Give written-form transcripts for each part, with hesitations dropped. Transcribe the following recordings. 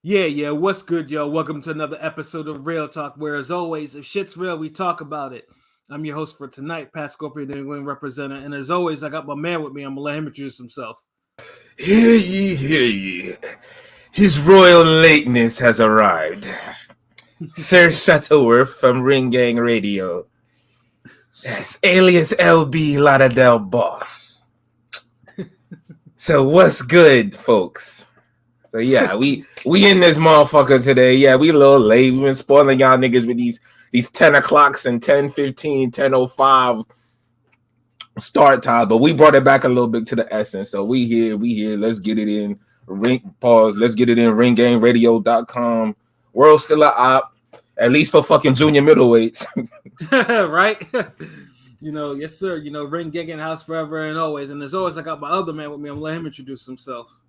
Yeah, what's good, yo? Welcome to another episode of Real Talk, where, as always, if shit's real, we talk about it. I'm your host for tonight, Pat Scorpion, the New England representative, and as always, I got my man with me. I'm gonna let him introduce himself. Hear ye, hear ye. His royal lateness has arrived. Sir Shuttleworth from Ring Gang Radio. Yes, alias LB Lauderdale Boss. So what's good, folks? So yeah, we in this motherfucker today. Yeah, we a little late. We've been spoiling y'all niggas with these 10 o'clocks and 10:15, 10:05 start time, but we brought it back a little bit to the essence. So we here. Let's get it in. Let's get it in ringgameradio.com. World's still a op, at least for fucking junior middleweights. Right? Yes, sir. Ring Gang in house forever and always. And as always, I got my other man with me. I'm gonna let him introduce himself.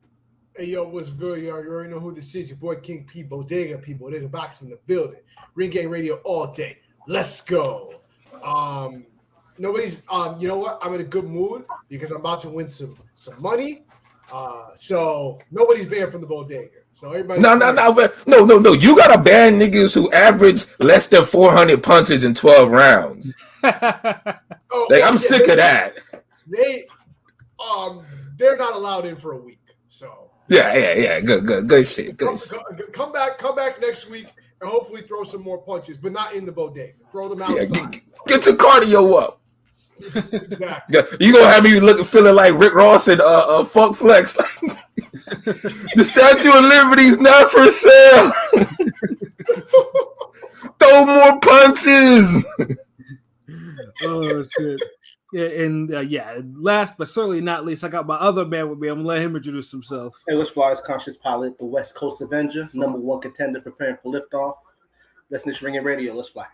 Hey, yo, what's good, y'all? You already know who this is. Your boy King P. Bodega Box in the building. Ring Gang Radio all day. Let's go. Nobody's, you know what? I'm in a good mood because I'm about to win some money. So nobody's banned from the bodega. So everybody. No. You gotta ban niggas who average less than 400 punches in 12 rounds. I'm sick of that. They're not allowed in for a week. So. Yeah. Good shit. Come back next week and hopefully throw some more punches, but not in the bodega. Throw them outside. Yeah, get your cardio up. Exactly. You gonna have me feeling like Rick Ross and Funk Flex. The Statue of Liberty's not for sale. Throw more punches. Oh shit. Yeah, and last but certainly not least, I got my other man with me. I'm gonna let him introduce himself. Hey, let's fly as Conscious Pilot, the West Coast Avenger, #1 contender preparing for liftoff. Let's Niche Ring and Radio. Let's fly.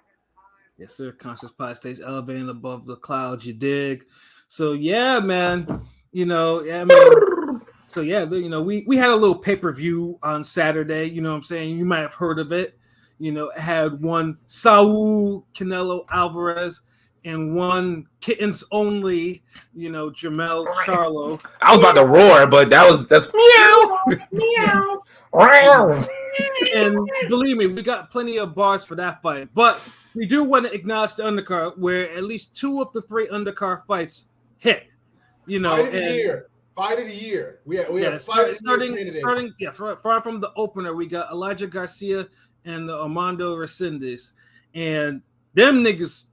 Yes, sir. Conscious Pilot stays elevated above the clouds. You dig? So yeah, man. We had a little pay-per-view on Saturday. You know what I'm saying? You might have heard of it. It had one Saul Canelo Alvarez and one kittens only, Jamel Charlo. I was about to roar, but that's meow. Meow. And believe me, we got plenty of bars for that fight. But we do want to acknowledge the undercard, where at least 2 of the 3 undercard fights hit. Fight of the year. We have starting from the opener, we got Elijah Garcia and Armando Resendez. And them niggas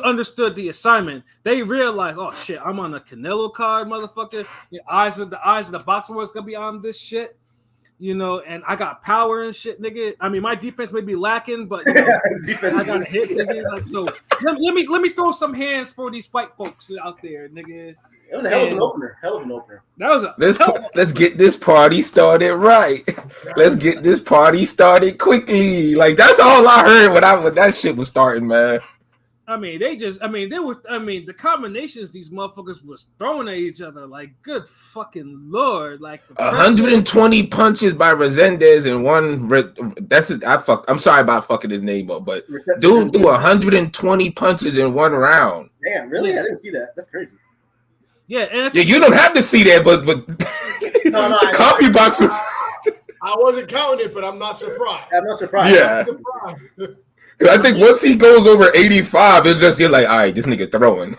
understood the assignment. They realized, oh shit, I'm on a Canelo card, motherfucker. The eyes of the boxing world's gonna be on this shit. And I got power and shit, nigga. I mean, my defense may be lacking, but I got a hit, nigga. Like, so let me throw some hands for these white folks out there, nigga. It was a hell of an opener. That was let's get this party started right. Let's get this party started quickly. Like, that's all I heard when that shit was starting, man. The combinations these motherfuckers was throwing at each other, like, good fucking lord, like 120 punches by Resendez and one. That's it. I'm sorry about fucking his name up, but dude threw 120 punches in one round. Damn, really? I didn't see that. That's crazy. Yeah, and you don't have to see that, but the copy box was. I wasn't counting it, but I'm not surprised. Yeah. I think once he goes over 85, it's just you're like, all right, this nigga throwing.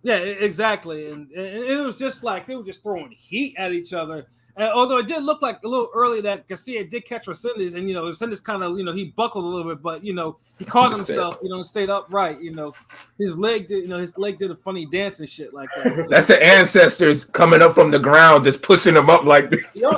Yeah, exactly, and it was just like they were just throwing heat at each other. And although it did look like a little early that Garcia did catch Resendez, and Resendez kind of he buckled a little bit, but he caught himself, and stayed upright. His leg did a funny dance and shit like that. That's the ancestors coming up from the ground, just pushing him up like this. Do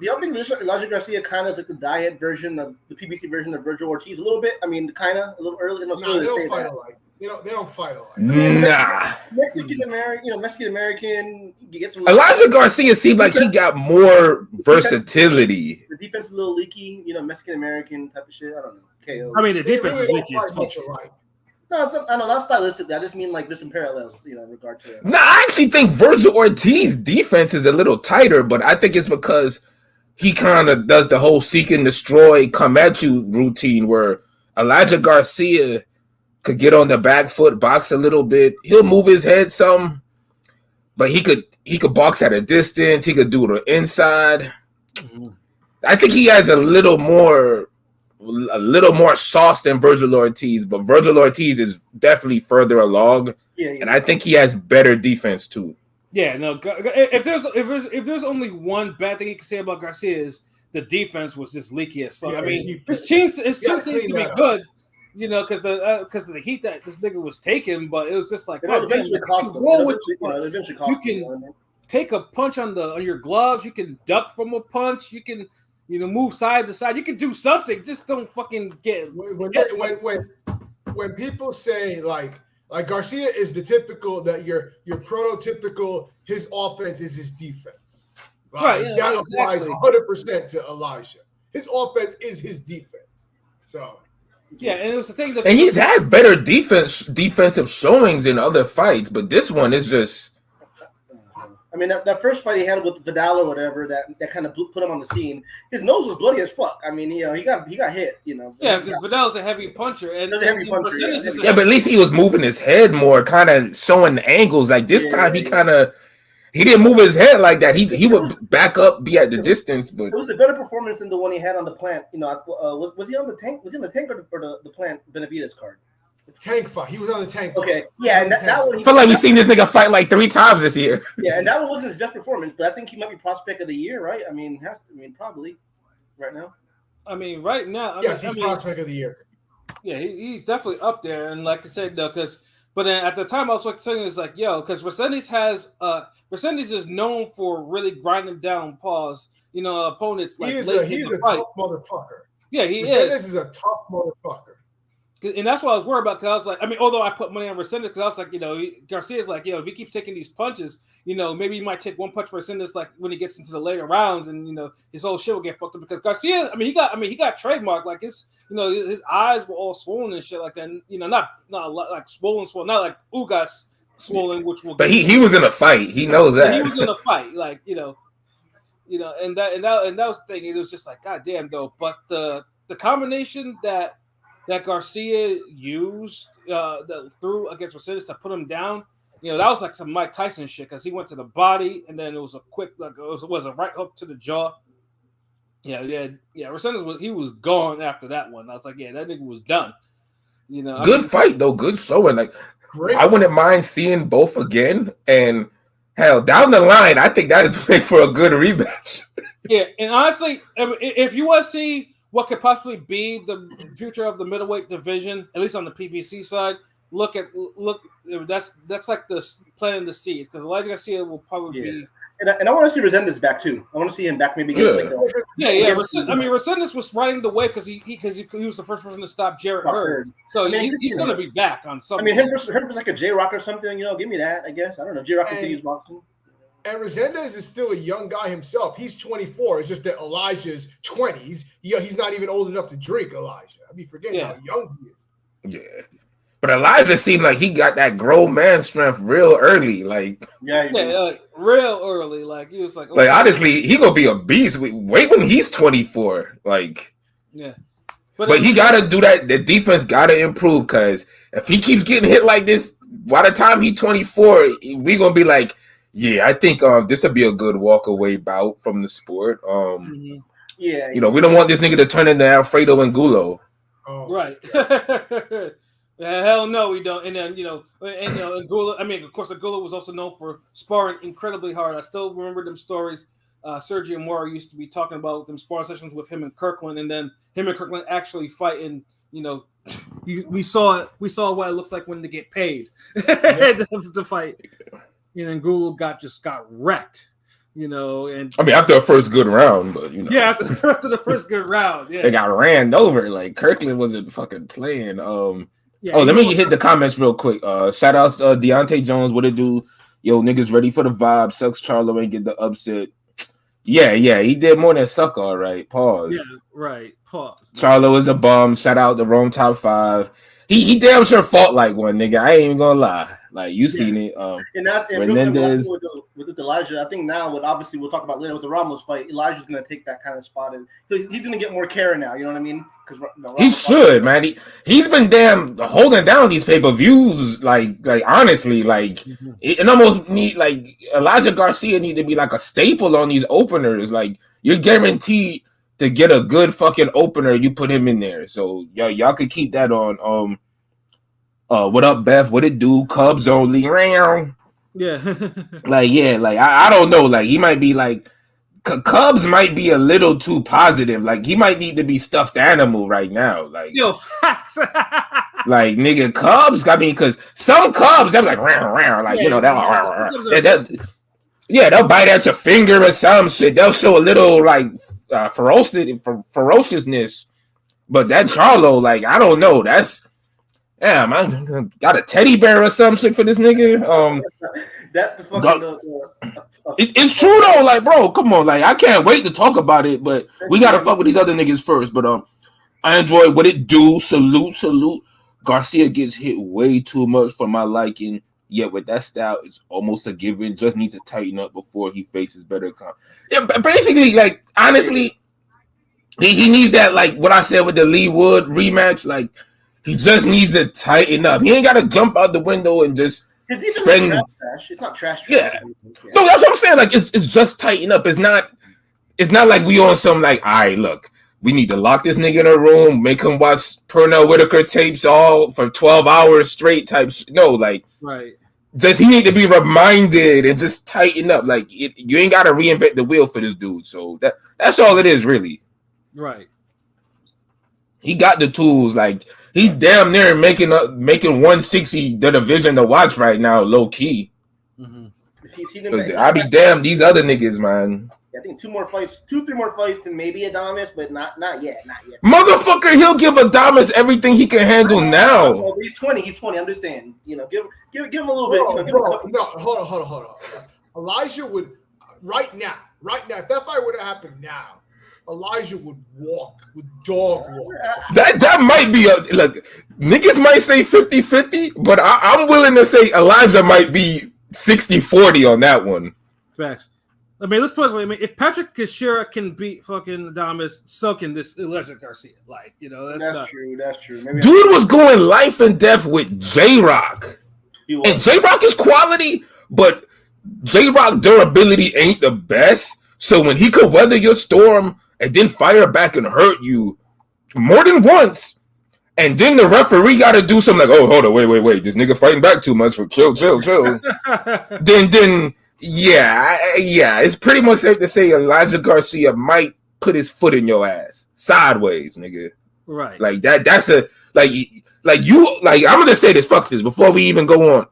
y'all think Elijah Garcia kind of is like the diet version of the PBC version of Virgil Ortiz a little bit? I mean, kind of a little early. They don't fight alike. They don't fight alike. Nah. Mexican American. You get some. Elijah Garcia seemed like he got more versatility. The defense is a little leaky. Mexican American type of shit. I don't know. KO. I mean, the defense is leaky as fuck. No, I know that's stylistic. I just mean like there's some parallels, in regard to it. No, I actually think Virgil Ortiz's defense is a little tighter, but I think it's because he kind of does the whole seek and destroy, come at you routine where Elijah Garcia could get on the back foot, box a little bit. He'll move his head some, but he could box at a distance. He could do it inside. I think he has a little more sauce than Virgil Ortiz, but Virgil Ortiz is definitely further along, and I think he has better defense too. Yeah, no. If there's only one bad thing you can say about Garcia is the defense was just leaky as fuck. I mean, his chin seems to be good, you know, because of the heat that this nigga was taking. But it was just like, God damn, you can take a punch on your gloves. You can duck from a punch. You can, you know, move side to side. You can do something. Just don't fucking get. When people say like Garcia is the typical that your prototypical, his offense is his defense. Right. Yeah, that applies 100% to Elijah. His offense is his defense. So yeah, and it was the thing that, and he's had better defensive showings in other fights, but this one is just. I mean, that first fight he had with Vidal or whatever, that kind of put him on the scene. His nose was bloody as fuck. I mean, you know, he got hit. You know. Yeah, because Vidal's a heavy puncher, and but at least he was moving his head more, kind of showing angles. Like this time, he didn't move his head like that. He would back up, be at the distance. But it was a better performance than the one he had on the plant. You know, was he on the tank? Was he on the tank or the plant Benavidez card? The tank fight. He was on the tank. Okay, yeah, and that one. I feel like we've seen this nigga fight like 3 times this year. Yeah, and that one wasn't his best performance, but I think he might be prospect of the year, right? I mean, probably right now. I mean, right now. Yes, he's prospect of the year. Yeah, he's definitely up there, and like I said, though, but then at the time I was like saying it's like, yo, because Resendiz is known for really grinding down opponents. Like he's a tough motherfucker. Yeah, Resendiz is a tough motherfucker. And that's what I was worried about, because I was like, I mean, although I put money on Resendiz, because I was like, you know, Garcia's like, if he keeps taking these punches, you know, maybe he might take one punch for Resendiz like when he gets into the later rounds, and you know, his whole shit will get fucked up, because Garcia, he got trademarked, like his eyes were all swollen and shit like that, and, you know, not like swollen, not like Ugas swollen, which will. But he was in a fight. He knows that. He was in a fight, like and that was the thing. It was just like, God damn, though. But the combination that Garcia used that threw against Resendiz to put him down, you know, that was like some Mike Tyson shit, because he went to the body and then it was a quick, like it was a right hook to the jaw. Yeah. Resendiz was gone after that one. I was like, yeah, that nigga was done. You know, good fight though, good showing. Like, great. I wouldn't mind seeing both again, and hell, down the line, I think that is make for a good rematch. Yeah, and honestly, if you want to see what could possibly be the future of the middleweight division, at least on the PBC side, look. That's like the planting the seeds, because Elijah Garcia will probably be. And I want to see Resendiz back too. I want to see him back, maybe. Resendiz was riding the wave because he was the first person to stop Jarrett Hurd. So he's going to be back on something. I mean, him was like a J-Rock or something. You know, give me that. I guess I don't know. J-Rock continues boxing. And Resendiz is still a young guy himself. He's 24. It's just that Elijah's 20s. He's not even old enough to drink. Elijah. I be forgetting how young he is. Yeah. But Elijah seemed like he got that grown man strength real early, like real early. Like he was like, okay. Like honestly, he gonna be a beast. Wait when he's 24, like But he gotta do that. The defense gotta improve, because if he keeps getting hit like this, by the time he's 24, we gonna be like, yeah, I think this would be a good walk away bout from the sport. You know, we don't want this nigga to turn into Alfredo Angulo. Oh. Right. Hell no, we don't. And then Angulo. I mean, of course, Angulo was also known for sparring incredibly hard. I still remember them stories. Sergio Mora used to be talking about them sparring sessions with him and Kirkland, and then him and Kirkland actually fighting. You know, we saw what it looks like when they get paid to fight. You know, Angulo got wrecked. You know, and I mean, after the first good round, but you know, after the first good round, they got ran over. Like Kirkland wasn't fucking playing. Let me hit the comments real quick. Shout outs Deontay Jones. What it do? Yo, niggas ready for the vibe. Sucks Charlo ain't get the upset. Yeah, he did more than suck, all right. Pause. Yeah, right. Pause. Charlo is a bum. Shout out the Rome top 5. He damn sure fought like one, nigga. I ain't even gonna lie. Like you seen it. Menendez with Elijah, I think now obviously we'll talk about later with the Ramos fight. Elijah's gonna take that kind of spot, and he's gonna get more care now. You know what I mean? Because he should, man. He's been damn holding down these pay-per-views. Like honestly, like it almost need like Elijah Garcia need to be like a staple on these openers. Like you're guaranteed to get a good fucking opener, you put him in there. So y'all could keep that on. What up, Beth? What it do? Cubs only. Yeah. I don't know. Like he might be like Cubs might be a little too positive. Like he might need to be stuffed animal right now. Like Yo, facts. like nigga, Cubs. I mean, because some Cubs they're like, like you know that. Yeah, they'll bite at your finger or some shit. They'll show a little like ferociousness. But that Charlo, like I don't know. That's damn. I got a teddy bear or some shit for this nigga. That the fucking. It's true though, like bro, come on, like I can't wait to talk about it, but we gotta fuck with these other niggas first. But I enjoy what it do. Salute. Garcia gets hit way too much for my liking. Yet with that style, it's almost a given. Just needs to tighten up before he faces better. Yeah, basically, like honestly, he needs that like what I said with the Lee Wood rematch. Like he just needs to tighten up. He ain't gotta jump out the window and just. Spend, trash. It's not trash. Yeah. No, that's what I'm saying. Like it's just tighten up. It's not like we on some like, all right, look, we need to lock this nigga in a room, make him watch Pernell Whitaker tapes all for 12 hours straight type. No, like right. Just he need to be reminded and just tighten up. Like you ain't gotta reinvent the wheel for this dude. So that's all it is, really. Right. He got the tools. Like he's damn near making 160 the division to watch right now, low key. Mm-hmm. I be damn these other niggas, man. I think 3 more fights, then maybe Adames, but not yet. Motherfucker, he'll give Adames everything he can handle now. Well, he's 20. I'm just saying, give him a little bit. No, hold on. Elijah would right now. If that fight were to happen now. Elijah would dog walk. That might be look. Niggas might say 50-50, but I'm willing to say Elijah might be 60-40 on that one. Facts. I mean, let's put it. I mean, if Patrick Kashira can beat fucking Adames, so can this Elijah Garcia. Like, that's true. That's true. Maybe dude was going life and death with J-Rock. And J-Rock is quality, but J-Rock durability ain't the best. So when he could weather your storm and then fire back and hurt you more than once, and then the referee got to do something like, oh, hold on, wait, this nigga fighting back too much. For chill. then yeah, it's pretty much safe to say Elijah Garcia might put his foot in your ass sideways, nigga. Right. Like that. That's a like I'm gonna say this. Fuck this. Before we even go on,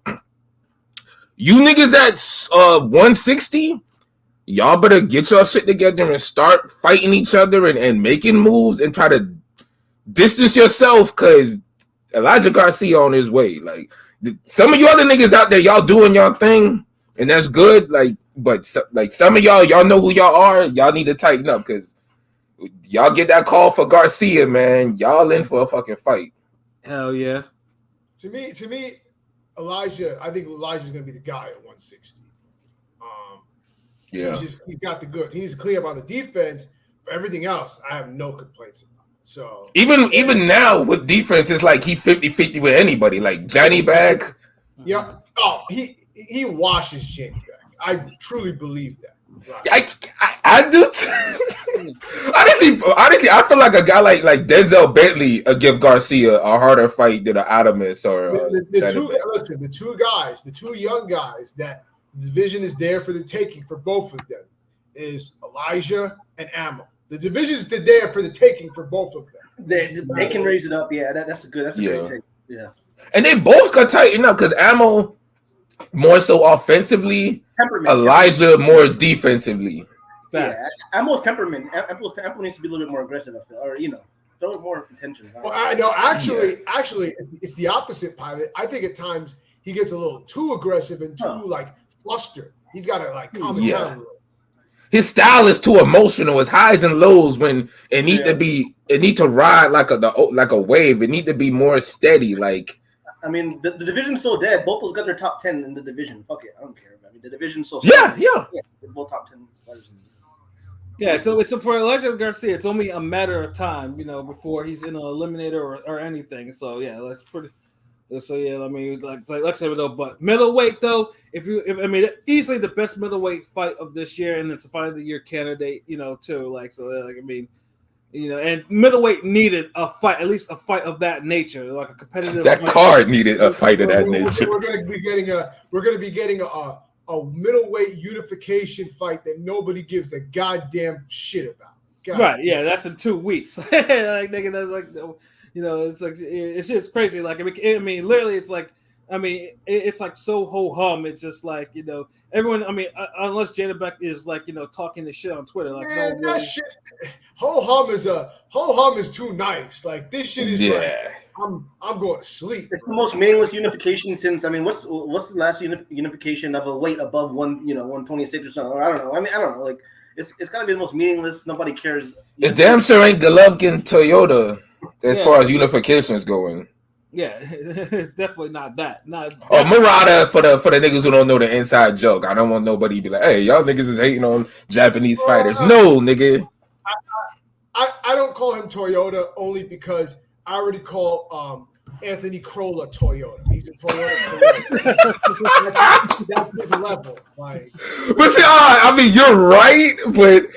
you niggas at 160. Y'all better get your shit together and start fighting each other and making moves and try to distance yourself because Elijah Garcia on his way. Like some of you other niggas out there, y'all doing y'all thing and that's good. Like, but like some of y'all know who y'all are. Y'all need to tighten up because y'all get that call for Garcia, man. Y'all in for a fucking fight. Hell yeah. To me, Elijah. I think Elijah's gonna be the guy at 160. Yeah, he's got the goods. He needs to clean up on the defense. But everything else, I have no complaints about. So even now with defense, it's like he 50-50 with anybody. Like Johnny Bag. Yeah. Oh, he washes Johnny Bag. I truly believe that. Right. I do. honestly, I feel like a guy like Denzel Bentley give Garcia a harder fight than an Adames or the two young guys that. The division is there for the taking for both of them. Is Elijah and Ammo. The division is there for the taking for both of them. They can raise it up. Yeah, that's a great take. Yeah, and they both got tighten up because Ammo more so offensively, Elijah more defensively. Yeah, Ammo's temperament. Ammo needs to be a little bit more aggressive. I feel, or throw more attention. Well, I know. Actually, it's the opposite, Pilot. I think at times he gets a little too aggressive and too flustered. He's got to calm it down a little. His style is too emotional. His highs and lows when it need to ride like a wave. It need to be more steady. Like I mean, the division's so dead. Both of them got their top 10 in the division. Fuck it, I don't care. I mean, the division's so yeah. They're both top 10 players. Yeah, so it's for Elijah Garcia. It's only a matter of time, before he's in an eliminator or anything. So yeah, that's pretty. So yeah, I mean, like I said, though, but middleweight though, easily the best middleweight fight of this year, and it's a fight of the year candidate, too. And middleweight needed a fight, at least a fight of that nature, like a competitive. That card needed a fight of that nature. We're going to be getting a middleweight unification fight that nobody gives a goddamn shit about. Right? Yeah, that's in 2 weeks. Like nigga, that's like, it's like it's crazy. Like I mean, literally, it's like. I mean, it's like so ho hum. It's just like everyone. I mean, unless Jada Beck is like talking this shit on Twitter. Like, man, that shit. Ho hum is too nice. Like this shit is like I'm going to sleep. It's the most meaningless unification since. I mean, what's the last unification of a weight above 126 or something? I don't know. I mean, I don't know. Like it's gotta be the most meaningless. Nobody cares. It damn sure ain't Golovkin Toyota as far as unification is going. Yeah, it's definitely not that. Murata for the niggas who don't know the inside joke. I don't want nobody to be like, hey, y'all niggas is hating on Japanese fighters. No, nigga. I don't call him Toyota only because I already call Anthony Crolla Toyota. He's a Toyota. That's the level. Like, but see, I mean, you're right, but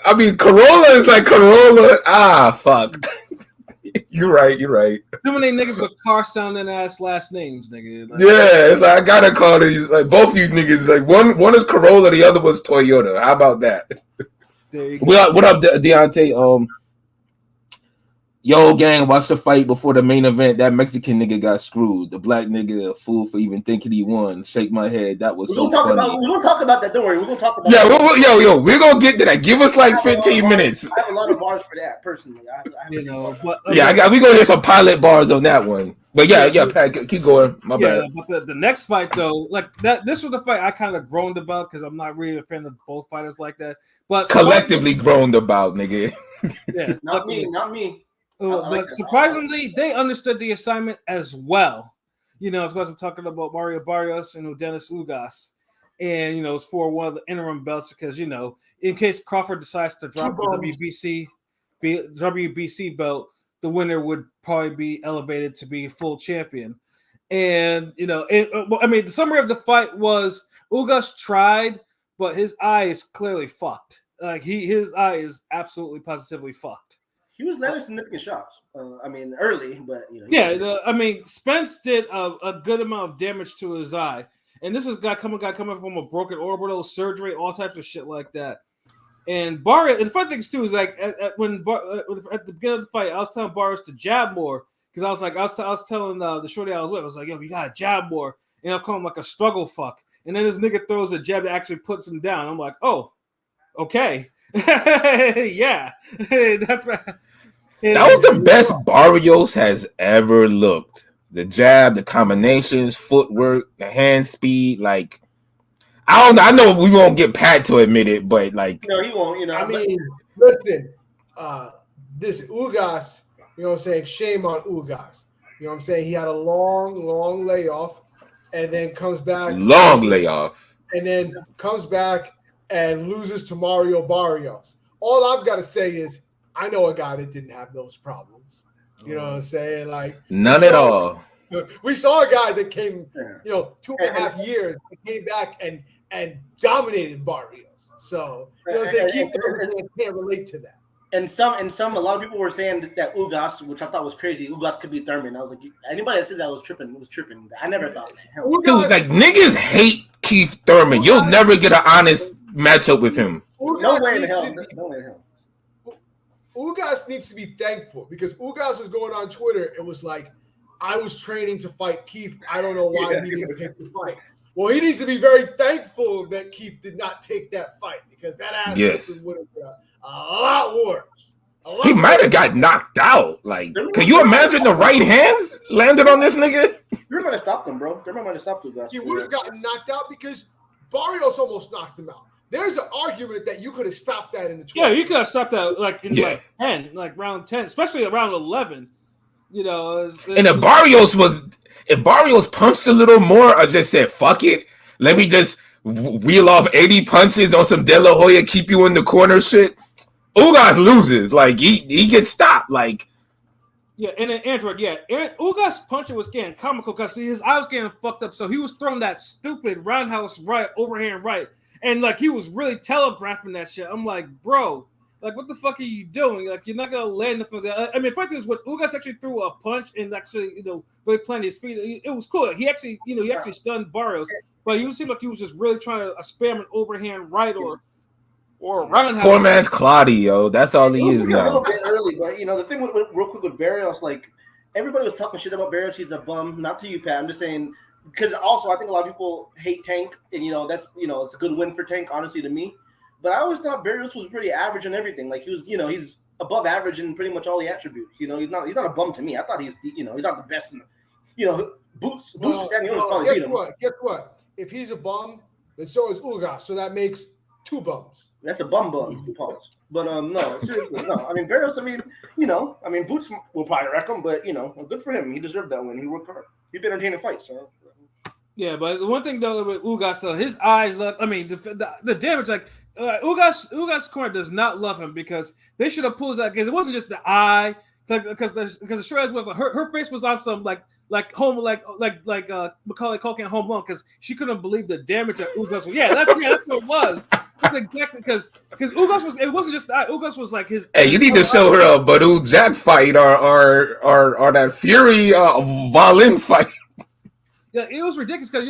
I mean, Corolla is like Corolla. Fuck. You're right. Too many niggas with car sounding ass last names, nigga. Like, yeah, it's like, I gotta call these like both these niggas. Like one is Corolla, the other was Toyota. How about that? What up, Deontay? Yo, gang, watch the fight before the main event. That Mexican nigga got screwed. The black nigga a fool for even thinking he won. Shake my head. That was so funny. We're gonna talk about that. Don't worry. We're gonna talk about that. Yo, we're gonna get to that. Give us like 15 minutes. I have a lot of bars for that, personally. we're gonna hear some pilot bars on that one. But yeah, Pat, keep going. My bad. But the next fight though, like that, this was the fight I kind of groaned about because I'm not really a fan of both fighters like that. But collectively groaned about, nigga. Yeah, not me. But surprisingly, they understood the assignment as well. Of course, I'm talking about Mario Barrios and Dennis Ugas. And, it's for one of the interim belts because, in case Crawford decides to drop the WBC belt, the winner would probably be elevated to be full champion. And, the summary of the fight was Ugas tried, but his eye is clearly fucked. Like, his eye is absolutely positively fucked. He was landing significant shots. Early, but Spence did a good amount of damage to his eye, and this is guy coming from a broken orbital surgery, all types of shit like that. And Barrios, and the funny thing too is like at the beginning of the fight, I was telling Barrios to jab more because I was telling the shorty I was with, I was like, yo, you gotta jab more, and I'll call him like a struggle fuck, and then this nigga throws a jab that actually puts him down. I'm like, oh, okay. Yeah, that's right. That was the best Barrios has ever looked. The jab, the combinations, footwork, the hand speed. Like, I know we won't get Pat to admit it, but like, no, he won't. Listen, this Ugas, what I'm saying? Shame on Ugas. You know what I'm saying? He had a long layoff, and then comes back. And then comes back and loses to Mario Barrios. All I've got to say is I know a guy that didn't have those problems. You know what I'm saying? Like none at all. We saw a guy that came, 2.5 years, came back and dominated Barrios. So you know what I'm saying? Keith can't relate to that. And a lot of people were saying that Ugas, which I thought was crazy, Ugas could be Thurman. I was like, anybody that said that was tripping. I never thought that. Dude, like niggas hate Keith Thurman. You'll never get an honest matchup with him. No way in hell. Ugas needs to be thankful because Ugas was going on Twitter. It was like, I was training to fight Keith. I don't know why he didn't take the fight. Well, he needs to be very thankful that Keith did not take that fight because that ass would have been a lot worse. He might have got knocked out. Like, can you imagine the right hands landed on this nigga? Thurman might have stopped him, bro. Thurman might have stopped Ugas. He would have gotten knocked out because Barrios almost knocked him out. There's an argument that you could have stopped that in the 12th. Yeah, you could have stopped that like in like 10, like round 10, especially around 11. And if Barrios punched a little more, I just said, fuck it. Let me just wheel off 80 punches on some De La Hoya, keep you in the corner shit. Ugas loses. Like, he gets stopped. Like, yeah, and then Android, Ugas' punching was getting comical because his eye was getting fucked up. So he was throwing that stupid roundhouse right, overhand right. And, like, he was really telegraphing that shit. I'm like, bro, Like, what the fuck are you doing? Like, you're not gonna land the. I mean, fact is, when Ugas actually threw a punch and actually, really planted his feet, it was cool. He actually, he actually stunned Barrios, but he seemed like he was just really trying to spam an overhand right or roundhouse. Poor man's Claudio. That's all he is A now. little bit early, but the thing with real quick with Barrios, like everybody was talking shit about Barrios. He's a bum. Not to you, Pat. I'm just saying because also I think a lot of people hate Tank, and that's it's a good win for Tank, honestly, to me. But I always thought Barrios was pretty average in everything. Like he was, he's above average in pretty much all the attributes. He's not a bum to me. I thought he's not the best in Boots standing on his probably beat him. Guess what? If he's a bum, then so is Ugas. So that makes 2 bums. That's a bum. Pause. But no, seriously, no. I mean Barrios. Boots will probably wreck him, but good for him. He deserved that win. He worked hard. He's been entertaining fights. So. Yeah, but the one thing though with Ugas, though, his eyes look. I mean, the damage, like Ugas' corner does not love him because they should have pulled that because it wasn't just the eye, because the shreds with her face was on some like Macaulay Culkin Home Alone because she couldn't believe the damage that Ugas was. Yeah, that's what it was. That's exactly because Ugas was. It wasn't just that. Ugas was like his. Hey, you need to show her a Badou Jack fight or that Fury Valin fight. Yeah, it was ridiculous because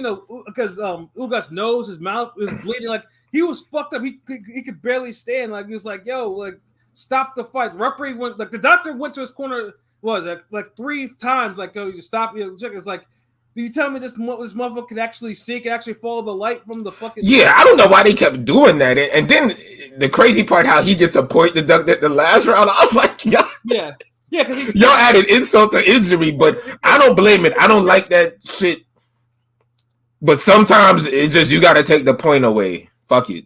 Ugas' nose, his mouth was bleeding. Like he was fucked up. He could barely stand. Like he was like, "Yo, like stop the fight." The referee went. Like the doctor went to his corner. Like 3 times. Like to stop. It's like, do you tell me this motherfucker could actually see? Can actually follow the light from the fucking? Yeah, I don't know why they kept doing that. And then the crazy part, how he gets a point deducted the last round. I was like, yeah. Yeah, because y'all added insult to injury, but I don't blame it. I don't like that shit. But sometimes it's just you got to take the point away. Fuck it.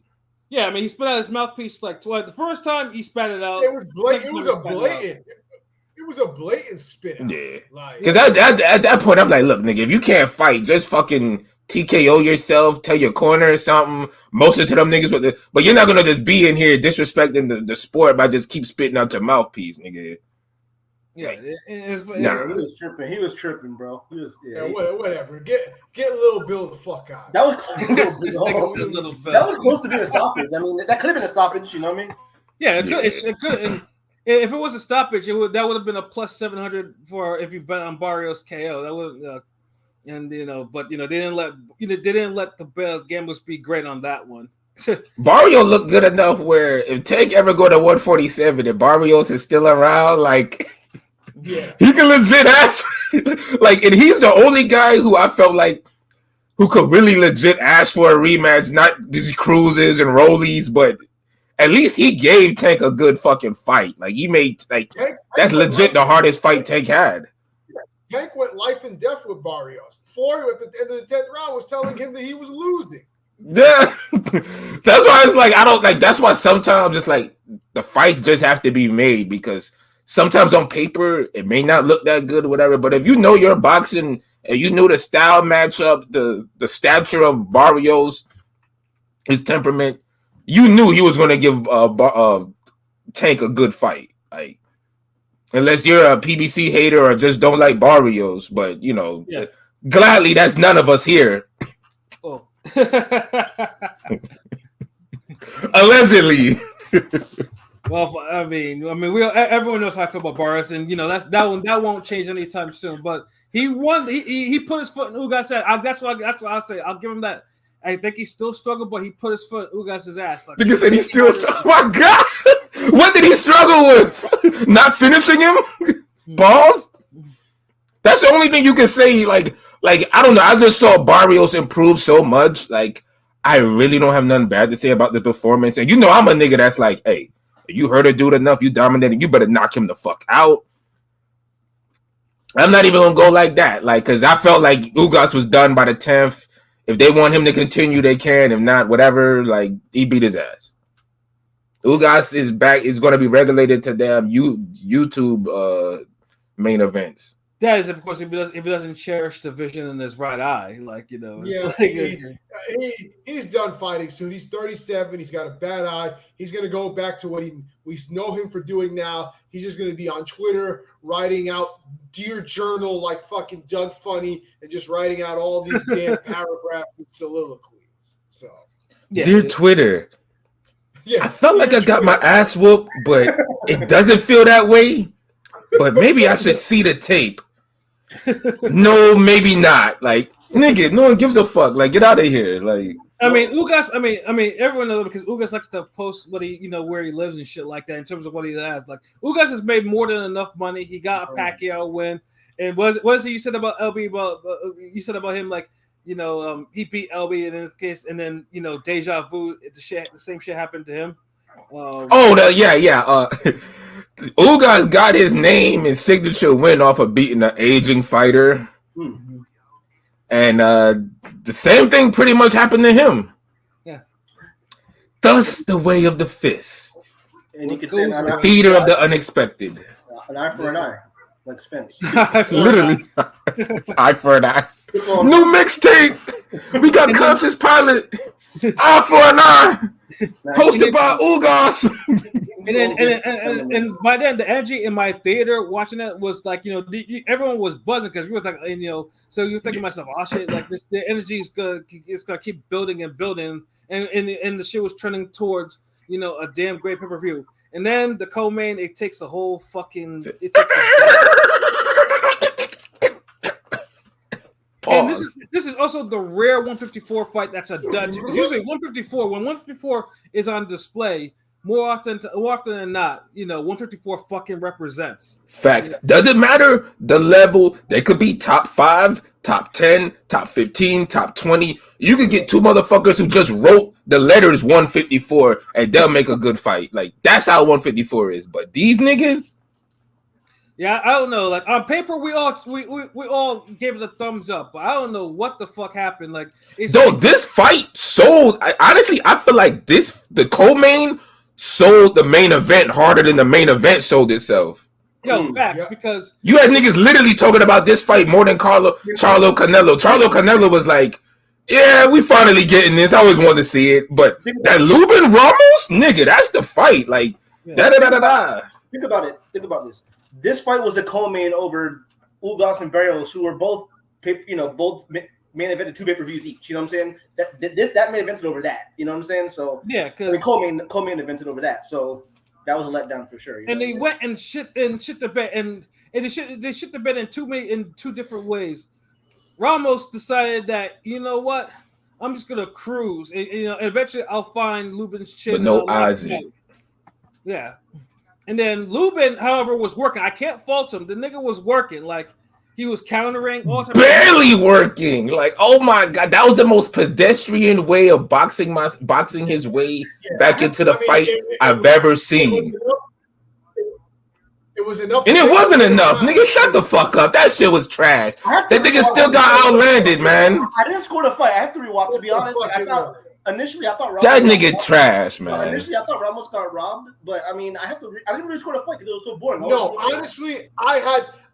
Yeah, I mean, he spit out his mouthpiece like twice. The first time he spat it out. It was blatant. It was a blatant spit out. Yeah. Because at that point, I'm like, look, nigga, if you can't fight, just fucking TKO yourself, tell your corner or something. Most of them niggas but you're not gonna just be in here disrespecting the sport by just keep spitting out your mouthpiece, nigga. Yeah, He was tripping, bro. Whatever. Get Lil Bill the fuck out. That was close to being a stoppage. I mean, that could have been a stoppage. You know what I mean? Yeah, it could. And if it was a stoppage, that would have been a plus 700 for if you bet on Barrios KO. That would, but they didn't let the gamblers be great on that one. Barrio looked good enough where if Tank ever go to 147 and Barrios is still around, like. Yeah, he can legit ask, and he's the only guy who I felt like who could really legit ask for a rematch, not these cruises and rollies, but at least he gave Tank a good fucking fight. Like he made Tank that's legit the hardest fight Tank had. Tank went life and death with Barrios. Floyd at the end of the 10th round was telling him that he was losing. Yeah, that's why it's like I don't like. That's why sometimes it's like the fights just have to be made because. Sometimes on paper, it may not look that good or whatever, but if you know your boxing and you knew the style matchup, the stature of Barrios, his temperament, you knew he was going to give Tank a good fight. Like, unless you're a PBC hater or just don't like Barrios, but, gladly that's none of us here. Oh. Allegedly. Well, I mean, everyone knows how I feel about Barrios, and that won't change anytime soon. But he won. He put his foot in Ugas' ass. That's what I'll say. I'll give him that. I think he still struggled, but he put his foot in Ugas' ass. Like, you said he still struggled. Oh my God, what did he struggle with? Not finishing him? Balls. That's the only thing you can say. Like I don't know. I just saw Barrios improve so much. Like I really don't have nothing bad to say about the performance. And I'm a nigga that's like, hey. You heard a dude enough, you dominated, you better knock him the fuck out. I'm not even going to go like that. Because I felt like Ugas was done by the 10th. If they want him to continue, they can. If not, whatever, he beat his ass. Ugas is back. It's going to be regulated to damn YouTube main events. That is, of course, if he doesn't cherish the vision in his right eye, he's done fighting soon. He's 37. He's got a bad eye. He's going to go back to what we know him for doing now. He's just going to be on Twitter writing out Dear Journal like fucking Doug Funny and just writing out all these damn paragraphs and soliloquies. So, Dear Twitter. Yeah, I felt like I got my ass whooped, but it doesn't feel that way. But maybe I should see the tape. No, maybe not. Like, nigga, no one gives a fuck. Like, get out of here. Like, I mean, Ugas. I mean, everyone knows because Ugas likes to post what he, where he lives and shit like that in terms of what he has. Like, Ugas has made more than enough money. He got a Pacquiao win, and what is it you said about LB? About you said about him, like, he beat LB in this case, and then deja vu. The same shit happened to him. Yeah. Ugas got his name and signature win off of beating an aging fighter. Mm-hmm. And the same thing pretty much happened to him. Yeah. Thus the way of the fist. And you could say the theater of the unexpected. An eye for an eye, like Spence. Literally. Eye for an eye. New mixtape. We got Conscious Pilot. Eye for an eye. Hosted by Ugas. And by then the energy in my theater watching it was like everyone was buzzing because we were like so you're thinking to myself, oh shit, like this, the energy is gonna keep building and building, and the shit was trending towards a damn great pay-per-view. And then the co-main, it takes a whole fucking and this is also the rare 154 fight that's a dud. Usually 154, when 154 is on display, more often than not, 154 fucking represents. Facts. Doesn't matter the level. They could be top 5, top 10, top 15, top 20. You could get two motherfuckers who just wrote the letters 154 and they'll make a good fight. Like, that's how 154 is. But these niggas, yeah, I don't know. Like, on paper, we all gave it a thumbs up, but I don't know what the fuck happened. Like, this fight sold. Honestly, I feel like the co-main sold the main event harder than the main event sold itself. Facts, because you had niggas literally talking about this fight more than Charlo Canelo. Charlo Canelo was like, yeah, we finally getting this. I always wanted to see it, but that Lubin Ramos, nigga, that's the fight. Like, da. Think about it. Think about this. This fight was a co-main over Ugas and Barrios, who were both main evented 2 pay-per-views each. You know what I'm saying? That main evented over that. You know what I'm saying? So yeah, because co-main evented over that. So that was a letdown for sure. And they went and shit the bed, and they shit the bed in two different ways. Ramos decided that what, I'm just gonna cruise, and eventually I'll find Lubin's chin. But no Ozzy. Yeah. And then Lubin, however, was working. I can't fault him. The nigga was working. Like, he was countering all time. Barely working. Like, oh my god, that was the most pedestrian way of boxing his way back into the fight I've ever seen. It was enough. And it wasn't enough. Nigga, shut the fuck up. That shit was trash. That nigga still got outlanded, man. I didn't score the fight. I have to rewatch, to be honest. Initially, I thought Ramos that nigga trash, man. Initially, I thought Ramos got robbed, but I mean, I didn't really score the fight because it was so boring. No, honestly, I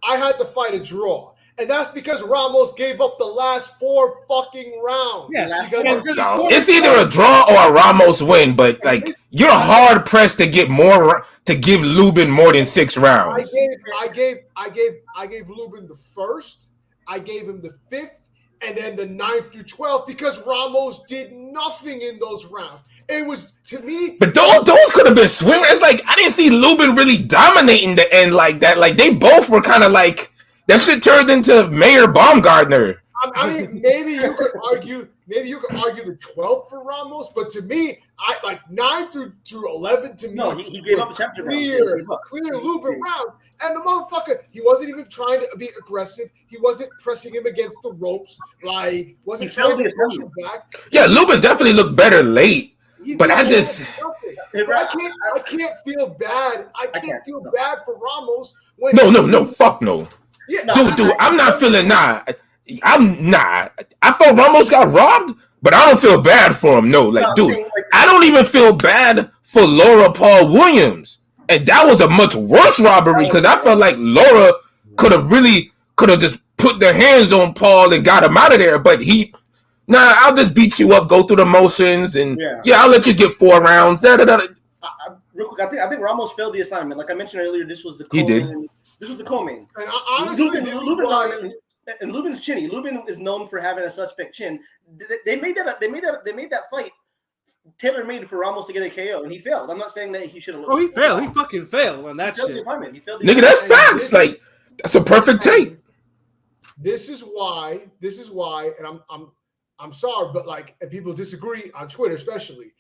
had to fight a draw, and that's because Ramos gave up the last 4 fucking rounds. Yeah, it's either a draw or a Ramos win, but like you're hard pressed to give Lubin more than 6 rounds. I gave Lubin the first, I gave him the 5th. And then the 9th through 12th, because Ramos did nothing in those rounds. It was, to me... But those could have been swimmers. It's like, I didn't see Lubin really dominating the end like that. Like, they both were kind of like... That shit turned into Mayor Baumgartner. I mean, maybe you could argue the 12th for Ramos, but to me, 9 through 11 to me, he gave up a chapter clear Lubin round, and the motherfucker, he wasn't even trying to be aggressive. He wasn't pressing him against the ropes, like wasn't trying to push him back. Yeah, Lubin definitely looked better late, but I can't feel bad. I can't feel bad for Ramos. No, fuck no. Yeah, dude, I'm not feeling I felt Ramos got robbed, but I don't feel bad for him. No, I don't even feel bad for Laura Paul Williams, and that was a much worse robbery because I felt like Laura could have just put their hands on Paul and got him out of there. But I'll just beat you up, go through the motions, and I'll let you get 4 rounds. Real quick, I think Ramos failed the assignment. Like I mentioned earlier, this was the co-main. He did. This was the co-main. And honestly, and Lubin's chinny. Lubin is known for having a suspect chin. They made that fight tailor made for Ramos to get a KO, and he failed. I'm not saying that he should have. Oh, he failed. He fucking failed on that failed shit. the assignment. He failed the Nigga, that's facts. Like, that's a perfect tape. This is why, and I'm sorry, but like, and people disagree on Twitter, especially.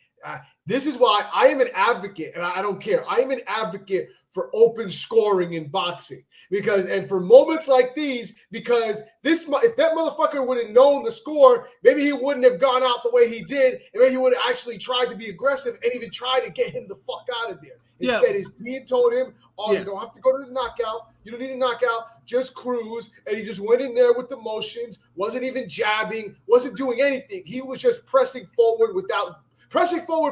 This is why I am an advocate, and I don't care. I am an advocate for open scoring in boxing and for moments like these, because if that motherfucker would have known the score, maybe he wouldn't have gone out the way he did, and maybe he would have actually tried to be aggressive and even tried to get him the fuck out of there. Instead, his team told him, you don't have to go to the knockout. You don't need a knockout. Just cruise. And he just went in there with the motions, wasn't even jabbing, wasn't doing anything. He was just pressing forward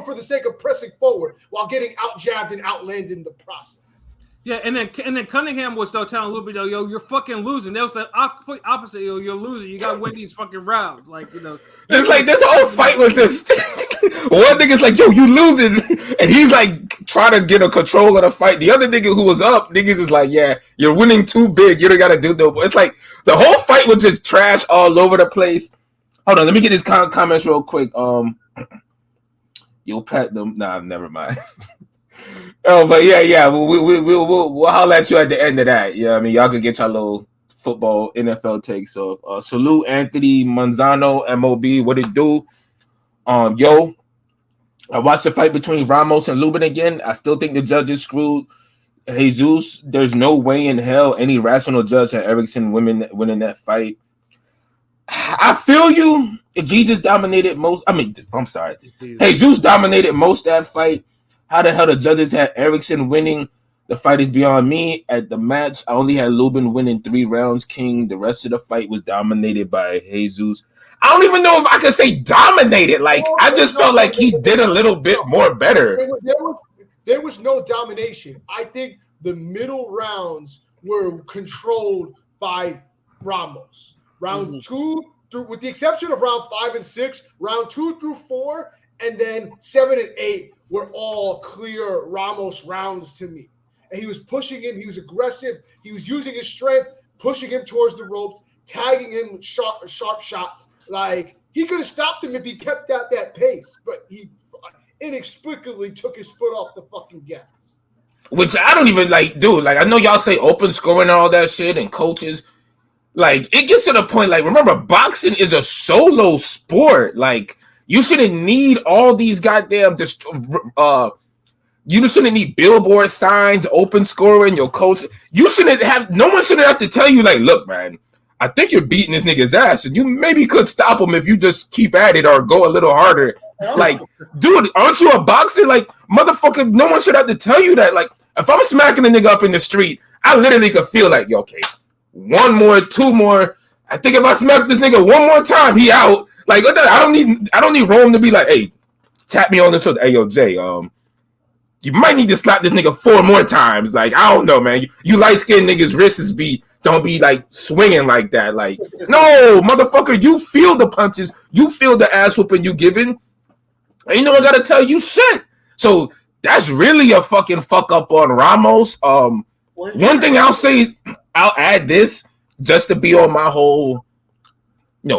for the sake of pressing forward while getting out-jabbed and outlanded in the process. Yeah, and then Cunningham was though telling Luby though, yo, you're fucking losing. That was the complete opposite. Yo, you're losing. You gotta win these fucking rounds. Like, you know, it's like this whole fight was just one nigga's like, yo, you losing, and he's like trying to get a control of the fight. The other nigga who was up, niggas is like, yeah, you're winning too big. You don't gotta do no. It's like the whole fight was just trash all over the place. Hold on, let me get his comments real quick. You'll pet them. Nah, never mind. Oh, but yeah. We'll holler at you at the end of that. Yeah, I mean, y'all can get your little football NFL take. So, salute Anthony Manzano, MOB. What it do? Yo, I watched the fight between Ramos and Lubin again. I still think the judges screwed Jesus. There's no way in hell any rational judge had Erickson winning that fight. I feel you. Jesus dominated most. I'm sorry. Jesus dominated most that fight. How the hell the judges had Erickson winning? The fight is beyond me. At the match, I only had Lubin winning 3 rounds, king. The rest of the fight was dominated by Jesus. I don't even know if I can say dominated. Like, I just felt like he did a little bit more better. There was no domination. I think the middle rounds were controlled by Ramos. Round 2, with the exception of round 5 and 6, round 2 through 4, and then 7 and 8 were all clear Ramos rounds to me. And he was pushing him. He was aggressive. He was using his strength, pushing him towards the ropes, tagging him with sharp shots. Like, he could have stopped him if he kept at that pace, but he inexplicably took his foot off the fucking gas. Which I don't even like, dude. Like, I know y'all say open scoring and all that shit and coaches. Like, it gets to the point, like, remember, boxing is a solo sport. Like, you shouldn't need all these goddamn you shouldn't need billboard signs, open scoring, your coach. No one shouldn't have to tell you, like, look, man, I think you're beating this nigga's ass, and you maybe could stop him if you just keep at it or go a little harder. Like, dude, aren't you a boxer? Like, motherfucker, no one should have to tell you that. Like, if I'm smacking a nigga up in the street, I literally could feel like, yo, okay, 1 more, 2 more. I think if I smack this nigga 1 more time, he out. Like, I don't need Rome to be like, hey, tap me on the shoulder. Hey, yo, Jay, you might need to slap this nigga 4 more times. Like, I don't know, man. You light-skinned niggas' wrists don't be like swinging like that. Like, no, motherfucker, you feel the punches, you feel the ass whooping you giving. Ain't no one gotta tell you shit. So that's really a fucking fuck up on Ramos. One thing I'll say, I'll add this just to be on my whole,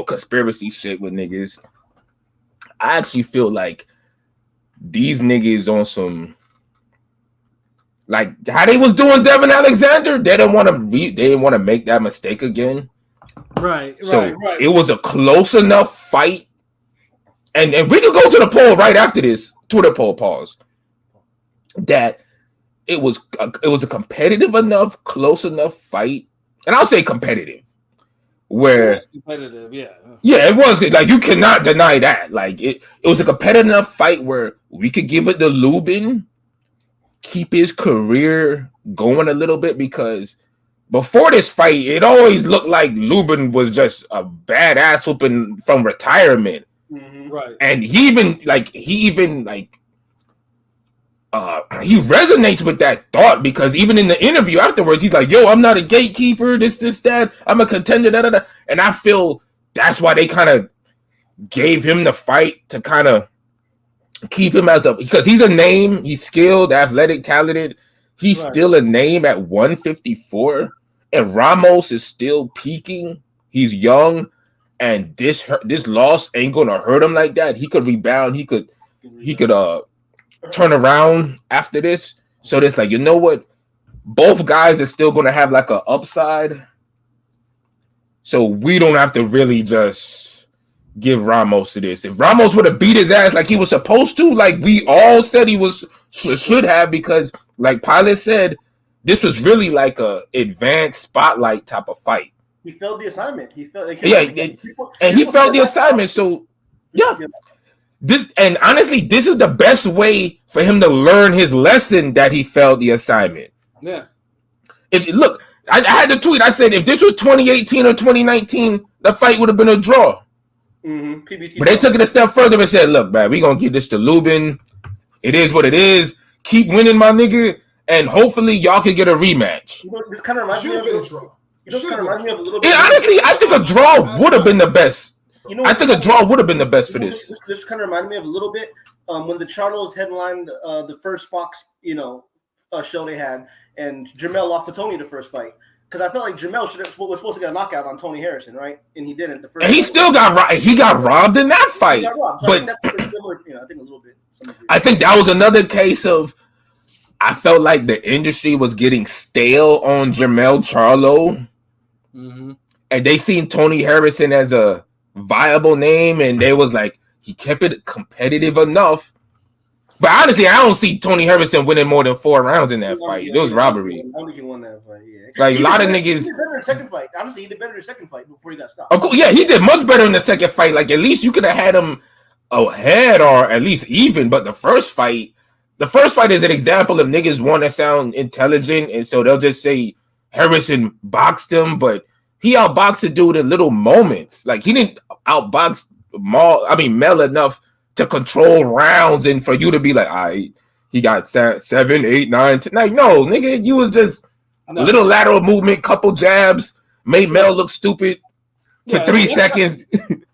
conspiracy shit with niggas. I actually feel like these niggas on some, like how they was doing Devin Alexander. They didn't want to make that mistake again. Right. It was a close enough fight, and we can go to the poll right after this Twitter poll. Pause. That it was a competitive enough, close enough fight, and I'll say competitive. Where competitive, yeah, it was like you cannot deny that. Like it was a competitive enough fight where we could give it to Lubin, keep his career going a little bit, because before this fight, it always looked like Lubin was just a badass whooping from retirement, right? And he resonates with that thought, because even in the interview afterwards, he's like, yo, I'm not a gatekeeper, this, that, I'm a contender, da. And I feel that's why they kind of gave him the fight, to kind of keep him because he's a name, he's skilled, athletic, talented. He's still a name at 154, and Ramos is still peaking. He's young, and this loss ain't going to hurt him like that. He could rebound. He could he could turn around after this. So it's like, you know what? Both guys are still gonna have like an upside. So we don't have to really just give Ramos to this. If Ramos would have beat his ass like he was supposed to, like we all said he was should have, because like Pilot said, this was really like a advanced spotlight type of fight. He failed the assignment. He failed. He failed the assignment. So yeah. And honestly, this is the best way for him to learn his lesson that he failed the assignment. Yeah. Look, I had to tweet. I said if this was 2018 or 2019, the fight would have been a draw. PBC but they took it a step further and said, "Look, man, we gonna give this to Lubin. It is what it is. Keep winning, my nigga, and hopefully y'all can get a rematch." This kind of reminds me of a draw. A little bit. Honestly, I think a draw would have been the best. I think a draw would have been the best for this. This kind of reminded me of a little bit when the Charlos headlined the first Fox, show they had, and Jermell lost to Tony the first fight. Because I felt like Jermell was supposed to get a knockout on Tony Harrison, right? And he didn't. And he still got robbed. He got robbed in that fight. He got robbed. So but I think that's similar. I think a little bit. I think that was another case of. I felt like the industry was getting stale on Jermell Charlo, and they seen Tony Harrison as a viable name, and they was like, he kept it competitive enough. But honestly, I don't see Tony Harrison winning more than 4 rounds in that fight. It was robbery. I don't think he won that fight. Yeah, like a lot of niggas. He did better in the second fight. Honestly, he did better in the second fight before he got stopped. Yeah, he did much better in the second fight. Like at least you could have had him ahead or at least even. But the first fight is an example of niggas want to sound intelligent, and so they'll just say Harrison boxed him, but he outboxed the dude in little moments. Like he didn't outbox Mel enough to control rounds and for you to be like, all right, he got 7, 8, 9, 10. Like, no, nigga, you was just a little lateral movement, couple jabs, made Mel look stupid for 3 seconds.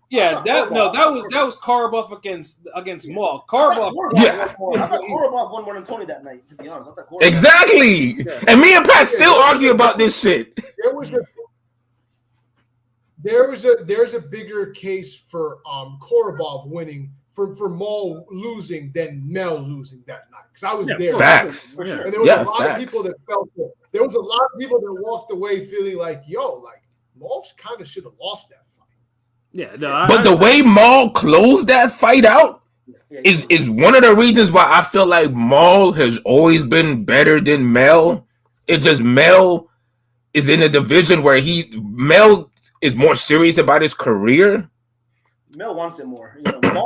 Yeah, that was Korobov against Maul. Korobov. I thought Korobov won more than Tony that night, to be honest. Exactly. Yeah. And me and Pat still argue about this shit. There's a bigger case for Korobov winning for Maul losing than Mel losing that night, because I was there. Facts. And there was a lot of people that felt it. There was a lot of people that walked away feeling like, Maul kind of should have lost that fight. Yeah, no, but the way Maul closed that fight out is one of the reasons why I feel like Maul has always been better than Mel. It's just Mel is in a division where Mel is more serious about his career. Mel wants it more.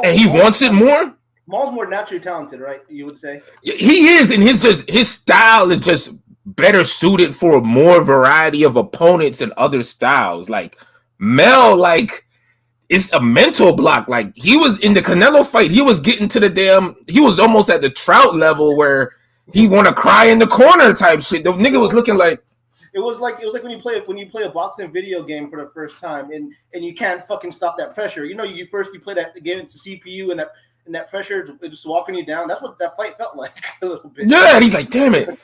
And he wants it more? Maul's more naturally talented, right? You would say? He is, and his style is just better suited for more variety of opponents and other styles. Like Mel, it's a mental block. Like he was in the Canelo fight, he was getting to he was almost at the Trout level where he want to cry in the corner type shit. The nigga was looking like it was like when you play a boxing video game for the first time and you can't fucking stop that pressure. You play that game, it's the CPU and that pressure is just walking you down. That's what that fight felt like a little bit. Yeah, and he's like, damn it.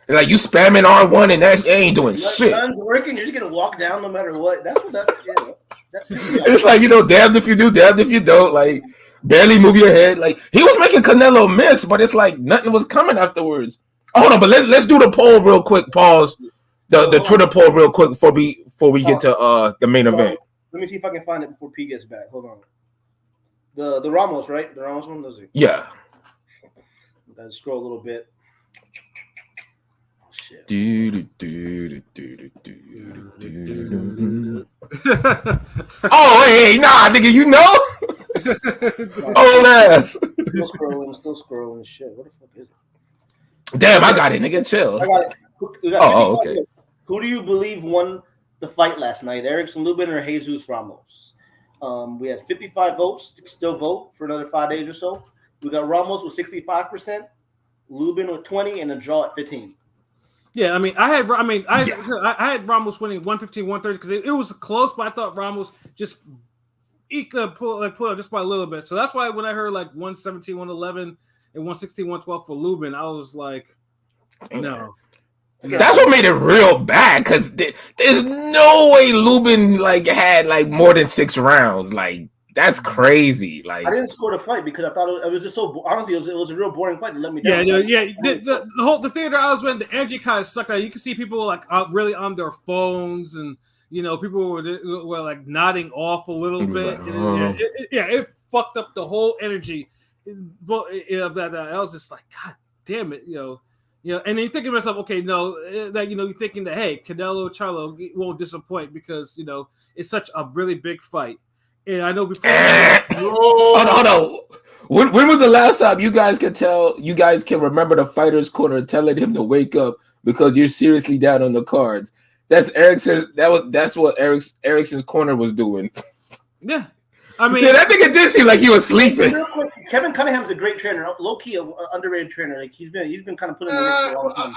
Like you spamming R1 and that ain't doing shit. Guns working, you're just gonna walk down no matter what. That's what that's it's like, damned if you do, damned if you don't. Like barely move your head. Like he was making Canelo miss, but it's like nothing was coming afterwards. Hold on, but let's do the poll real quick. Pause. The Twitter poll real quick before we get to the main event. Let me see if I can find it before P gets back. Hold on. The Ramos, right? The Ramos one, does it? Yeah. Let's scroll a little bit. Oh shit. Oh hey, nah, nigga, you know? Oh ass. Still scrolling. Shit. What the fuck is it? Damn, I got it, nigga. Chill. I got it. Okay. Who do you believe won the fight last night, Erickson Lubin or Jesus Ramos? We had 55 votes. Still vote for another 5 days or so. We got Ramos with 65%, Lubin with 20%, and a draw at 15%. Yeah, I had Ramos winning 115, 130 because it was close, but I thought Ramos just pull up just by a little bit. So that's why when I heard 117, 111, and 116, 112 for Lubin, I was like, no. That's what made it real bad, because there's no way Lubin had more than 6 rounds. That's crazy. Like I didn't score the fight because I thought it was just so. Honestly, it was a real boring fight. It let me down. Yeah. The theater I was in, the energy kind of sucked out. You can see people like really on their phones, and people were like nodding off a little bit. Like, It fucked up the whole energy. But of that, I was just like, God damn it, and then you're thinking to myself, okay, no, that you're thinking that hey, Canelo Charlo won't disappoint because it's such a really big fight. And I know before. Hold on. When was the last time you guys can remember the fighter's corner telling him to wake up because you're seriously down on the cards? That's Erickson. That's what Erickson's corner was doing. Yeah. I mean, that nigga did seem like he was sleeping. Real quick, Kevin Cunningham's a great trainer, low key, underrated trainer. Like he's been kind of putting in work for a long time.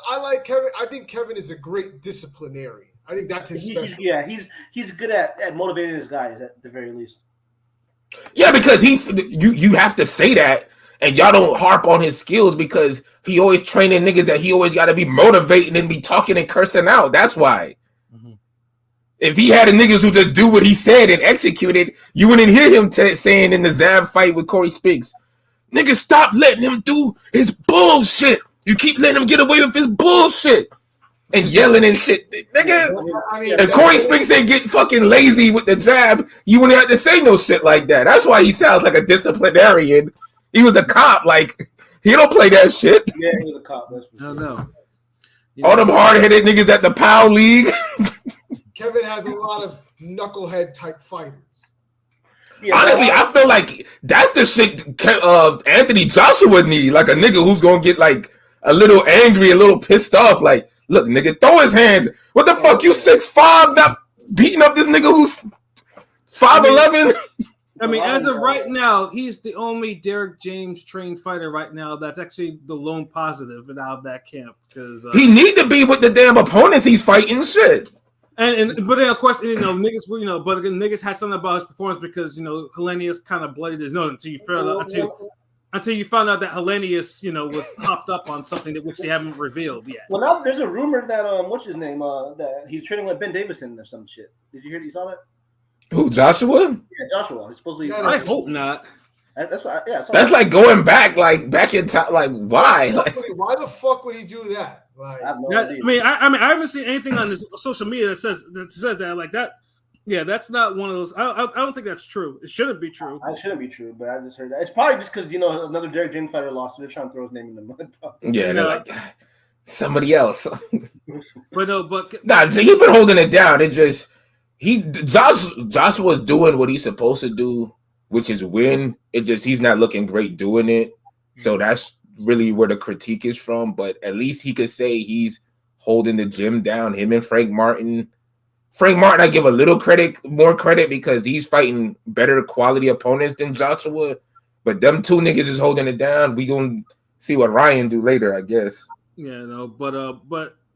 I like Kevin. I think Kevin is a great disciplinarian. I think that's his special. He's good at motivating his guys at the very least. Yeah, because you have to say that, and y'all don't harp on his skills because he always training niggas that he always got to be motivating and be talking and cursing out. That's why. Mm-hmm. If he had a niggas who just do what he said and execute it, you wouldn't hear him saying in the Zab fight with Corey Spinks, niggas, stop letting him do his bullshit. You keep letting him get away with his bullshit. And yelling and shit, nigga. If Corey Spinks ain't getting fucking lazy with the jab, you wouldn't have to say no shit like that. That's why he sounds like a disciplinarian. He was a cop. Like, he don't play that shit. Yeah, he was a cop. I don't know. All them hard-headed niggas at the POW League. Kevin has a lot of knucklehead type fighters. Yeah, honestly, I feel like that's the shit Anthony Joshua need. Like a nigga who's gonna get like a little angry, a little pissed off. Like, look, nigga, throw his hands. What the fuck? You 6'5", not beating up this nigga who's 5'11"? I mean, as of right now, he's the only Derek James trained fighter right now that's actually the lone positive out of that camp. Because he need to be with the damn opponents he's fighting. Shit. But then of course, niggas, but again, niggas had something about his performance because Hellenius kind of bloodied his nose until you found out that Hellenius, was popped up on something which they haven't revealed yet. Well, now there's a rumor that what's his name? That he's training with Ben Davison or some shit. Did you hear? You saw that? Who, Joshua? Yeah, Joshua. He's supposedly. I hope not. That's what. That's like going back in time. Like, why? Why the fuck would he do that? Like, I have no idea. I haven't seen anything on this social media that says that like that. Yeah, that's not one of those. I don't think that's true. It shouldn't be true. It shouldn't be true, but I just heard that. It's probably just because another Derek James fighter lost, so they're trying to throw his name in the mud. Yeah, they're like somebody else. But nah, he's been holding it down. It just Joshua's doing what he's supposed to do, which is win. It just he's not looking great doing it. So that's really where the critique is from. But at least he could say he's holding the gym down. Him and Frank Martin, I give a little more credit because he's fighting better quality opponents than Joshua. But them two niggas is holding it down. We gonna see what Ryan do later, I guess. Yeah, no, but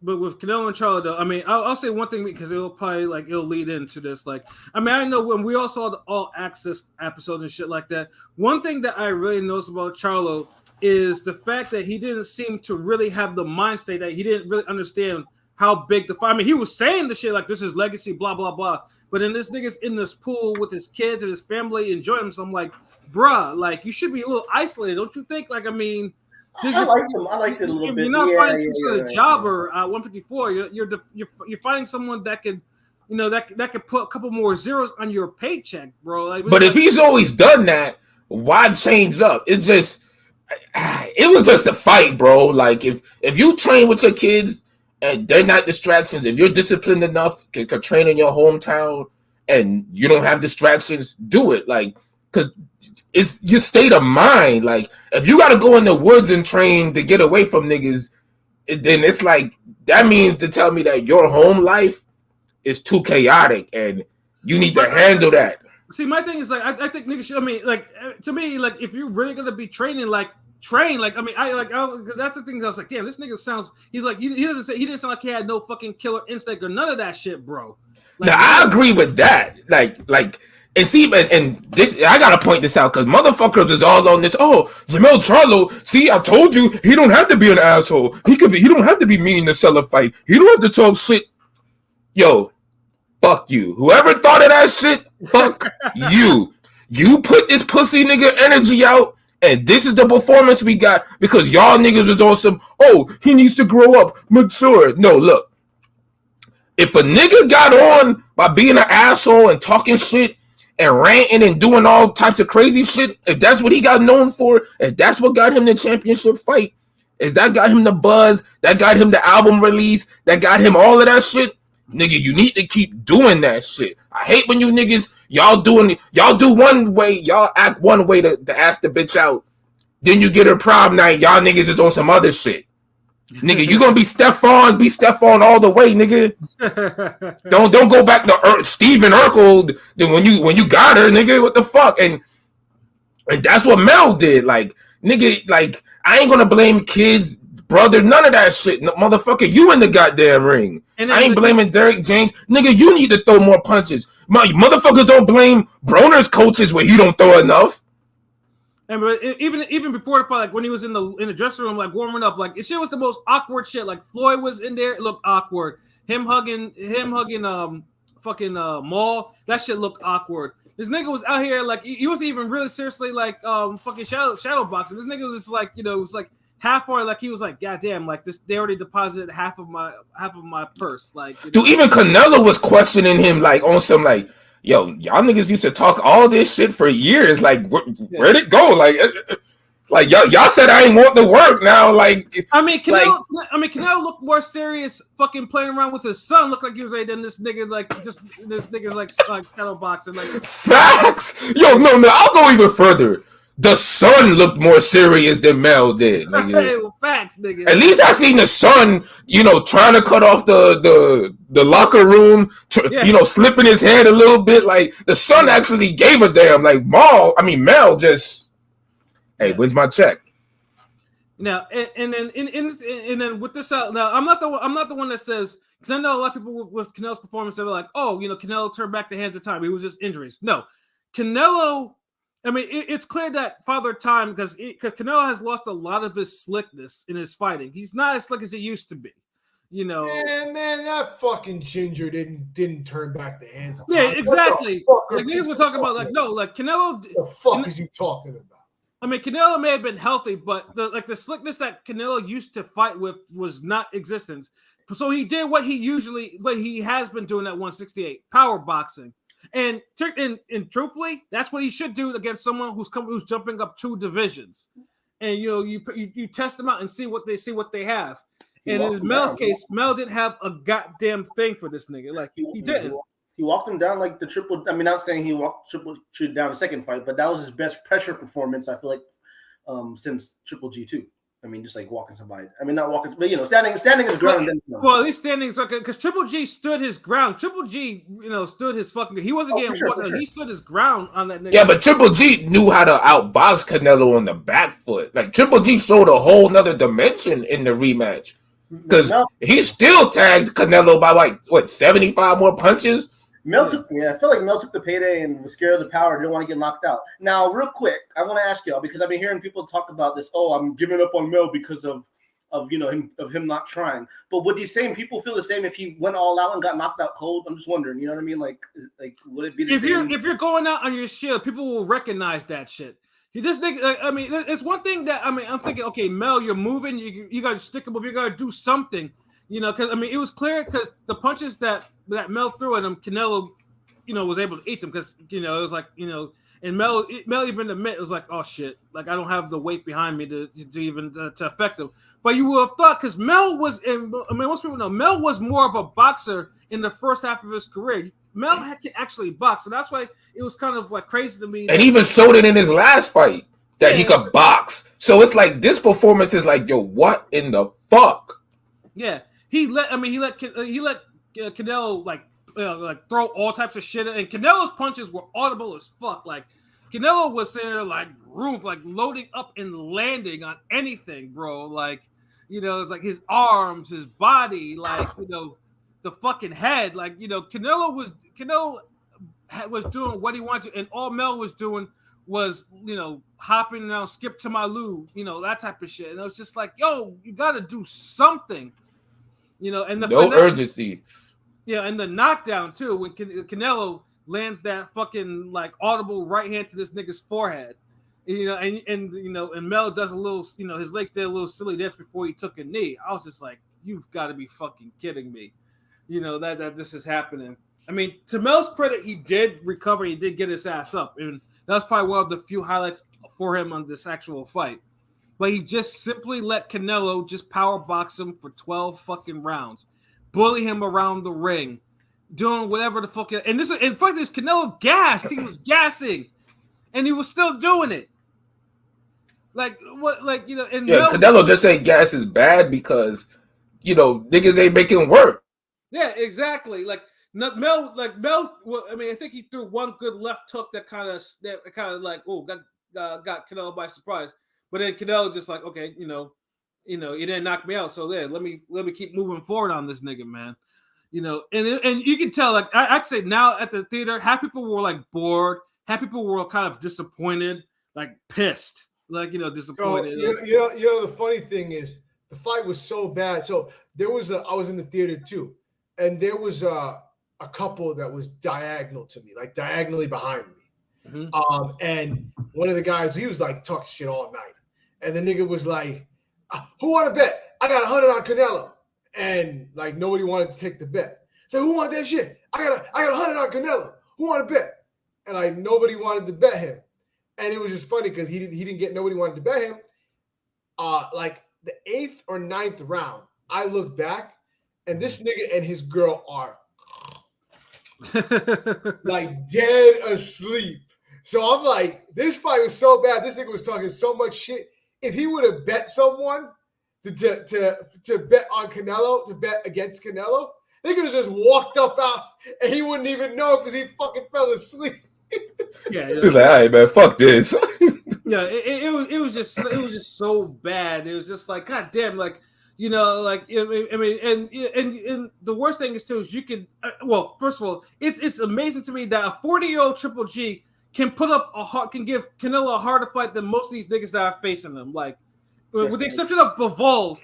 with Canelo and Charlo, though, I mean, I'll say one thing because it'll lead into this. Like, I mean, I know when we all saw the All Access episodes and shit like that, one thing that I really noticed about Charlo is the fact that he didn't seem to really have the mind state, that he didn't really understand how big the fight. I mean, he was saying the shit like this is legacy, blah, blah, blah. But then this nigga's in this pool with his kids and his family enjoying him. So I'm like, bruh, like, you should be a little isolated, don't you think? Like, I mean, I liked him. I liked it a little bit. You're not fighting some sort of jobber at 154. You're fighting someone that could, that could put a couple more zeros on your paycheck, bro. Like, but if he's always done that, why change up? It was just a fight, bro. Like if you train with your kids and they're not distractions, if you're disciplined enough to train in your hometown and you don't have distractions, do it. Like, because it's your state of mind. Like, if you got to go in the woods and train to get away from niggas, then it's like, that means to tell me that your home life is too chaotic and you need to handle that. See, my thing is like, I think niggas should, I mean, like, to me, like, if you're really going to be training, like, train. Like, I mean, that's the thing that I was like, damn, this nigga sounds, he didn't sound like he had no fucking killer instinct or none of that shit, bro. Like, now, I agree with that. Like, and see, and this, I gotta point this out because motherfuckers is all on this. Oh, Jamel Charlo. See, I told you he don't have to be an asshole. He don't have to be mean to sell a fight. He don't have to talk shit. Yo, fuck you. Whoever thought of that shit, fuck you. You put this pussy nigga energy out, and this is the performance we got because y'all niggas was on some, oh, he needs to grow up, mature. No, look. If a nigga got on by being an asshole and talking shit and ranting and doing all types of crazy shit, if that's what he got known for, if that's what got him the championship fight, if that got him the buzz, that got him the album release, that got him all of that shit, nigga, you need to keep doing that shit. I hate when you niggas, y'all do one way, y'all act one way to ask the bitch out. Then you get her prom night, y'all niggas is on some other shit. Nigga, you gonna be Stephon all the way, nigga. Don't go back to Steven Urkel when you got her, nigga. What the fuck? And that's what Mel did. Like, nigga, like, I ain't gonna blame kids, brother, none of that shit. No, motherfucker, you in the goddamn ring. And I ain't blaming Derek James. Nigga, you need to throw more punches. My motherfuckers don't blame Broner's coaches when he don't throw enough. And even before the fight, like when he was in the dressing room, like warming up, like it shit was the most awkward shit. Like Floyd was in there, it looked awkward. Him hugging fucking Maul, that shit looked awkward. This nigga was out here like he wasn't even really seriously like fucking shadow boxing. This nigga was just like, it was like half or like he was like, goddamn, like this they already deposited half of my purse. Like, dude, even Canelo was questioning him like on some like, yo, y'all niggas used to talk all this shit for years. Like, where'd it go? Like y'all said I ain't want to work now. Like, I mean, Canelo looked more serious, fucking playing around with his son. Looked like he was ready than this nigga, like this nigga's like shadow boxing. Like, facts. Yo, no, I'll go even further. The son looked more serious than Mel did. Nigga. Well, facts, nigga. At least I seen the son, trying to cut off the locker room, slipping his head a little bit. Like the son actually gave a damn. Like Mel just, hey, where's my check? Now and then with this out. Now I'm not the one that says, because I know a lot of people with Canelo's performance they're like, oh, Canelo turned back the hands of time. It was just injuries. No, Canelo. I mean, it's clear that Father Time, because Canelo has lost a lot of his slickness in his fighting. He's not as slick as he used to be, Man, that fucking ginger didn't turn back the hands. Of time. Yeah, exactly. Like niggas were talking about, Canelo. What the fuck is you talking about? I mean, Canelo may have been healthy, but the slickness that Canelo used to fight with was not existence. So he did what he has been doing at 168, power boxing. And truthfully, that's what he should do against someone who's jumping up 2 divisions. And you test them out and see what they have. And in Mel's case, Mel didn't have a goddamn thing for this nigga. Like he didn't. He walked him down like the triple. I mean, not saying he walked Triple G down the second fight, but that was his best pressure performance. I feel like since Triple G 2. I mean, just like walking somebody. I mean, not walking, but standing his ground. Well, at least standing is okay because Triple G stood his ground. Triple G, stood his fucking. He wasn't getting. Sure. He stood his ground on that nigga. Yeah, but Triple G knew how to outbox Canelo on the back foot. Like Triple G showed a whole nother dimension in the rematch because he still tagged Canelo by like 75 more punches. I feel like Mel took the payday and was scared of the power, didn't want to get knocked out. Now, real quick, I want to ask y'all because I've been hearing people talk about this. Oh, I'm giving up on Mel because of him not trying. But would these same people feel the same if he went all out and got knocked out cold? I'm just wondering. You know what I mean? Like would it be the same? If you're going out on your shield, people will recognize that shit. This nigga, I mean, it's one thing that I'm thinking. Okay, Mel, you're moving. You got to stick him up. You got to do something. Because it was clear because the punches that Mel threw at him, Canelo, was able to eat them because it was like and Mel even admit it was like, oh shit, like I don't have the weight behind me to even to affect him. But you would have thought because Mel was, most people know Mel was more of a boxer in the first half of his career. Mel can actually box, so that's why it was kind of like crazy to me. And even showed it in his last fight that he could box. So it's like this performance is like, yo, what in the fuck? Yeah. He let Canelo like throw all types of shit, and Canelo's punches were audible as fuck. Like Canelo was sitting there like loading up and landing on anything, bro. Like it's like his arms, his body, like the fucking head. Like Canelo was doing what he wanted to, and all Mel was doing was hopping down, skip to my loo, that type of shit. And it was just like, yo, you got to do something. And no urgency. Yeah, and the knockdown too when Canelo lands that fucking like audible right hand to this nigga's forehead. And Mel does a little, his legs did a little silly dance before he took a knee. I was just like, you've got to be fucking kidding me. That this is happening. I mean, to Mel's credit, he did recover. He did get his ass up. And that was probably one of the few highlights for him on this actual fight. But he just simply let Canelo just power box him for 12 fucking rounds. Bully him around the ring. Doing whatever the fuck. And this, in fact, this Canelo gassed. He was gassing. And he was still doing it. And Canelo just saying gas is bad because, niggas ain't making work. Yeah, exactly. Mel. I mean, I think he threw one good left hook that kind of got Canelo by surprise. But then Canelo just like, okay, he didn't knock me out, so let me keep moving forward on this nigga, man. And you can tell, like I say now at the theater, half people were like bored, half people were kind of disappointed, like pissed. Disappointed. So, the funny thing is the fight was so bad. So I was in the theater too, and there was a couple that was diagonal to me, like diagonally behind me. Mm-hmm. And one of the guys, he was like talking shit all night, and the nigga was like, "Who want to bet? I got 100 on Canelo," and like nobody wanted to take the bet. So who want that shit? I got 100 on Canelo. Who want to bet? And like nobody wanted to bet him. And it was just funny because nobody wanted to bet him. Like the 8th or 9th round, I look back and this nigga and his girl are like dead asleep. So I'm like, this fight was so bad. This nigga was talking so much shit. If he would have bet someone to bet on Canelo, to bet against Canelo, they could have just walked up out and he wouldn't even know because he fucking fell asleep. Yeah. He's like, all right, man, fuck this. Yeah, it was just so bad. It was just like, god damn, like I mean, and the worst thing is too is you can first of all, it's amazing to me that a 40-year-old Triple G can can give Canelo a harder fight than most of these niggas that are facing him. Like, with the exception of Bivol's,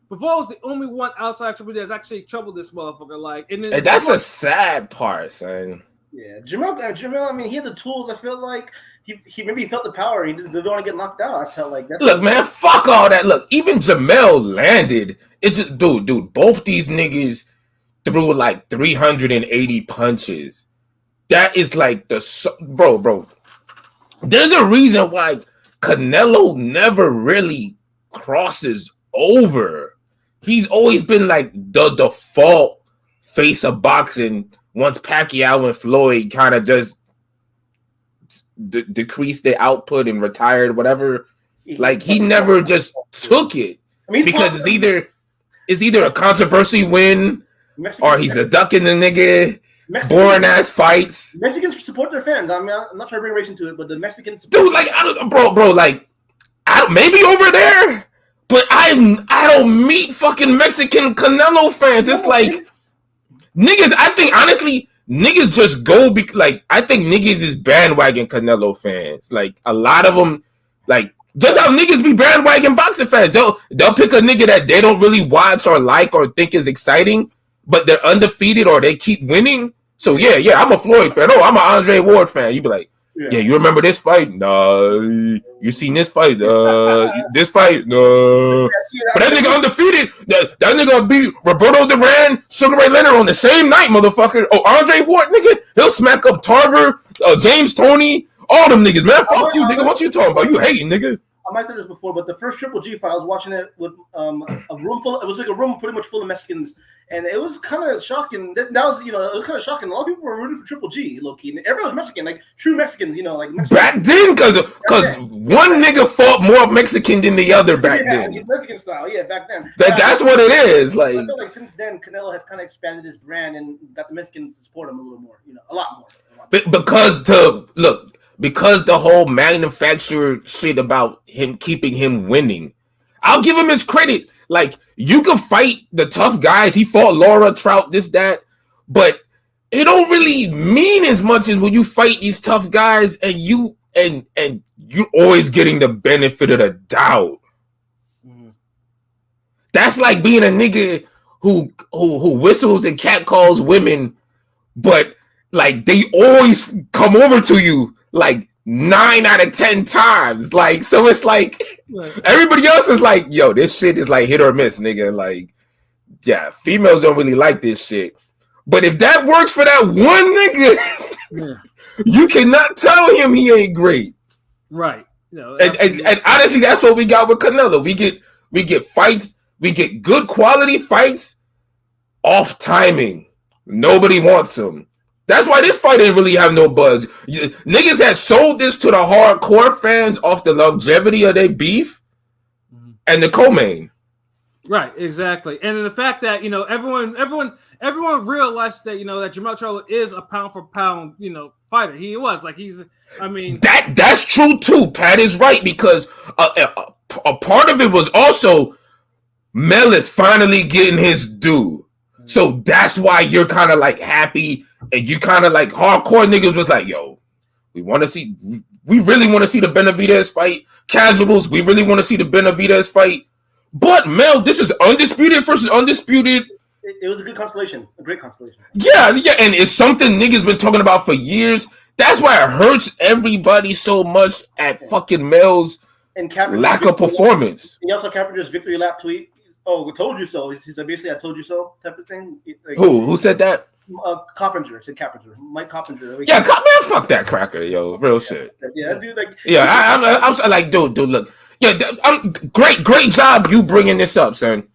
Bivol's the only one outside Triple G that's actually troubled this motherfucker. Like, and that's a sad part, son. Yeah, Jamel. I mean, he had the tools. I feel like he maybe felt the power. He just didn't want to get knocked out. I felt like that. Look, man, fuck all that. Look, even Jamel landed. It's just, dude. Both these niggas threw like 380 punches. That is like bro. There's a reason why Canelo never really crosses over. He's always been like the default face of boxing. Once Pacquiao and Floyd kind of just decreased their output and retired, whatever, like he never just took it. I mean, because it's either a controversy win or he's a ducking the nigga, boring ass fights. Mexicans support their fans. I mean, I'm not trying to bring race into it, but the Mexicans, dude, like bro, like maybe over there, but I don't meet fucking Mexican Canelo fans. It's like. Niggas, I think honestly, niggas just go I think niggas is bandwagon Canelo fans. Like a lot of them, like just how niggas be bandwagon boxing fans. They'll pick a nigga that they don't really watch or like or think is exciting, but they're undefeated or they keep winning. So yeah, I'm a Floyd fan. Oh, I'm an Andre Ward fan. You be like, yeah, you remember this fight? No. You seen this fight? This fight? No. But that nigga undefeated. That nigga beat Roberto Duran, Sugar Ray Leonard on the same night, motherfucker. Oh, Andre Ward, nigga, he'll smack up Tarver, James Toney, all them niggas, man. Fuck you, nigga. What you talking about? You hating, nigga. I might have said this before, but the first Triple G fight, I was watching it with a room full. It was like a room pretty much full of Mexicans, and it was kind of shocking. That was, it was kind of shocking. A lot of people were rooting for Triple G, low key. And everyone was Mexican, like true Mexicans, like Mexicans. Back then, because one nigga fought more Mexican than the other back then. Mexican style, back then. That's what it is. Like I feel like since then, Canelo has kind of expanded his brand and got the Mexicans to support him a little more, a lot more. Because the whole manufacturer shit about him keeping him winning, I'll give him his credit. Like, you can fight the tough guys. He fought Laura, Trout, this, that. But it don't really mean as much as when you fight these tough guys and you're always getting the benefit of the doubt. Mm-hmm. That's like being a nigga who whistles and catcalls women, but like they always come over to you like 9 out of 10 times. Like, so it's like everybody else is like, yo, this shit is like hit or miss, nigga. Like, yeah, females don't really like this shit. But if that works for that one nigga, you cannot tell him he ain't great. Right. No, and honestly, that's what we got with Canelo. We get fights, we get good quality fights off timing. Nobody wants them. That's why this fight didn't really have no buzz. Niggas had sold this to the hardcore fans off the longevity of their beef and the co-main. Right, exactly. And the fact that, everyone realized that, that Jermell Charlo is a pound for pound, fighter. He was like, that's true too. Pat is right, because a part of it was also Mel is finally getting his due. So that's why you're kind of like happy, and you kind of like hardcore niggas was like, yo, we really want to see the Benavidez fight. Casuals, we really want to see the Benavidez fight. But Mel, this is undisputed versus undisputed. It was a good constellation, a great constellation. Yeah, and it's something niggas been talking about for years. That's why it hurts everybody so much at fucking Mel's lack of performance. He also Carpenter's victory lap tweet. Oh, we told you so. He said basically, I told you so type of thing. Like, Who said that? Carpenter said Carpenter. Mike Carpenter. Like, yeah, man, fuck that cracker, yo. Real shit. Yeah, dude. Like, yeah, I'm like, dude, look. Yeah, great job you bringing this up, son.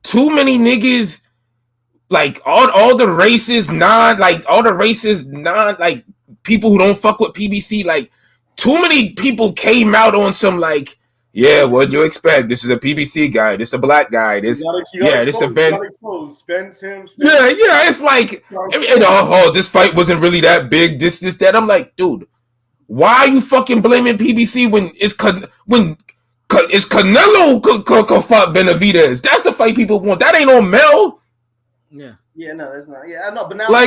Too many niggas, like all the races, like people who don't fuck with PBC, like too many people came out on some like, yeah, what'd you expect? This is a PBC guy. This is a black guy. This event. Yeah. It's like, this fight wasn't really that big. This, that. I'm like, dude, why are you fucking blaming PBC when it's Canelo could fight Benavidez? That's the fight people want. That ain't on Mel. Yeah. Yeah, no, that's not. Yeah, I know, but now now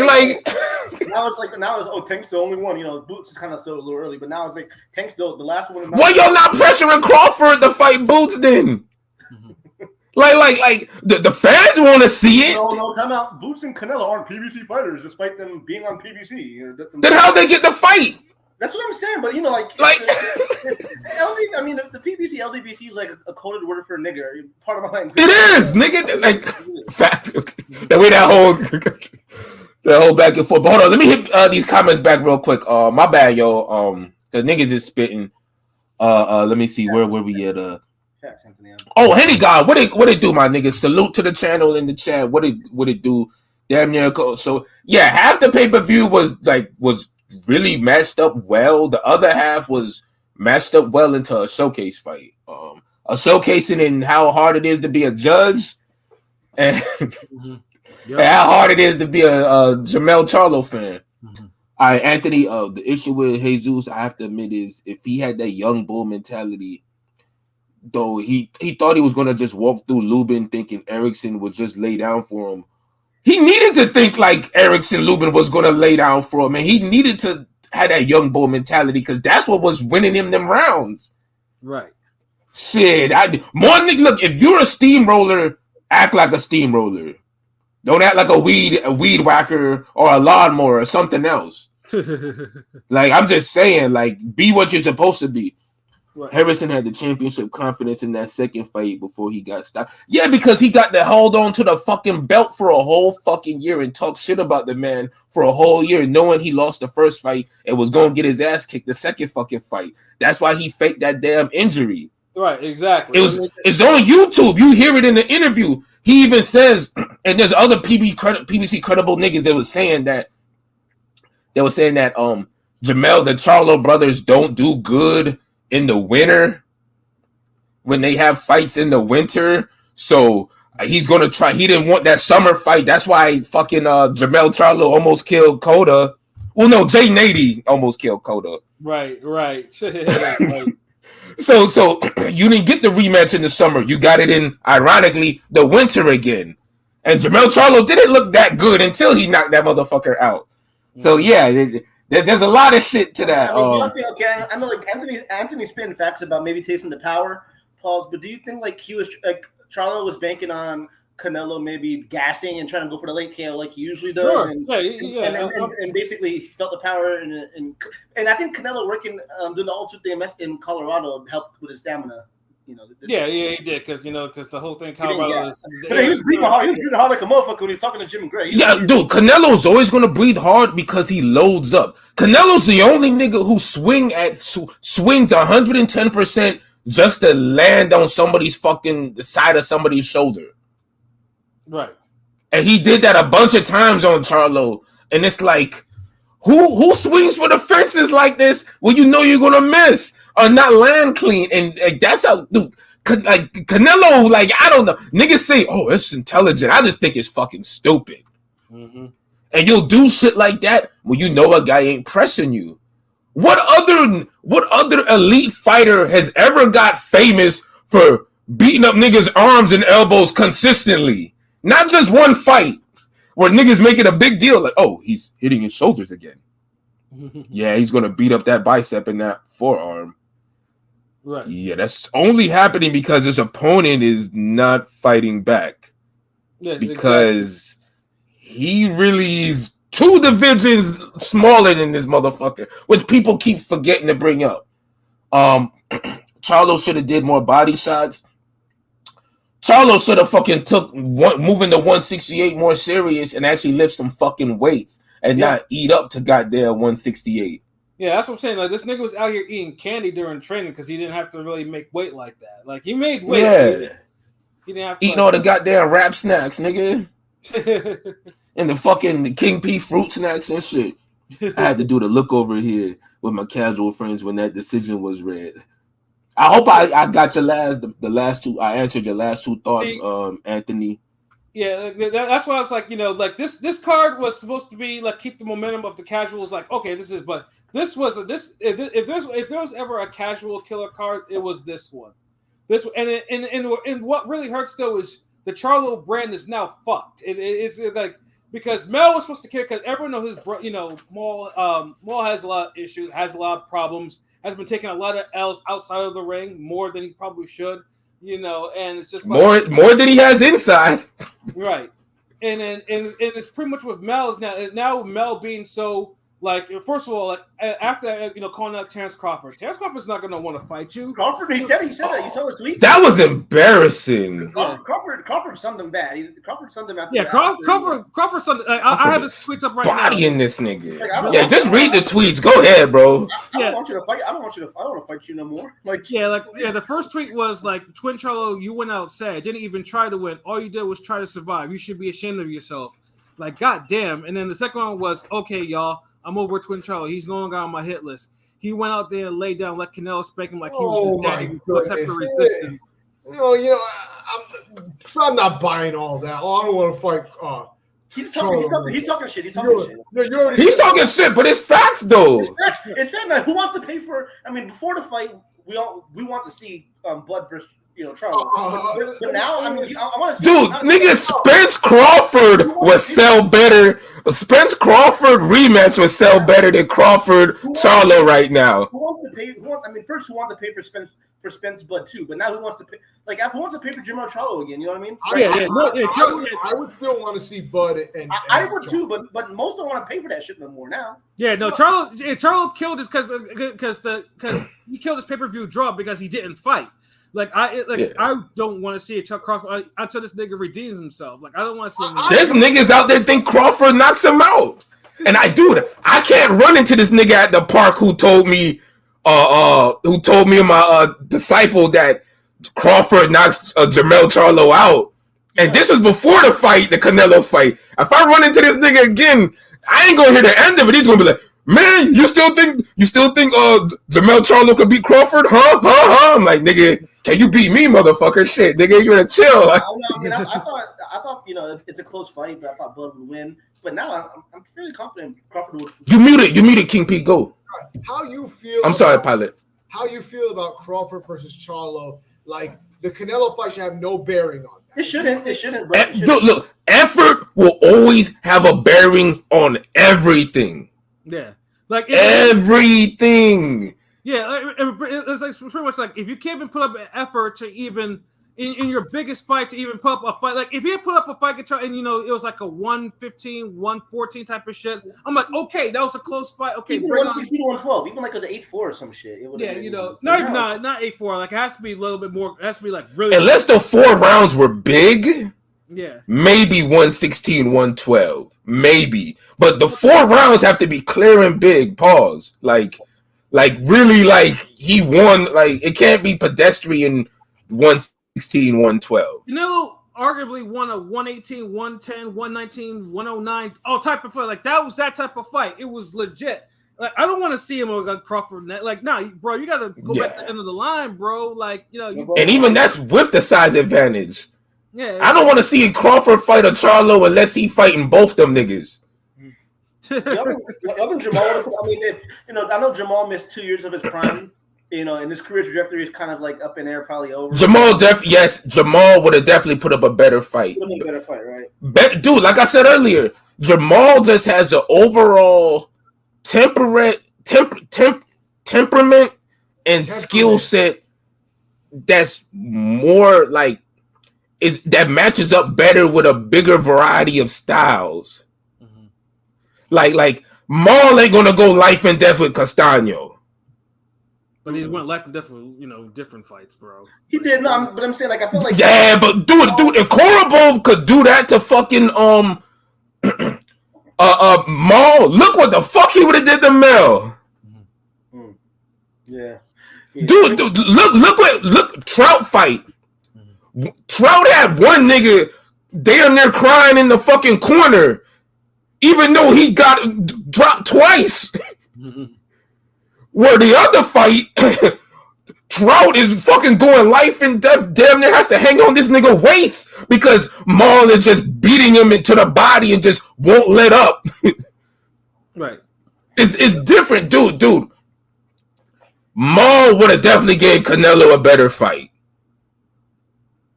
it's Tank's the only one. Boots is kind of still a little early, but now it's like Tank's the last one. Why y'all not pressuring Crawford to fight Boots then? like the fans want to see it. No, time out. Boots and Canelo aren't PBC fighters, despite them being on PBC. Then how they get the fight? That's what I'm saying, but the PBC LDBC is like a coded word for nigger. Part of my language. It is, nigga. Like fact. The way that whole back and forth. But hold on, let me hit these comments back real quick. My bad, yo. The niggas is spitting. Let me see where we at. Oh, Henny God, what it do, my niggas? Salute to the channel in the chat. What it do? Damn near cool. So yeah, half the pay-per-view was really matched up well. The other half was matched up well into a showcase fight. A showcasing in how hard it is to be a judge, and, and how hard it is to be a Jermell Charlo fan. All right, Anthony, the issue with Jesus, I have to admit, is if he had that young bull mentality, though he thought he was going to just walk through Lubin thinking Erickson would just lay down for him. He needed to think like Erickson Lubin was going to lay down for him, and he needed to have that young bull mentality, because that's what was winning him them rounds. Right. Shit. Look, if you're a steamroller, act like a steamroller. Don't act like a weed whacker or a lawnmower or something else. Like, I'm just saying, like, be what you're supposed to be. Right. Harrison had the championship confidence in that second fight before he got stopped. Yeah, because he got to hold on to the fucking belt for a whole fucking year and talk shit about the man for a whole year, knowing he lost the first fight and was going to get his ass kicked the second fucking fight. That's why he faked that damn injury. Right, exactly. It's on YouTube. You hear it in the interview. He even says, and there's other PBC credible niggas that was saying that Jermell, the Charlo brothers don't do good in the winter when they have fights in the winter. So he's going to try. He didn't want that summer fight. That's why fucking Jermell Charlo almost killed Coda. Well, no, Jay Nady almost killed Coda. Right. Right. So you didn't get the rematch in the summer. You got it in, ironically, the winter again. And Jermell Charlo didn't look that good until he knocked that motherfucker out. So yeah, there's a lot of shit to that. I know, like Anthony spitting facts about maybe tasting the power, Pauls. But do you think like he was like Charlo was banking on Canelo maybe gassing and trying to go for the late KO like he usually does, Sure. and, Yeah. and basically felt the power and I think Canelo working doing the Ultimate DMS in Colorado helped with his stamina. He did because the whole thing Colorado is. He was breathing hard. He was breathing hard like a motherfucker when he was talking to Jim and Gray. Dude, Canelo's always gonna breathe hard because he loads up. Canelo's the only nigga who swings 110% just to land on the side of somebody's shoulder. Right. And he did that a bunch of times on Charlo. And it's like, who swings for the fences like this when you know you're gonna miss or not land clean? And that's how, dude. Like Canelo, like I don't know. Niggas say, "Oh, it's intelligent." I just think it's fucking stupid. Mm-hmm. And you'll do shit like that when you know a guy ain't pressing you. What other elite fighter has ever got famous for beating up niggas' arms and elbows consistently? Not just one fight where niggas make it a big deal. Like, oh, he's hitting his shoulders again. Yeah, he's going to beat up that bicep and that forearm. Right. Yeah, that's only happening because his opponent is not fighting back. Yes, because he really is 2 divisions smaller than this motherfucker, which people keep forgetting to bring up. Charlo should have did more body shots. Charlo should have fucking moving to 168 more serious and actually lift some fucking weights and not eat up to goddamn 168. Yeah, that's what I'm saying. Like, this nigga was out here eating candy during training because he didn't have to really make weight like that. Like, he made weight. Yeah. He didn't have to eating all the goddamn rap snacks, nigga. And the fucking King P fruit snacks and shit. I had to do the look over here with my casual friends when that decision was read. I hope I got the last two. I answered your last 2 thoughts, Anthony. Yeah, that's why I was like, this card was supposed to be like keep the momentum of the casuals. Like, okay, but this was if there was ever a casual killer card, it was this one. And what really hurts though is the Charlo brand is now fucked. It's like because Mel was supposed to kill because everyone knows Maul has a lot of issues, has a lot of problems, has been taking a lot of L's outside of the ring more than he probably should. And it's just like, more than he has inside. Right. And it's pretty much with Mel's now Mel being so like, first of all, like after calling out Terrence Crawford's not gonna want to fight you. Crawford, he said that. You saw the tweets. That was embarrassing. Crawford summed him bad. Crawford summed him after. Yeah, Crawford summed. I have his tweets up right now. Bodying this nigga. Like, just read the tweets. Go ahead, bro. I don't want you to fight. I don't want to fight you no more. The first tweet was like, Twin Charlo, you went out sad. Didn't even try to win. All you did was try to survive. You should be ashamed of yourself. Like, goddamn. And then the second one was, okay, y'all. I'm over Twin Charlo. He's no longer on my hit list. He went out there and laid down, let Canelo spank him like he was his daddy. No type of resistance. I'm not buying all that. Oh, I don't want to fight. He's talking shit. He's talking shit, but it's facts though. It's fact, man. Who wants to pay for? I mean, before the fight, we want to see Bud versus Charlo. But now, I mean, I want to see. Dude, nigga, Spence Crawford would sell better. Spence Crawford rematch would sell better than Crawford Charlo right now. Who wants to pay? First, who wants to pay for Spence Bud too? But now, who wants to pay? Like, who wants to pay for Jim Charlo again? You know what I mean? I would still want to see Bud and I would too, but most don't want to pay for that shit no more now. Yeah, no, Charlo killed us because he killed his pay-per-view draw because he didn't fight. I don't want to see a Chuck Crawford until this nigga redeems himself. Like, I don't want to see him. There's niggas out there think Crawford knocks him out. And I can't run into this nigga at the park who told me and my disciple that Crawford knocks Jermell Charlo out. And this was before the fight, the Canelo fight. If I run into this nigga again, I ain't gonna hear the end of it. He's gonna be like, man, you still think Jermell Charlo could beat Crawford? Huh? I'm like, nigga, can you beat me, motherfucker? Shit, nigga, you better chill. I thought it's a close fight, but I thought Bud would win. But now I'm fairly confident Crawford would. You muted King P. Go. How you feel? I'm sorry, Pilot. How you feel about Crawford versus Charlo? Like, the Canelo fight should have no bearing on that. It shouldn't. Look, effort will always have a bearing on everything. Yeah, like everything. Yeah, it's like pretty much like if you can't even put up an effort to even in your biggest fight to even put up a fight. Like if he had put up a fight and it was like a 115, 114 type of shit, I'm like, okay, that was a close fight. Okay, even 116 to 112, even like it was 8-4 or some shit. Not 8-4. Like it has to be a little bit more. It has to be like really. Unless the 4 rounds were big. Yeah. Maybe 116, 112. Maybe. But the 4 rounds have to be clear and big. Pause. Like really, like he won. Like it can't be pedestrian 116, 112. Canelo arguably won a 118, 110, 119, 109, all type of fight. Like that was that type of fight. It was legit. Like I don't want to see him with Crawford. Like, nah, bro, you got to go back to the end of the line, bro. Like, and even that's with the size advantage. Yeah, I don't want to see Crawford fight a Charlo unless he fighting both them niggas. Y'all think Jamal? I mean, I know Jamal missed 2 years of his prime. And his career trajectory is kind of like up in air, probably over. Jamal would have definitely put up a better fight. A better fight, right? Dude, like I said earlier, Jamal just has an overall temperament and skill set that's more like that matches up better with a bigger variety of styles. Mm-hmm. Like Maul ain't gonna go life and death with Castaño. But he went life and death with different fights, bro. He did, but I'm saying, like, I feel like but dude, if Korobov could do that to fucking Maul, look what the fuck he would have did to Mel. Mm-hmm. Yeah. Dude, look, Trout fight. Mm-hmm. Trout had one nigga damn near crying in the fucking corner, even though he got dropped twice. Mm-hmm. Where the other fight, Trout is fucking going life and death, damn near has to hang on this nigga waist because Maul is just beating him into the body and just won't let up. Right. It's different, dude. Maul would have definitely gave Canelo a better fight.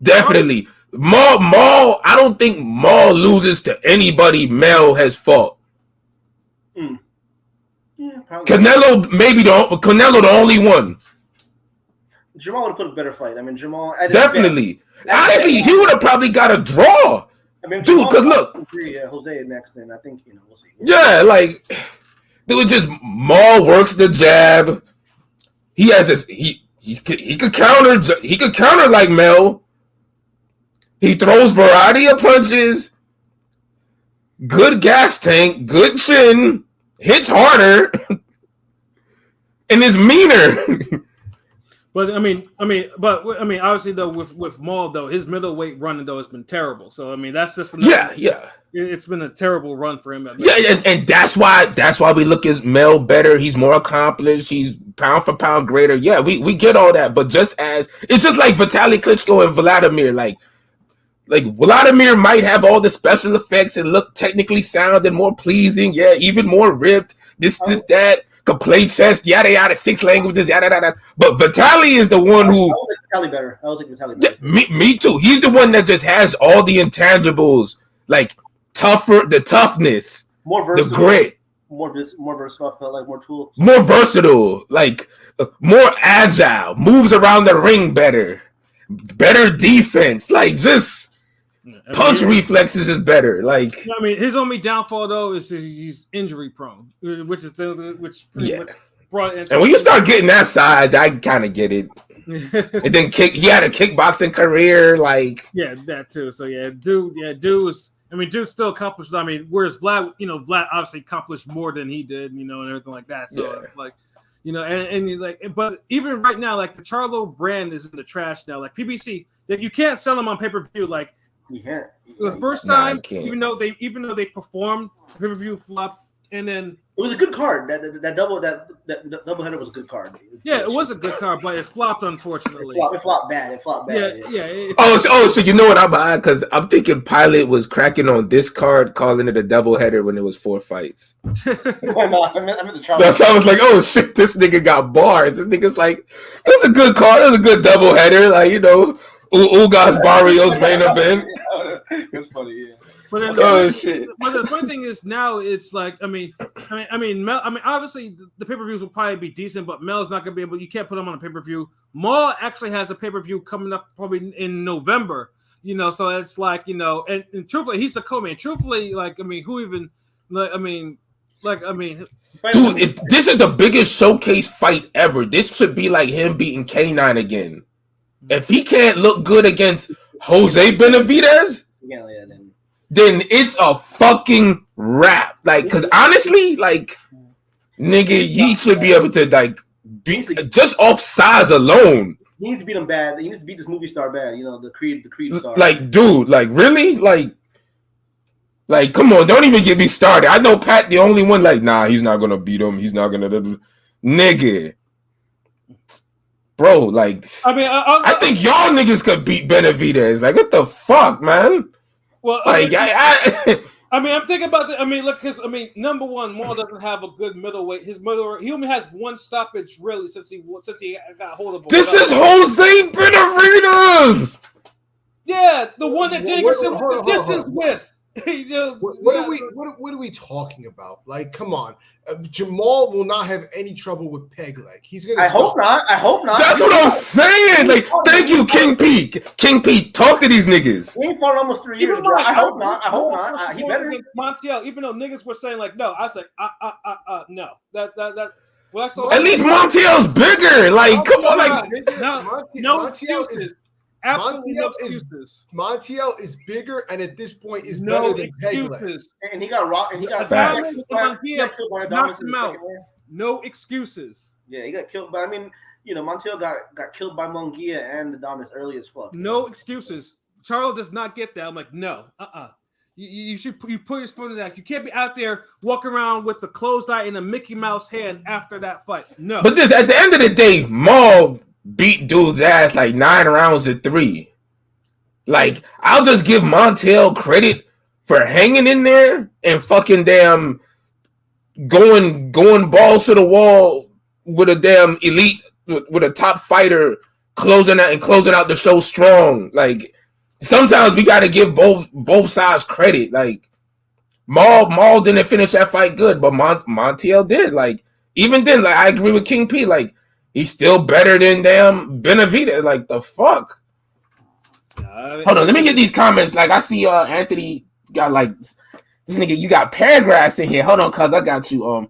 Definitely. Maul, I don't think Maul loses to anybody Mel has fought. Mm. Yeah, Canelo, Canelo the only one. Jamal would have put a better fight. I mean, Jamal definitely. Honestly, he would have probably got a draw. I mean, dude, because look, Jose next, then I think we'll see. Yeah, like dude, just Maul works the jab. He has this. He could counter. He could counter like Mel. He throws variety of punches. Good gas tank. Good chin. Hits harder. And is meaner. But I mean, obviously though, with Maul though, his middleweight run though has been terrible. So I mean, that's just yeah. It's been a terrible run for him. And that's why we look at Mel better. He's more accomplished. He's pound for pound greater. Yeah, we get all that. But it's just like Vitaly Klitschko and Vladimir. Like Vladimir might have all the special effects and look technically sound and more pleasing. Yeah, even more ripped. This, that. Could play chess, yada yada, 6 languages, yada yada. But Vitaly is the one who. I was like Vitaly better. Yeah, me too. He's the one that just has all the intangibles, like the toughness, more versatile, the grit, more versatile. I felt like more tools, more versatile, like more agile, moves around the ring better defense, like just. Punch reflexes is better. Like I mean, his only downfall though is he's injury prone, which much brought in. And when you start getting that size, I kind of get it. And then he had a kickboxing career, like that too. So dude still accomplished. I mean, whereas Vlad obviously accomplished more than he did, and everything like that. So it's like. And like, but even right now, like the Charlo brand is in the trash now. Like PBC, that you can't sell them on pay-per-view. Like the first time, even though they performed, pay-per-view flop, and then it was a good card. That double header was a good card. It was a good card, but it flopped unfortunately. It flopped bad. So you know what I'm at? Because I'm thinking Pilot was cracking on this card, calling it a double header when it was 4 fights. No, I meant the Charlo. That's how I was like, oh shit, this nigga got bars. This nigga's like, it's a good card. It was a good double header, like Ugas Barrios main event. It's funny, yeah. But then shit. But the funny thing is now it's like Mel, obviously the pay-per-views will probably be decent, but Mel's not gonna be able. You can't put him on a pay-per-view. Maul actually has a pay-per-view coming up probably in November. So it's like and truthfully, he's the co-man. Truthfully, who even dude, if this is the biggest showcase fight ever, this should be like him beating K9 again. If he can't look good against Jose Benavidez, then it's a fucking wrap. Like, because honestly, like, nigga, he should be able to beat just off size alone. He needs to beat him bad. He needs to beat this movie star bad. The Creed star. Like, dude, like, really? Like, come on, don't even get me started. I know Pat, the only one, like, nah, he's not gonna beat him. He's not gonna, nigga. Bro, like, I think y'all niggas could beat Benavidez. Like, what the fuck, man? Well, like, I'm thinking about that. Look, because number one, Maul doesn't have a good middleweight. His middleweight, he only has one stoppage really since he got hold of him. This is Jose Benavidez. Yeah, the one that didn't get the distance with. What are we talking about? Like, come on, Jamal will not have any trouble with peg leg. He's gonna. I hope not. That's what I'm saying. Like, thank you, King P. King P, talk to these niggas. He ain't fought almost 3 years, bro. I hope not. He better. Montiel, even though niggas were saying like no, I was like no. That. Well, I saw at least Montiel's bigger. Like, come on, like no excuses. Absolutely no excuses. Montiel is bigger, and at this point is better than Pegleg. And he got rocked. And he got killed by knocked him out. No excuses. Yeah, he got killed. But Montiel got killed by Munguia and Adonis early as fuck. No excuses. Charlo does not get that. I'm like, no, You put his foot in that. You can't be out there walking around with the closed eye and a Mickey Mouse hand after that fight. No. But at the end of the day, Maul beat dude's ass like 9 rounds to 3. Like, I'll just give Montiel credit for hanging in there and fucking damn going balls to the wall with a damn elite, with a top fighter closing out the show strong. Like, sometimes we got to give both sides credit. Like, Maul didn't finish that fight good, but Montiel did. Like, even then, like, I agree with King P. Like, he's still better than damn Benavidez. Like, the fuck? Hold on, let me get these comments. Like, I see Anthony got like this nigga. You got paragraphs in here. Hold on, cuz I got you.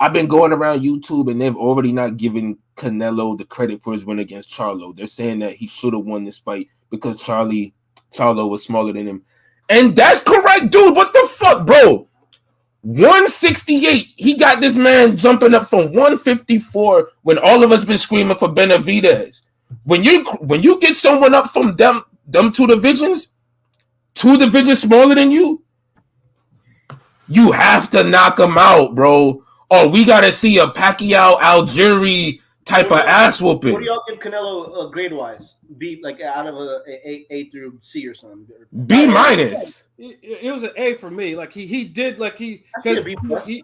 I've been going around YouTube and they've already not given Canelo the credit for his win against Charlo. They're saying that he should have won this fight because Charlo was smaller than him. And that's correct, dude. What the fuck, bro? 168. He got this man jumping up from 154 when all of us been screaming for Benavidez. When you get someone up from them 2 divisions smaller than you have to knock him out, bro. Or we gotta see a Pacquiao Algieri type of ass whooping. What do y'all give Canelo grade wise? B, like out of a through C or something. B minus. It was an A for me. Like he did like he because B plus, yeah.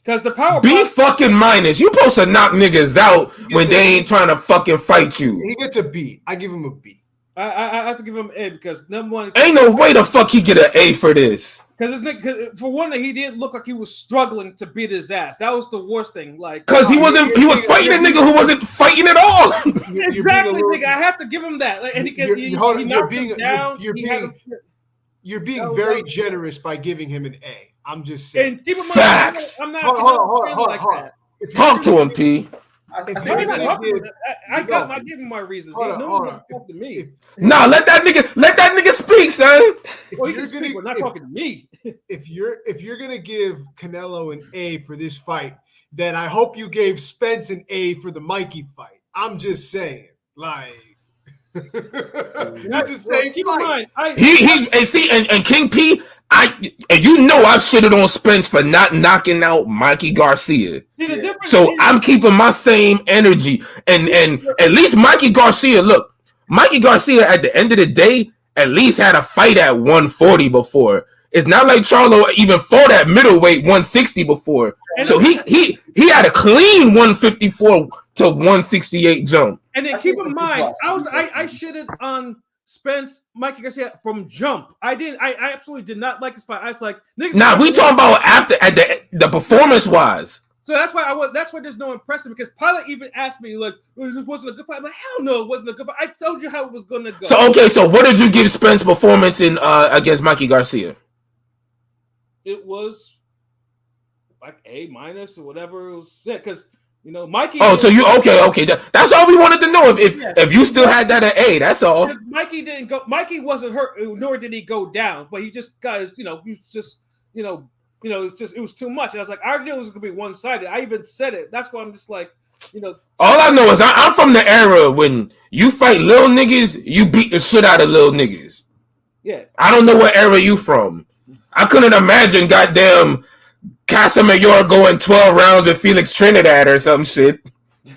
Because the power B fucking minus. You supposed to knock niggas out when they ain't trying to fucking fight you. He gets a B. I give him a B. I have to give him an A because number one, ain't no way the fuck he get an A for this. Because for one, he didn't look like he was struggling to beat his ass. That was the worst thing. Like, because he was fighting a nigga who wasn't fighting at all. Exactly, nigga. I have to give him that. Like, and you're being very generous by giving him an A. I'm just saying. And keep in mind, facts. I'm not hold on. Talk to him, P. I give him my reasons. Hold on. To me. Nah, let that nigga speak, son. We're not talking to me. If you're gonna give Canelo an A for this fight, then I hope you gave Spence an A for the Mikey fight. I'm just saying, like. It's the same fight. And King P, I shitted on Spence for not knocking out Mikey Garcia. So I'm keeping my same energy. And at least Mikey Garcia at the end of the day, at least had a fight at 140 before. It's not like Charlo even fought at middleweight 160 before. So he had a clean 154 to 168 jump. And then keep in mind, I shitted on Mikey Garcia from jump. I absolutely did not like this fight. I was like, niggas. Nah, we talking about after at the performance wise. So that's why there's no impressive, because Pilot even asked me like, it wasn't a good fight. I'm like, hell no, it wasn't a good fight. I told you how it was gonna go. So okay, so what did you give Spence's performance in against Mikey Garcia? It was like A- or whatever it was. Yeah, because Mikey. Oh, so you okay? That's all we wanted to know. If you still had that at A, that's all. Mikey didn't go. Mikey wasn't hurt, nor did he go down. But he just got his. He was just. It was too much. And I was like, I knew it was gonna be one-sided. I even said it. That's why I'm just like, All I know is I'm from the era when you fight little niggas, you beat the shit out of little niggas. Yeah. I don't know what era you from. I couldn't imagine goddamn Casamayor going 12 rounds with Felix Trinidad or some shit.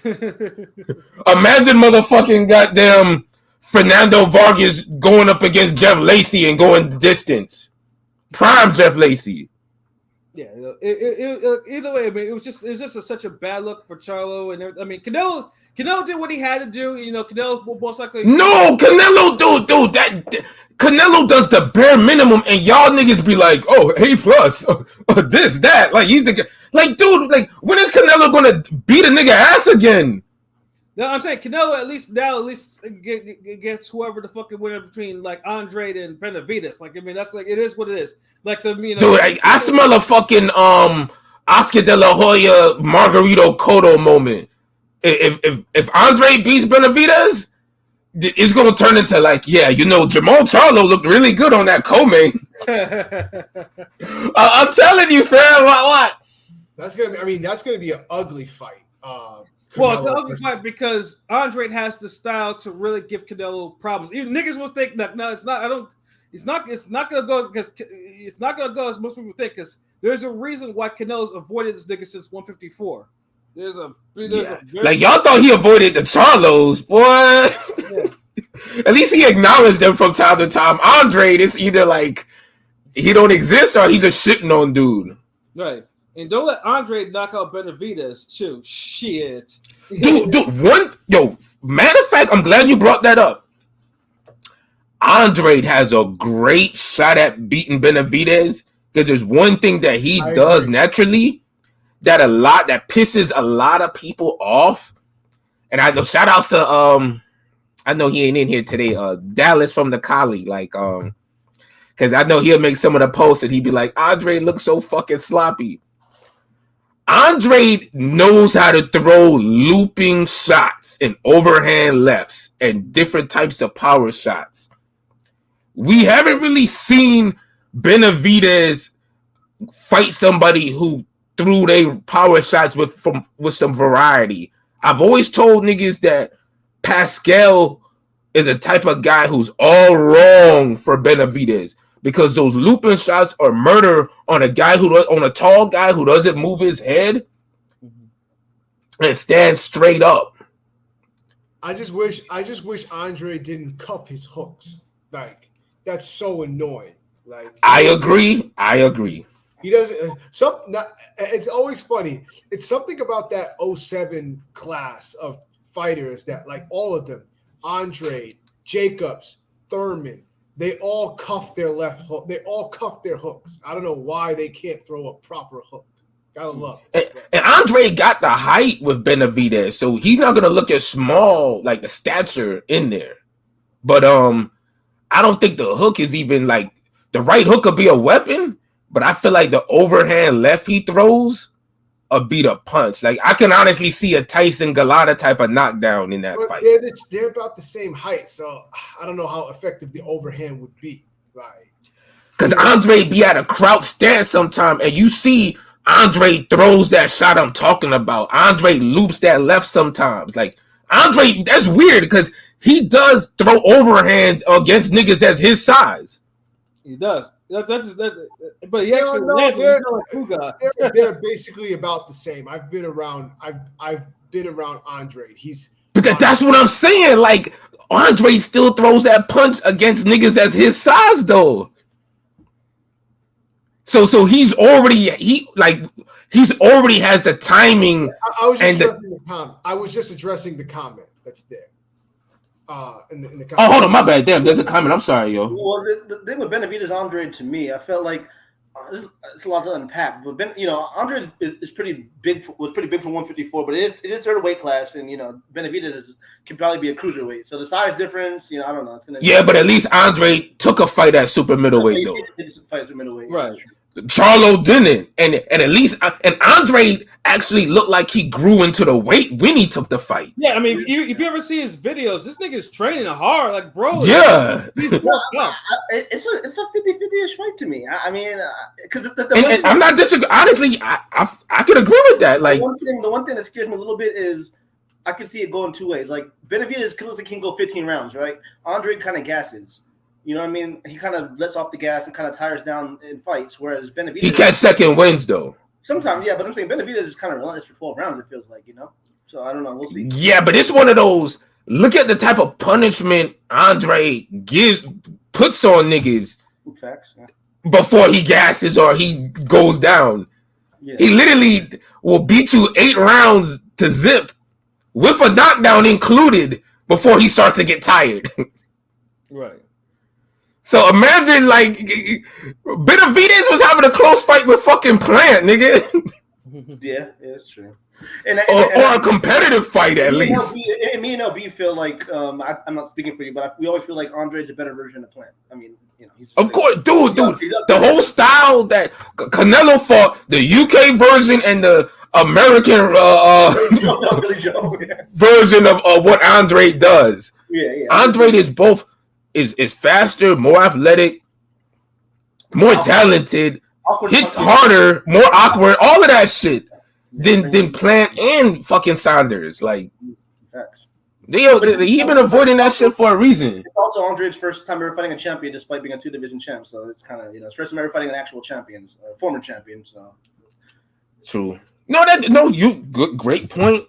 Imagine motherfucking goddamn Fernando Vargas going up against Jeff Lacey and going distance. Prime Jeff Lacey. Yeah, either way, I mean, it was just such a bad look for Charlo and everything. I mean, Canelo did what he had to do. Canelo's most likely. No, Canelo, dude, that Canelo does the bare minimum, and y'all niggas be like, oh, A plus, this, that. Like he's the like, dude, like when is Canelo gonna beat a nigga ass again? No, I'm saying Canelo at least gets whoever the fucking winner between like Andrade and Benavidez. Like, I mean, that's like, it is what it is. Like dude, I smell a fucking Oscar De La Hoya Margarito Cotto moment. If Andrade beats Benavidez, it's gonna turn into like, Jamal Charlo looked really good on that co-main. I'm telling you, fam, what? That's gonna be an ugly fight. Well, it's an ugly fight because Andrade has the style to really give Canelo problems. Even niggas will think that no, it's not. It's not gonna go because it's not gonna go as most people think. Because there's a reason why Canelo's avoided this nigga since 154. Like y'all thought he avoided the Charlos, boy. Yeah. At least he acknowledged them from time to time. Andrade is either like he don't exist or he's just shitting on dude. Right. And don't let Andrade knock out Benavidez too. Shit. Dude, matter of fact, I'm glad you brought that up. Andrade has a great shot at beating Benavidez because there's one thing that he does naturally that pisses a lot of people off. And I know shout outs to I know he ain't in here today, Dallas from the Collie, like because I know he'll make some of the posts and he'd be like, Andrade looks so fucking sloppy. Andrade knows how to throw looping shots and overhand lefts and different types of power shots. We haven't really seen Benavidez fight somebody who threw their power shots with some variety. I've always told niggas that Pascal is a type of guy who's all wrong for Benavidez. Because those looping shots are murder on a tall guy who doesn't move his head and stand straight up. I just wish Andre didn't cuff his hooks. Like that's so annoying. Like I agree. He doesn't. It's always funny. It's something about that 07 class of fighters that like all of them, Andre, Jacobs, Thurman. They all cuff their left hook. They all cuff their hooks. I don't know why they can't throw a proper hook. Gotta love it. And Andre got the height with Benavidez, so he's not gonna look as small, like the stature in there. But I don't think the hook is even like the right hook could be a weapon, but I feel like the overhand left he throws beat a punch. Like I can honestly see a Tyson Galata type of knockdown in that fight. They're about the same height, so I don't know how effective the overhand would be. Like, because Andre be at a crouch stance sometime, and you see Andre throws that shot I'm talking about. Andre loops that left sometimes. Like Andre, that's weird because he does throw overhands against niggas that's his size. He does. But he actually they're basically about the same. I've been around Andre. But that's what I'm saying. Like Andre still throws that punch against niggas that's his size though. So he's already has the timing. I was just addressing the comment that's there. in the Oh, hold on, my bad. Damn, there's a comment. I'm sorry, yo. Well, the thing with Benavidez Andre, to me, I felt like it's a lot to unpack. But Andre is pretty big. Was pretty big for 154, but it is third weight class, and Benavidez can probably be a cruiserweight. So the size difference, I don't know. It's gonna. Yeah, but at least Andre took a fight at super middleweight though. Fight at middleweight, right? Charlo didn't, and at least Andre actually looked like he grew into the weight when he took the fight. Yeah, I mean, if you ever see his videos, this nigga's training hard, like bro. Yeah, he's worked up. It's a 50-50ish fight to me. I mean, because and I'm not disagreeing. Honestly, I could agree with that. Like the one thing that scares me a little bit is I can see it going two ways. Like Benavidez can go 15 rounds, right? Andre kind of gasses. You know what I mean? He kind of lets off the gas and kind of tires down in fights, whereas Benavidez... He catch second wins, though. Sometimes, yeah, but I'm saying Benavidez is kind of relentless for 12 rounds, it feels like, So, I don't know. We'll see. Yeah, but it's one of those... Look at the type of punishment Andre puts on niggas Facts, yeah. before he gasses or he goes down. Yeah. He literally will beat you 8 rounds to zip with a knockdown included before he starts to get tired. Right. So imagine, like, Benavidez was having a close fight with fucking Plant, nigga. Yeah, it's true. Or a competitive fight, at least. Me and LB feel like, I'm not speaking for you, but we always feel like Andre's a better version of Plant. I mean, he's of course, dude. The whole style that Canelo fought, the UK version and the American version of what Andre does. Yeah. Andre is both. Is faster, more athletic, more talented, hits harder, more awkward, all of that shit than Plant and fucking Saunders. Like, he been avoiding that shit for a reason. It's also Andre's first time ever fighting a champion, despite being a 2-division champ. So it's kind of his first time ever fighting an actual champion, former champion. So true. Great point.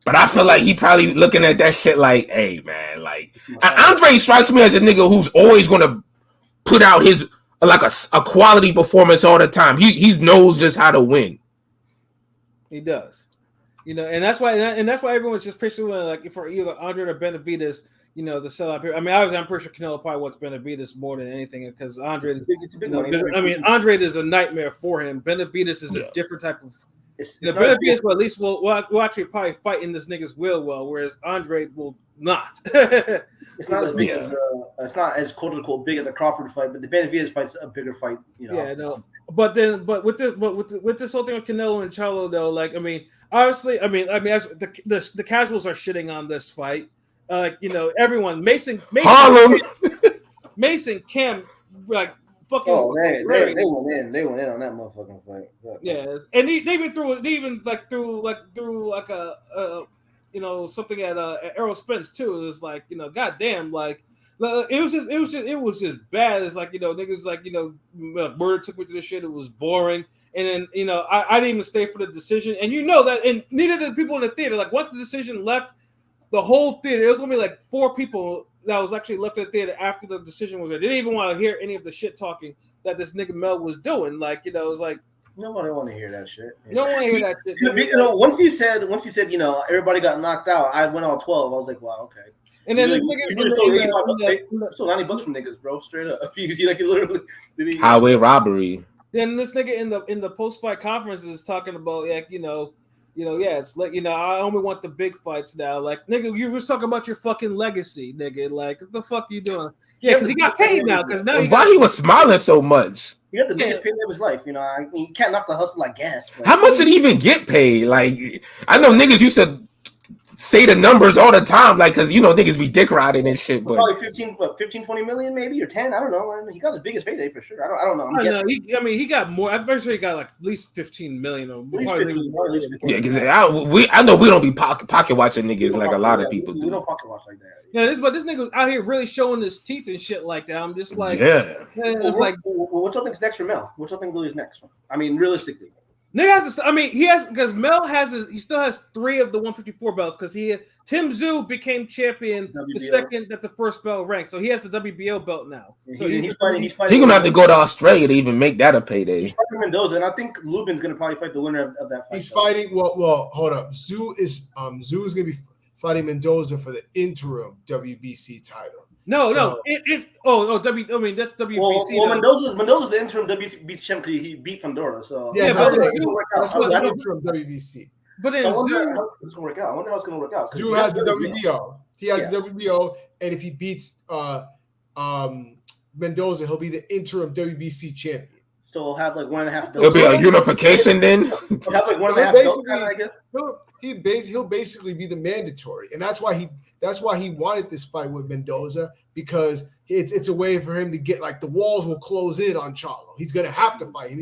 But I feel like he probably looking at that shit like, hey, man, like, Andre strikes me as a nigga who's always going to put out his, like, a quality performance all the time. He knows just how to win. He does. And that's why everyone's just pursuing, like, for either Andre or Benavidez, the sellout here. I mean, I'm pretty sure Canelo probably wants Benavidez more than anything because Andre, it's a big one. I mean, Andre is a nightmare for him. Benavidez is a different type of... Benavidez will at least will actually probably fight in this nigga's will whereas Andre will not. It's not as big as it's not as quote unquote big as a Crawford fight, but the Benavidez fight's a bigger fight. Yeah, no. But with this whole thing with Canelo and Charlo though, like obviously, as the casuals are shitting on this fight, everyone Mason, Harlem, Mason, Cam, like. Fucking they went in on that motherfucking fight. Yeah, and they even threw something at Errol Spence too. It was like goddamn, like it was just bad. It's like niggas like Murder took me to the shit. It was boring, and then I didn't even stay for the decision, and that, and neither did the people in the theater. Like once the decision left, the whole theater, it was gonna be like 4 people that was actually left in the theater after the decision was there. They didn't even want to hear any of the shit talking that this nigga Mel was doing. Like, it was like nobody want to hear that shit. No one want to hear that shit. Once he said, everybody got knocked out, I went all 12. I was like, wow, okay. And then so $90 from niggas, bro, straight up. Literally highway robbery. Then this nigga in the post fight conference is talking about it's like I only want the big fights now. Like nigga, you was talking about your fucking legacy, nigga. Like what the fuck you doing? Yeah, because he got paid now. Because now he was smiling so much. He got the biggest payday of his life. He can't knock the hustle like gas. How much did he even get paid? Like I know niggas used to say the numbers all the time, like because niggas be dick riding and shit. But probably 15, 20 million maybe or 10. I don't know. I mean, he got his biggest payday for sure. I don't know. I'm guessing. He got more. I'm pretty sure he got like at least 15 million or more. At least 15. Yeah, because I know we don't be pocket watching niggas like a lot of people do. We don't pocket watch like that. Yeah, but this nigga out here really showing his teeth and shit like that. I'm just like, it's like, what y'all think's next for Mel? What y'all think really is next? I mean, realistically. Nigga has to. He has because Mel he still has 3 of the 154 belts because Tim Tszyu became champion WBO. The second that the first belt ranked, so he has the WBO belt now. So he's fighting. He's gonna have to go to Australia to even make that a payday. He's fighting Mendoza, and I think Lubin's gonna probably fight the winner of that fight. He's fighting. Well, hold up. Tszyu is gonna be fighting Mendoza for the interim WBC title. No, So- it's that's WBC. Well, Mendoza's the interim WBC champ because he beat Fundora. So Yeah, but that's what the interim WBC. But then I wonder Zoo, how it's gonna work out. I wonder how it's gonna work out. Zoo has the WBO. He has the WBO, and if he beats Mendoza, he'll be the interim WBC champion. So we'll have like 1.5. It'll be a unification then. We'll have like 1.5. Basically, I guess. He'll basically be the mandatory, and that's why he wanted this fight with Mendoza, because it's a way for him to get, like, the walls will close in on Charlo. He's gonna have to fight him.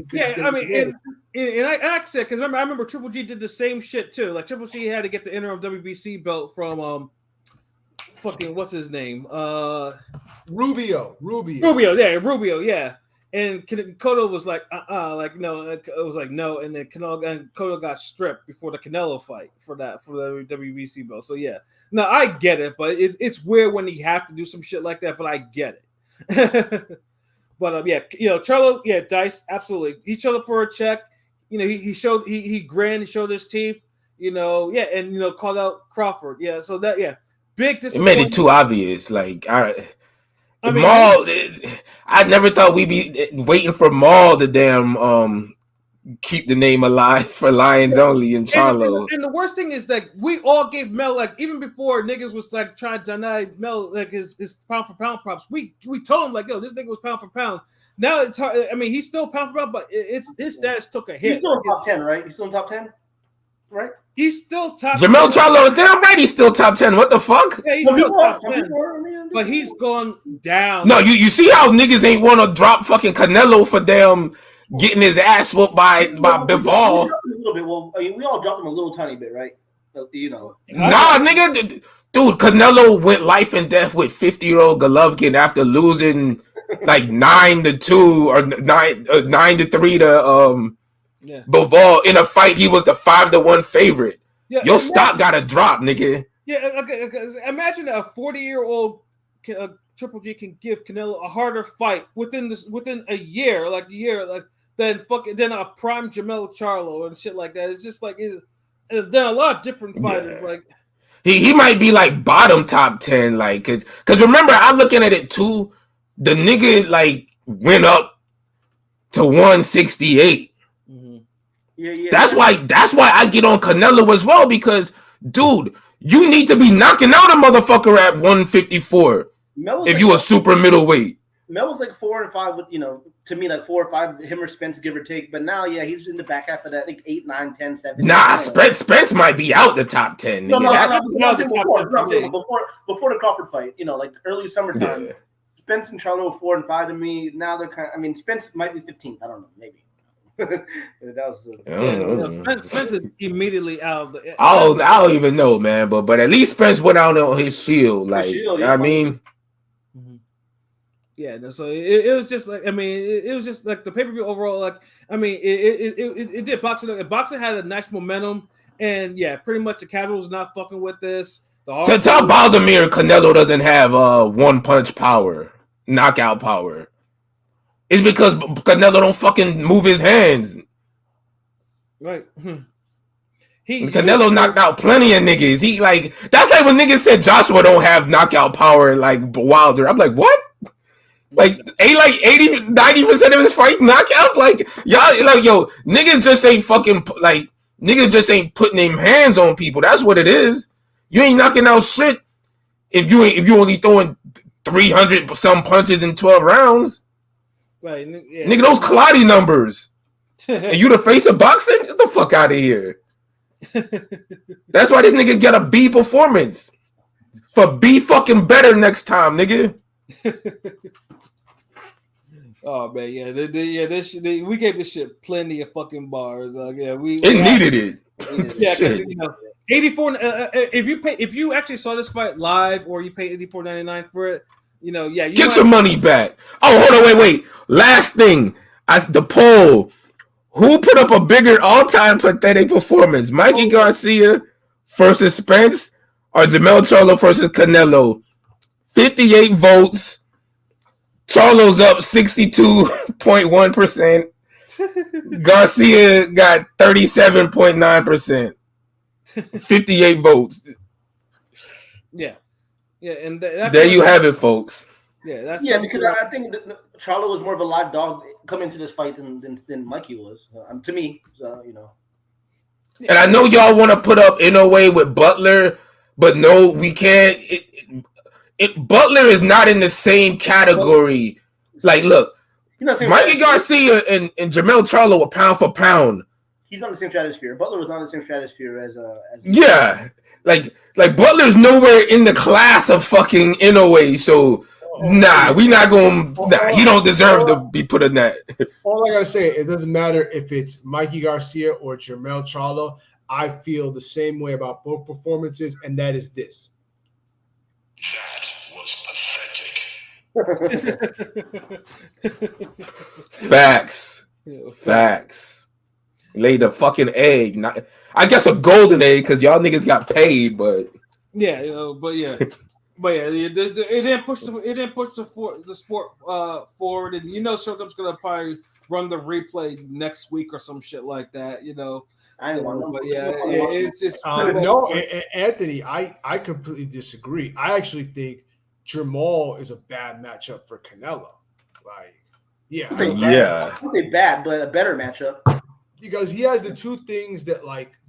I said, because I remember Triple G did the same shit too. Like Triple G had to get the interim WBC belt from fucking what's his name? Rubio, yeah. And Cotto was like, no. It was like, no. And then Cotto got stripped before the Canelo fight for the WBC belt. So, yeah. No, I get it, but it's weird when you have to do some shit like that, but I get it. But, Charlo, Dice, absolutely. He showed up for a check. He grinned, he showed his teeth, and, called out Crawford. Yeah, so that, big disappointment. It made it too obvious. Like, Maul, I never thought we'd be waiting for Maul to damn keep the name alive for Lions Only in Charlo. And the worst thing is that we all gave Mel, like, even before niggas was like trying to deny Mel like his pound for pound props. We told him, like, yo, this nigga was pound for pound. Now it's hard. I mean, he's still pound for pound, but his status took a hit. He's still in top 10, right? He's still in top 10, right? He's still top. Jamel Charlo, damn right, he's still top 10. What the fuck? Yeah, he's still top 10. But he's gone down. No, you see how niggas ain't want to drop fucking Canelo for damn getting his ass whooped by Bivol. A little bit. Well, I mean, we all dropped him a little tiny bit, right? Nah, nigga, dude, Canelo went life and death with 50-year-old Golovkin after losing like 9-2 or 9-3 to Bivol in a fight. He was the 5-1 favorite. Yeah, your stock got to drop, nigga. Yeah, okay. Imagine a 40-year-old Triple G can give Canelo a harder fight within a year, than a prime Jamel Charlo and shit like that. It's just like then a lot of different fighters like. He might be like bottom top 10, like because remember, I'm looking at it too. The nigga like went up to 168. Mm-hmm. Yeah. That's why I get on Canelo as well, because dude, you need to be knocking out a motherfucker at 154 if you a super middleweight. Mel was like 4 and 5 with, to me, like 4 or 5, him or Spence, give or take. But now, he's in the back half of that, like 8, 9, 10, 7. Nah, Spence might be out the top 10. No, before the Crawford fight, like early summertime. Yeah. Spence and Charlo were 4 and 5 to me. Now they're kind of, Spence might be 15th. I don't know, maybe. Spence is immediately out. I don't even know, man. But at least Spence went out on his shield. Like, yeah. So it was just like, it was just like the pay-per-view overall. Like, it did boxing. Boxing had a nice momentum, and pretty much the casuals not fucking with this. To tell Baldomir Canelo doesn't have one punch power, knockout power. It's because Canelo don't fucking move his hands. Right. Canelo knocked out plenty of niggas. He like that's like when niggas said Joshua don't have knockout power like Wilder. I'm like, what? Like 80-90% of his fights knockouts? Like y'all like yo, niggas just ain't fucking like niggas just ain't putting them hands on people. That's what it is. You ain't knocking out shit if you only throwing 300 some punches in 12 rounds. Right, nigga, those Kaladi numbers. And you the face of boxing? Get the fuck out of here. That's why this nigga got a B performance. For be fucking better next time, nigga. Oh man, we gave this shit plenty of fucking bars. It needed it. Yeah, because 84. If you actually saw this fight live, or you paid $84.99 for it, get your money back. Oh, hold on, wait. Last thing, the poll. Who put up a bigger all-time pathetic performance? Mikey Garcia versus Spence, or Jamel Charlo versus Canelo? 58 votes. Charlo's up 62.1%. Garcia got 37.9%. 58 votes. Yeah, and there you have it, folks. Yeah, that's because I think that Charlo was more of a live dog coming into this fight than Mikey was. To me, And I know y'all want to put up Inoue with Butler, but no, we can't. Butler is not in the same category. Like, look, Mikey Garcia and Jermell Charlo were pound for pound. He's on the same stratosphere. Butler was on the same stratosphere as yeah, like Butler's nowhere in the class of fucking Inoue. So nah, we not going. Nah, he don't deserve to be put in that. All I gotta say, it doesn't matter if it's Mikey Garcia or Jermell Charlo. I feel the same way about both performances, and that is this. That was pathetic. Facts. Laid a fucking egg. Not, I guess a golden egg because y'all niggas got paid, but yeah, it didn't push the sport forward, and Showtime's gonna probably run the replay next week or some shit like that. I don't want but it's just no, Anthony. I completely disagree. I actually think Jamal is a bad matchup for Canelo. Like, I don't say bad, but a better matchup. Because he has the two things that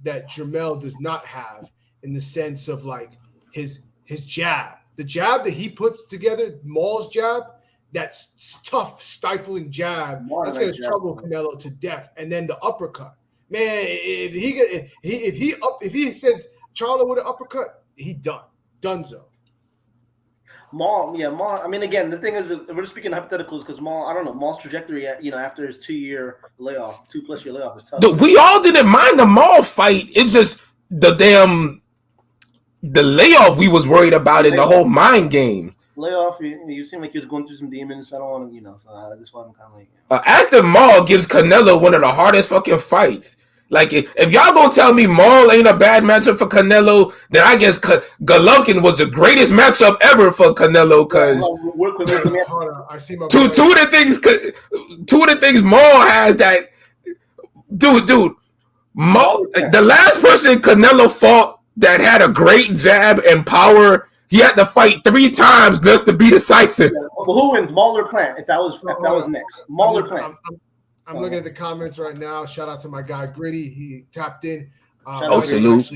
Jermell does not have in the sense of like his jab. The jab that he puts together, Maul's jab, that's tough, stifling jab. That's going to trouble Canelo to death. And then the uppercut. Man, if he sends Charlo with an uppercut, he donezo. Maul. I mean, again, the thing is, we're just speaking hypotheticals because Maul. I don't know Maul's trajectory. after his 2+ year layoff is tough. We all didn't mind the Maul fight. It's just the layoff we was worried about in the whole mind game. Layoff. You seem like he was going through some demons. I don't want to, So that's why I'm kind of like. Active Maul gives Canelo one of the hardest fucking fights. Like, if y'all gonna tell me Maul ain't a bad matchup for Canelo, then I guess Golovkin was the greatest matchup ever for Canelo. Because two of the things Maul has that, dude, Maul, the last person Canelo fought that had a great jab and power, he had to fight 3 times just to be decisive. Yeah. Well, who wins, Maul or Plant? If that was next, Maul or Plant. I'm looking at the comments right now. Shout out to my guy Gritty. He tapped in. Salute.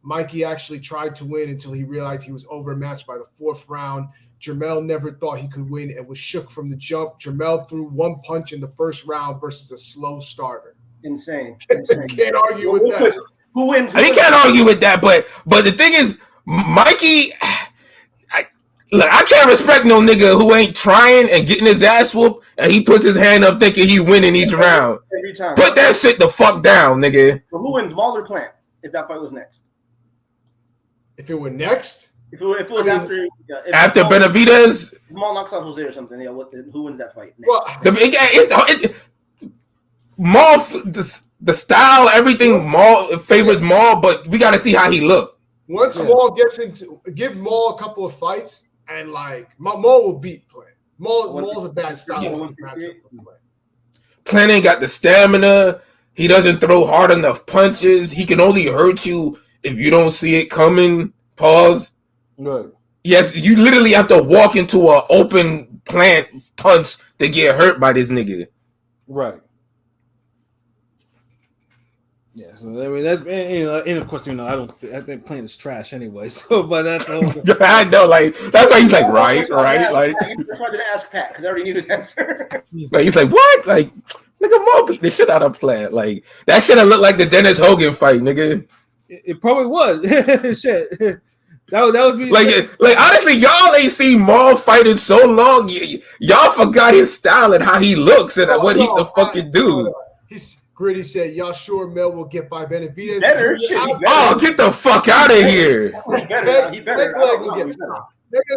Mikey actually tried to win until he realized he was overmatched by the 4th round. Jermell never thought he could win and was shook from the jump. Jermell threw 1 punch in the 1st round versus a slow starter. Insane. Can't argue with that. Who wins? I can't argue with that, but the thing is, Mikey, I can't respect no nigga who ain't trying and getting his ass whooped, and he puts his hand up thinking he winning each round. Every time. Put that shit the fuck down, nigga. But who wins, Maul or Plant? If that fight was next. If it were next. If it was after Benavidez. Maul knocks out Jose or something. Yeah. Who wins that fight? Next? Well, Maul, the style, everything. Maul favors Maul, but we got to see how he look. Once Maul gets give Maul a couple of fights. And Maul will beat Plant. Maul's a bad stylistic matchup for Plant. Plant ain't got the stamina. He doesn't throw hard enough punches. He can only hurt you if you don't see it coming. Pause. Right. Yes, you literally have to walk into an open Plant punch to get hurt by this nigga. Right. Yeah, so I mean that's and of course I think Plant is trash anyway. So, but that's I know, that's why he's like right. That's why I didn't ask Pat because I already knew his answer. He's like, what? Nigga, Maul beat the shit out of Plant. That should have looked like the Dennis Hogan fight, nigga. It probably was. Shit. That would be honestly, y'all ain't seen Maul fighting so long. Y'all forgot his style and how he looks and what he the fucking do. Gritty said, y'all sure Mel will get by Benavidez? Oh, get the fuck out of here. He better. That guy's going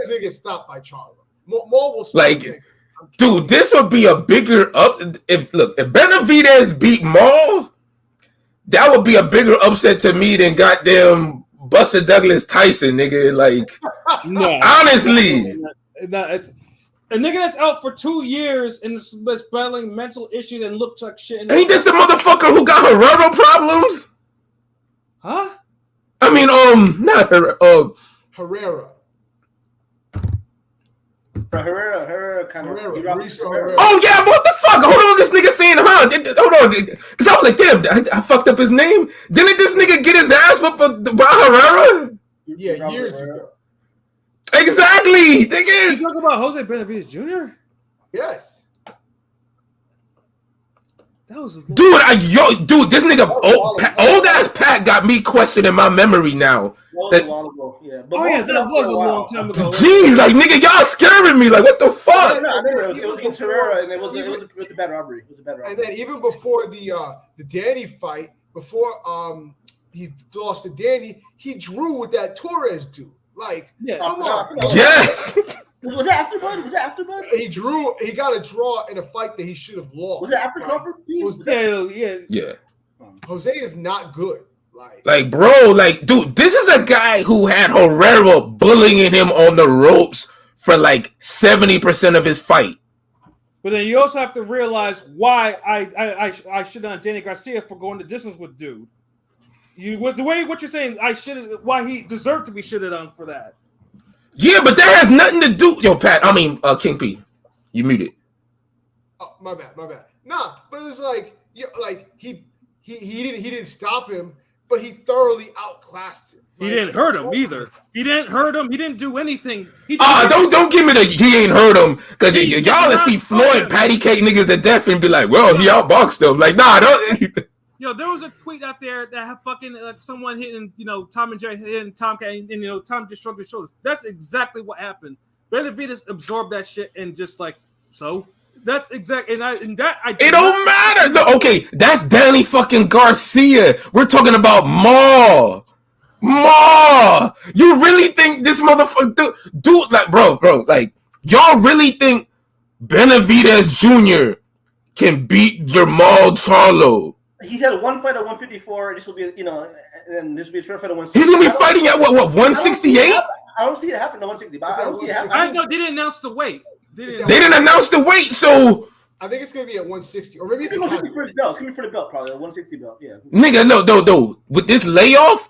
to get stopped by Charlo. Maul will stop. Dude, this would be a bigger if Benavidez beat Maul, that would be a bigger upset to me than goddamn Buster Douglas Tyson, nigga. No, honestly. It's a nigga that's out for 2 years and is battling mental issues and looks like shit. Ain't this the motherfucker who got Herrera problems? Huh? I mean, not Herrera. Herrera. Herrera kind of. Herrera. Oh yeah, what the fuck? Hold on, this nigga saying hold on, because I was like, damn, I fucked up his name. Didn't this nigga get his ass whooped by Herrera? Yeah, years ago. Exactly. You talking about Jose Benavidez Jr.? Yes. That was Dude, this nigga old ass Pat got me questioning my memory now. That was a while ago. Yeah. But that was a long time ago. Jeez, like nigga, y'all scaring me. Like, what the fuck? No, it was against Herrera, and it was a bad robbery. It was a bad robbery. And then even before the Danny fight, before he lost to Danny, he drew with that Torres dude. Like, come on. Yes. Was that after Bud? He got a draw in a fight that he should have lost. Was it after Crawford? Yeah. Jose is not good. Like, bro, like, dude, this is a guy who had Herrera bullying him on the ropes for like 70% of his fight. But then you also have to realize why I shit on Danny Garcia for going the distance with dude. What you're saying, why he deserved to be shitted on for that. Yeah, but that has nothing to do. Yo, Pat, King P, you muted. Oh, my bad. Nah, but it's like, he didn't stop him, but he thoroughly outclassed him. He didn't hurt him either. He didn't hurt him. He didn't do anything. Don't give me the he ain't hurt him, because y'all see Floyd patty cake niggas to death and be like, well, he outboxed him. Like, nah, don't. Yo, there was a tweet out there that had fucking someone hitting, Tom and Jerry hitting Tom, and Tom just shrugged his shoulders. That's exactly what happened. Benavidez absorbed that shit and just like, so that's exactly, it don't matter. No, okay, that's Danny fucking Garcia. We're talking about Maul. You really think this motherfucker, dude, like, bro, like, y'all really think Benavidez Jr. can beat Jamal Charlo? He's had one fight at 154. This will be, and this will be a fair fight at 160. He's gonna be fighting at what 168? I don't see it happen at 160. But I don't see it happen. I know they didn't announce the weight. They didn't announce the weight, so I think it's gonna be at 160, or maybe it's gonna be for his belt. It's gonna be for the belt, probably a 160 belt. Yeah. Nigga, no. With this layoff,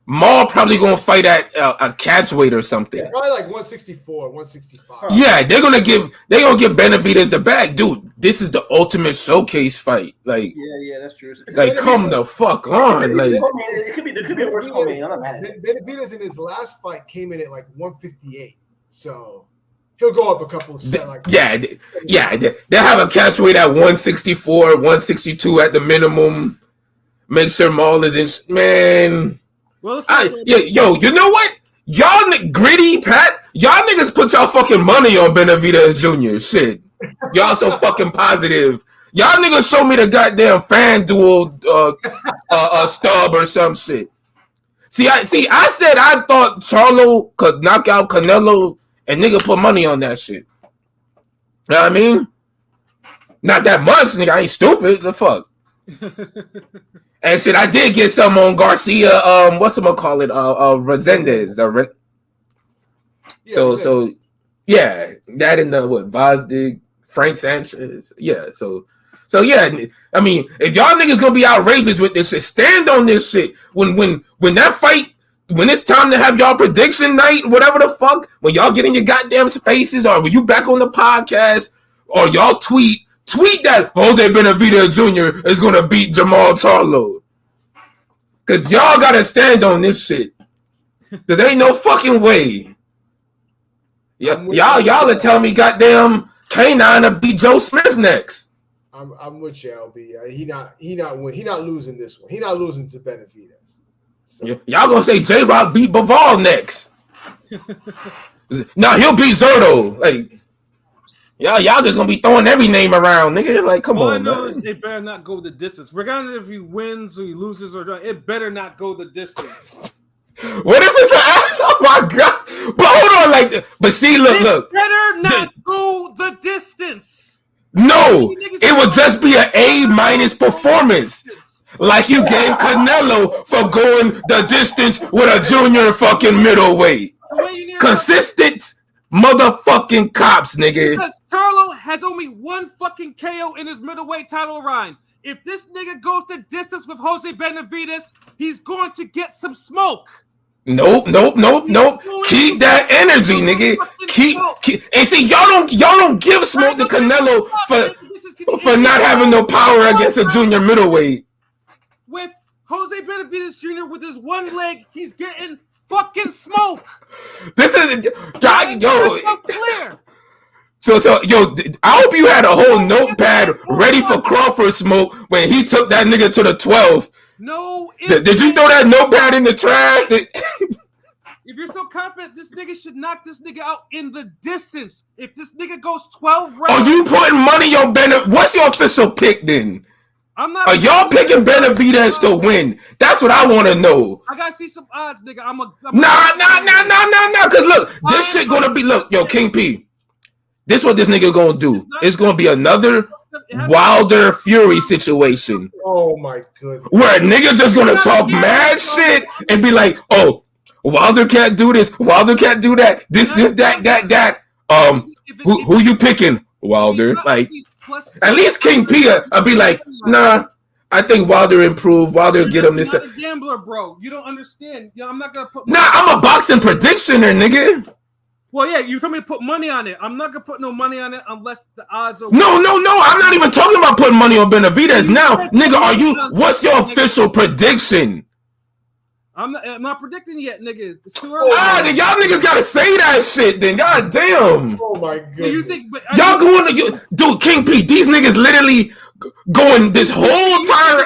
Maul probably gonna fight at a catch weight or something. Yeah, probably like 164, 165. Yeah, they're gonna give Benavidez the bag, dude. This is the ultimate showcase fight. Like, yeah, that's true. Like, come the fuck on. Like, it could be a worse co-main. I'm not mad at it. Benavidez in his last fight came in at like 158, so he'll go up a couple of set. They'll have a catch weight at 164, 162 at the minimum. Make sure Maul is in. Man. Well, you know what? Y'all gritty, Pat. Y'all niggas put y'all fucking money on Benavidez Jr. Shit. Y'all so fucking positive. Y'all niggas show me the goddamn FanDuel stub or some shit. I said I thought Charlo could knock out Canelo, and nigga put money on that shit. You know what I mean? Not that much, nigga. I ain't stupid. The fuck. And shit, I did get some on Garcia. Whatchamacallit? Resendez. So yeah, that in the Vazdig, Frank Sanchez. Yeah, so yeah. I mean, if y'all niggas gonna be outrageous with this shit, stand on this shit. When that fight, when it's time to have y'all prediction night, whatever the fuck, when y'all get in your goddamn spaces, or when you back on the podcast, or y'all tweet that Jose Benavidez Jr. is gonna beat Jamal Charlo. Cause y'all gotta stand on this shit. Cause there ain't no fucking way. Yeah, y'all are telling me goddamn K9 to beat Joe Smith next. I'm with you, LB. He not losing this one. He not losing to Benavidez. So. Y'all gonna say J-Rock beat Bivol next. Now he'll beat Zerto. Like, y'all just gonna be throwing every name around, nigga. Like, come All on, I know man. is it better not go the distance. Regardless if he wins or he loses or it better not go the distance. What if it's oh my god? But hold on, but see, look. Better not go the distance. No, it would just be an A- performance. Like you gave Canelo for going the distance with a junior fucking middleweight. Consistent motherfucking cops, nigga. Because Charlo has only one fucking KO in his middleweight title run. If this nigga goes the distance with Jose Benavidez, he's going to get some smoke. Nope. Keep that energy, nigga. Keep and see y'all don't give smoke to Canelo for not having no power against a junior middleweight. With Jose Benavidez Jr. with his one leg, he's getting fucking smoke. This is yo. Clear. So yo, I hope you had a whole notepad ready for Crawford smoke when he took that nigga to the 12th. No. Did you throw that notepad in the trash? If you're so confident, this nigga should knock this nigga out in the distance. If this nigga goes 12 rounds. Are you putting money on Benavidez? What's your official pick then? I'm not. Are y'all picking Benavidez to win? That's what I want to know. I gotta see some odds, nigga. Nah. Cause look, this shit gonna be King P. This what this nigga gonna do. It's gonna be another Wilder Fury situation. Oh my goodness. Where a nigga just gonna talk mad shit and be like, oh, Wilder can't do this. Wilder can't do that. This, that. Who you picking? Wilder. Like, at least King P. I'll be like, nah. I think Wilder improved. Wilder get him this. You're not a gambler, bro. You don't understand. I'm not gonna put. Nah, I'm a boxing predictioner, nigga. Well, yeah, you told me to put money on it. I'm not gonna put no money on it unless the odds are. No. I'm not even talking about putting money on Benavidez now, nigga. What's your official prediction? I'm not predicting yet, nigga. It's too early. Then y'all niggas gotta say that shit. Then, god damn. Oh my goodness. You think? Y'all going to dude, King P? These niggas literally going this whole time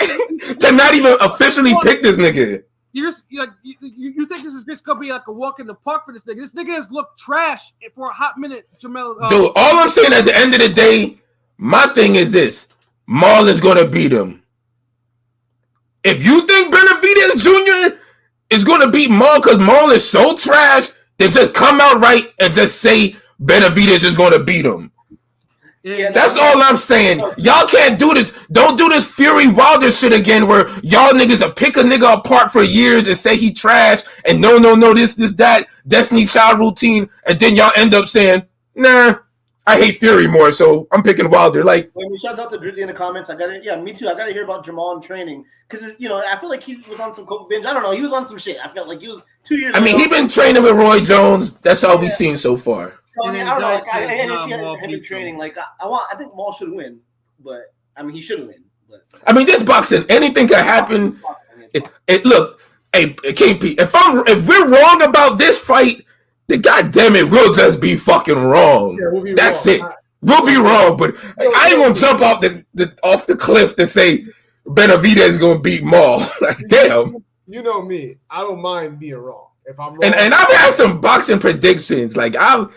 to not even officially pick this nigga. You think this is just gonna be like a walk in the park for this nigga? This nigga has looked trash for a hot minute, Jamel. Dude, all I'm saying at the end of the day, my thing is this: Maul is gonna beat him. If you think Benavidez Jr. is gonna beat Maul because Maul is so trash, then just come out right and just say Benavidez is gonna beat him. Yeah, that's all I'm saying. Y'all can't do this. Don't do this Fury Wilder shit again where y'all niggas will pick a nigga apart for years and say he trash and no, this, that, Destiny Child routine, and then y'all end up saying, nah, I hate Fury more, so I'm picking Wilder. Like, shouts out to Drizzy in the comments. Me too. I gotta hear about Jamal in training because I feel like he was on some coke binge. I don't know. He was on some shit. I felt like he was 2 years. I mean, he been training with Roy Jones. That's all we've seen so far. I mean, I don't know. I didn't see him in training. Like, I think Maul should win, but I mean, he should win. But I mean, this boxing, anything can happen. Look, hey, KP, if we're wrong about this fight, then goddamn it, we'll just be fucking wrong. Yeah, we'll be That's wrong. it. We'll be wrong, but I ain't gonna jump off the cliff to say Benavidez is gonna beat Maul. Like, damn. You know me. I don't mind being wrong. If I'm wrong, And I've had some boxing predictions. Like I've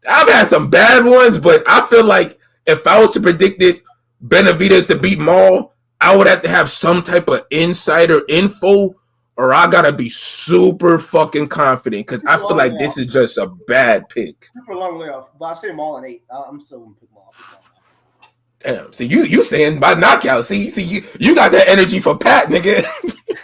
had some bad ones, but I feel like if I was to predict it, Benavidez to beat Maul, I would have to have some type of insider info, or I gotta be super fucking confident because I feel like this is just a bad pick. Super long way off, but I say Maul in 8. I'm still gonna pick Maul. Damn. See, you saying by knockout. See, you got that energy for Pat, nigga.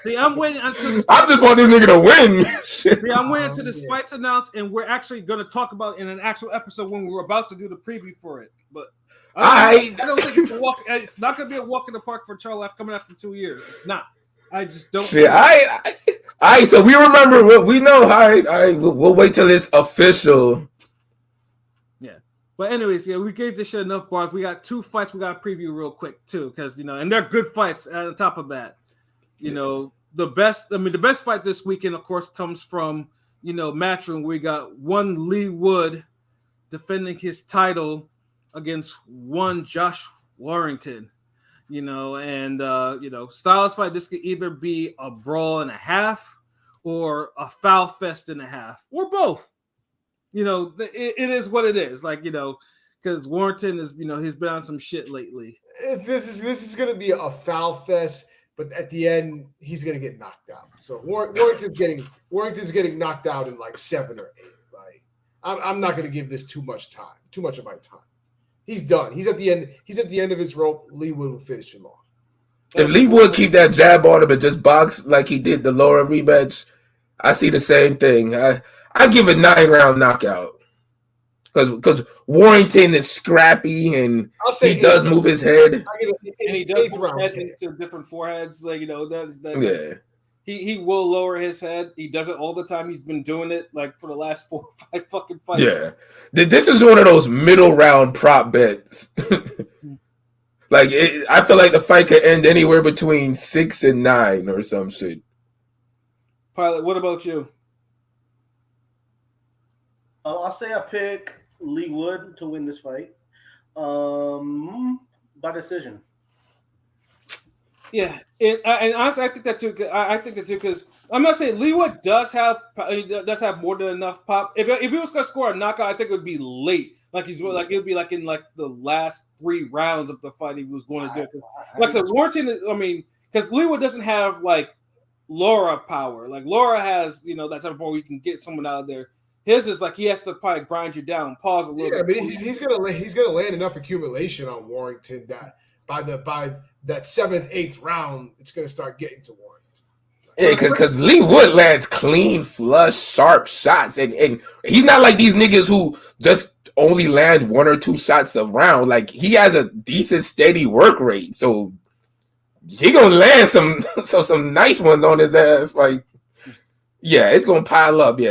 See, I'm waiting until this. I just want this nigga to win. See, I'm waiting until this fight's announced, and we're actually going to talk about it in an actual episode when we're about to do the preview for it. But I don't think it's a walk. It's not going to be a walk in the park for Charlo coming after 2 years. It's not. I just don't. Yeah, all right. So we remember what we know. All right. We'll wait till it's official. Yeah. But anyways, yeah, we gave this shit enough bars. We got 2 fights we got to preview real quick too, because and they're good fights. On top of that, the best fight this weekend, of course, comes from Matchroom. We got one Lee Wood defending his title against one Josh Warrington. Styles fight. This could either be a brawl and a half, or a foul fest and a half, or both. It is what it is. Like, because Warrington is, he's been on some shit lately. This is going to be a foul fest, but at the end, he's going to get knocked out. So Warrington's getting knocked out in like 7 or 8. Like, I'm not going to give this too much of my time. He's done. He's at the end of his rope. Lee Wood will finish him off. If Lee Wood keep that jab on him and just box like he did the Laura rematch, I see the same thing. I give a 9-round knockout because Warrington is scrappy and he does move his head. And he does put heads into different foreheads, like Yeah. he will lower his head. He does it all the time. He's been doing it like for the last 4 or 5 fucking fights. Yeah, this is one of those middle round prop bets. Like I feel like the fight could end anywhere between 6 and 9 or some shit. Pilot, what about you? I'll say I pick Lee Wood to win this fight. By decision. Yeah, and honestly, I think that too. I think that too because I'm not saying Lee Wood does have more than enough pop. If he was gonna score a knockout, I think it would be late. Like it would be like in like the last 3 rounds of the fight he was going to do. Like I said, Warrington. I mean, because Lee Wood doesn't have like Laura power. Like Laura has, that type of power where you can get someone out of there. His is like he has to probably grind you down, pause a little bit. Yeah, but he's gonna land enough accumulation on Warrington that by that 7th, 8th round, it's gonna start getting to Warrington. Yeah, because Lee Wood lands clean, flush, sharp shots, and he's not like these niggas who just only land 1 or 2 shots a round. Like he has a decent, steady work rate, so he gonna land some nice ones on his ass. Like, yeah, it's gonna pile up.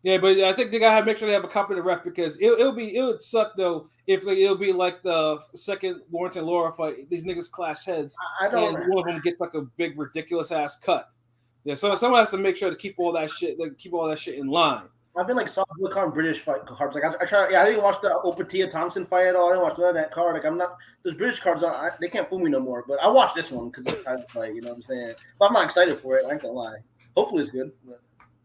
Yeah, but I think they gotta make sure they have a competent ref because it would suck though if it'll be like the second Warrington Laura fight. These niggas clash heads, and one of them gets like a big ridiculous ass cut. Yeah, so someone has to make sure to keep all that shit in line. I've been like soft look on British fight cards. Like I try. Yeah, I didn't watch the Opatia Thompson fight at all. I didn't watch none of that card. Like I'm not. Those British cards, they can't fool me no more. But I watched this one because it's kind of fight. You know what I'm saying? But I'm not excited for it. I ain't gonna lie. Hopefully it's good. But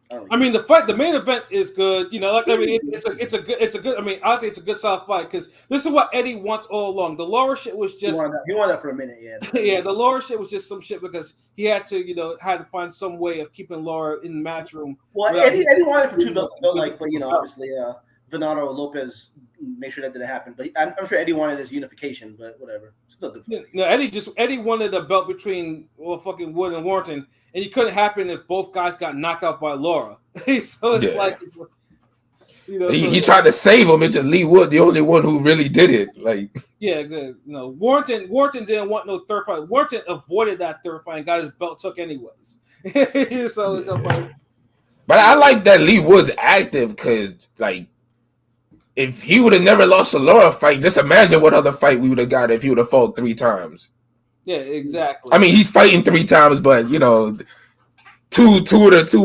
I mean, the main event is good. It's a good. I mean, honestly, it's a good solid fight because this is what Eddie wants all along. The Laura shit was just he wanted that for a minute, yeah. Yeah, the Laura shit was just some shit because he had to find some way of keeping Laura in the match room. Well, Eddie wanted it for 2 belts, but obviously, Venado Lopez made sure that didn't happen. But I'm sure Eddie wanted his unification, but whatever. Still good. No, Eddie wanted a belt between fucking Wood and Warrington. And it couldn't happen if both guys got knocked out by Laura. So it's like, he tried to save him. It's just Lee Wood, the only one who really did it. Like, yeah, Warrington didn't want no third fight. Warrington avoided that third fight and got his belt took anyways. But I like that Lee Wood's active because, like, if he would have never lost a Laura fight, just imagine what other fight we would have got if he would have fought 3 times. Yeah, exactly. I mean, he's fighting 3 times, but two are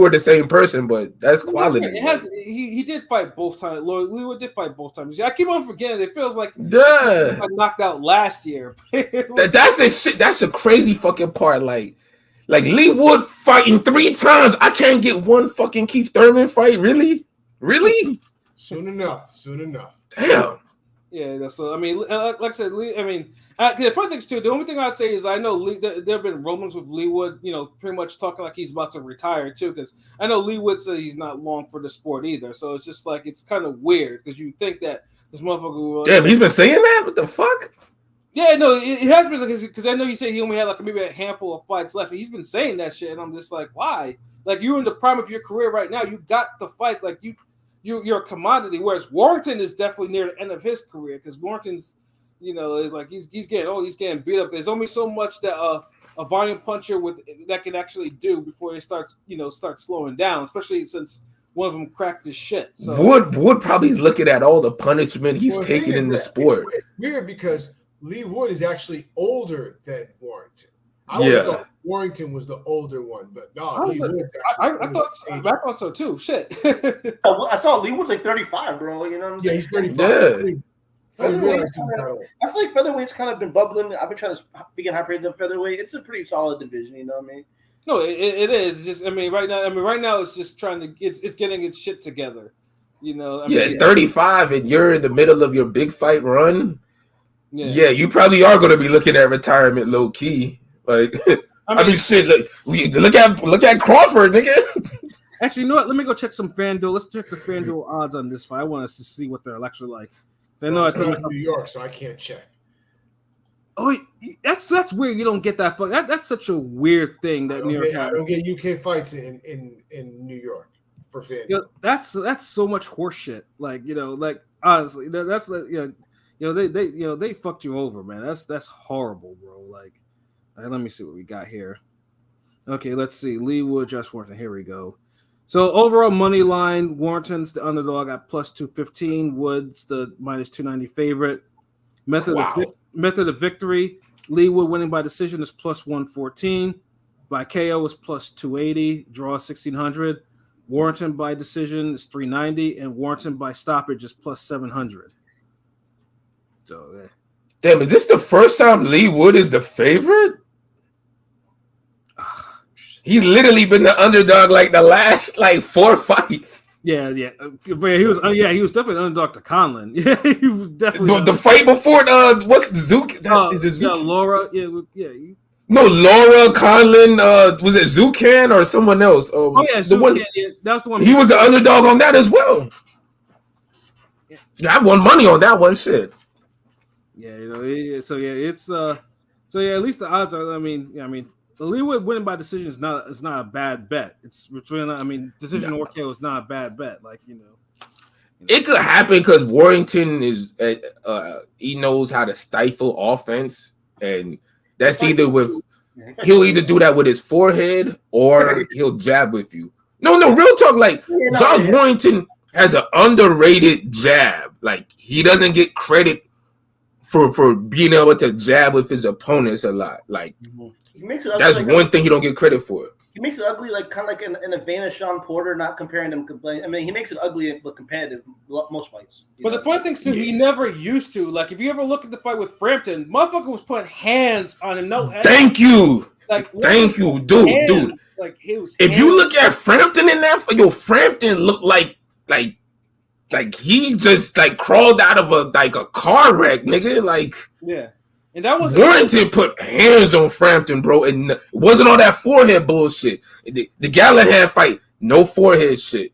the same person, but that's quality. He did fight both times. Lee Wood did fight both times. I keep on forgetting. It feels like he got knocked out last year. That's the shit. That's the crazy fucking part. Like Lee Wood fighting 3 times. I can't get one fucking Keith Thurman fight. Really? Soon enough. Damn. Yeah. So I mean, like I said, Lee. I mean. The funny things too. The only thing I'd say is I know there have been rumblings with Lee Wood, pretty much talking like he's about to retire too. Because I know Lee Wood said he's not long for the sport either. So it's just like it's kind of weird because you think that this motherfucker. Damn, he's been saying that. What the fuck? Yeah, no, it has been because I know you say he only had like maybe a handful of fights left. And he's been saying that shit, and I'm just like, why? Like you're in the prime of your career right now. You got the fight. Like you're a commodity. Whereas Warrington is definitely near the end of his career because Warrington's. It's like he's getting old. He's getting beat up. There's only so much that a volume puncher that can actually do before he starts slowing down. Especially since one of them cracked his shit. So Wood probably is looking at all the punishment he's taken in the sport. It's weird because Lee Wood is actually older than Warrington. I would have thought Warrington was the older one, but no, Lee Wood's actually. I thought so too. Shit. I saw Lee Wood's like 35, bro. You know what I'm saying? Yeah, he's 35. Yeah. I feel like featherweight's kind of been bubbling. I've been trying to begin high praise of featherweight. It's a pretty solid division, you know what I mean? No, it is. It's just right now it's just trying to it's getting its shit together. 35 and you're in the middle of your big fight run. Yeah, you probably are going to be looking at retirement low key. Like I mean shit, look at Crawford, nigga. Actually, you know what? Let me go check some FanDuel. Let's check the FanDuel odds on this fight. I want us to see what they're actually like. It's not in New York, so I can't check. Oh, that's weird. You don't get that. That's such a weird thing that New York. I don't get UK fights in New York for FanDuel. That's so much horseshit. Like honestly, that's they fucked you over, man. That's horrible, bro. Like let me see what we got here. Okay, let's see. Lee Wood, Josh Warrington. Here we go. So overall money line, Warrington's the underdog at plus 215. Woods the minus 290 favorite. Method of victory. Lee Wood winning by decision is plus 114. By KO is plus 280. Draw 1600. Warrington by decision is 390, and Warrington by stoppage is plus 700. So, damn, is this the first time Lee Wood is the favorite? He's literally been the underdog like the last like 4 fights. Yeah. But he was definitely an underdog to Conlon. Yeah, he was definitely the fight before what's Zook? Is it Zook? Yeah, Laura. Yeah. No, Laura Conlon. Was it Zucan or someone else? Zucan, that's the one. He was the underdog on that as well. Yeah, I won money on that one. Shit. Yeah, it's at least the odds are. I mean, the Lee Wood winning by decision is not a bad bet. It's between decision or KO is not a bad bet. Like it could happen because Warrington is he knows how to stifle offense, and that's either he'll either do that with his forehead or he'll jab with you. No, real talk. Like Josh Warrington has an underrated jab. Like he doesn't get credit for being able to jab with his opponents a lot. Like. He makes it that's one thing he don't get credit for. He makes it ugly, like kind of like in a vein of Sean Porter, not comparing them. I mean, he makes it ugly but competitive most fights. But the funny thing too, he never used to. Like if you ever look at the fight with Frampton, motherfucker was putting hands on him. No, thank you, dude. Like he was. If you look at Frampton in that, Frampton looked like he just like crawled out of a car wreck, nigga. Like yeah. And that was Warrington put hands on Frampton, bro, and it wasn't all that forehead bullshit. The Galahad fight, no forehead shit.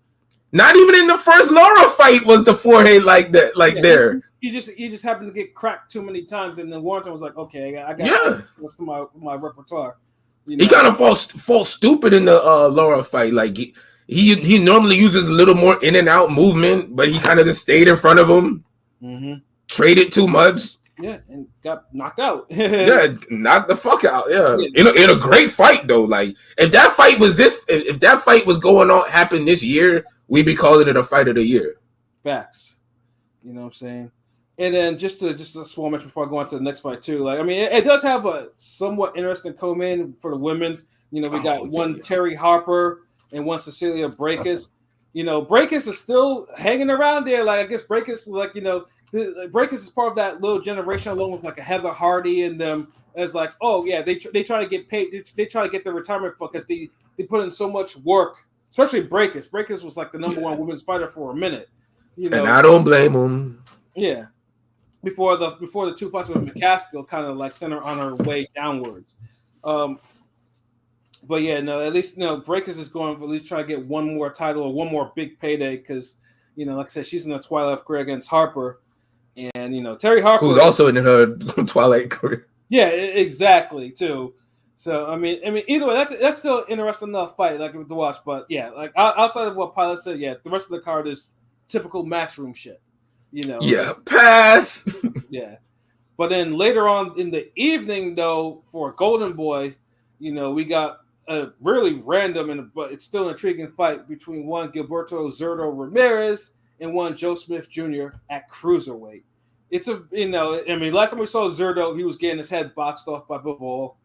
Not even in the first Laura fight was the forehead like that, there. He just happened to get cracked too many times, and then Warrington was like, "Okay, I got what's my repertoire." He kind of falls stupid in the Laura fight. Like he normally uses a little more in and out movement, but he kind of just stayed in front of him, traded too much. Yeah, and got knocked out. Yeah, knocked the fuck out. Yeah, in a great fight though. Like if that fight was going on happened this year, we'd be calling it a fight of the year. Facts. You know what I'm saying? And then just a small mention before I go on to the next fight too. Like I mean, it does have a somewhat interesting co-main for the women's. We got one Terry Harper and one Cecilia Brækhus. Brækhus is still hanging around there. Like I guess Brækhus is like Brækhus is part of that little generation along with like a Heather Hardy and them as like, oh yeah, they try to get paid. They try to get their retirement fund because they put in so much work, especially Brækhus. Brækhus was like the number one women's fighter for a minute. And I don't blame him. Yeah. Before the two fights with McCaskill kind of like sent her on her way downwards. But yeah, no, at least Brækhus is going for at least try to get one more title or one more big payday because like I said, she's in the twilight career against Harper. And Terry Harper, who's also in her twilight career. Yeah, exactly too. So I mean, either way, that's still interesting enough fight like to watch. But yeah, like outside of what Pilot said, yeah, the rest of the card is typical matchroom shit. Yeah, pass. Yeah, but then later on in the evening, though, for Golden Boy, we got a really random but it's still an intriguing fight between one Gilberto Zurdo Ramirez and one Joe Smith Jr. at cruiserweight. It's last time we saw Zurdo, he was getting his head boxed off by Bivol.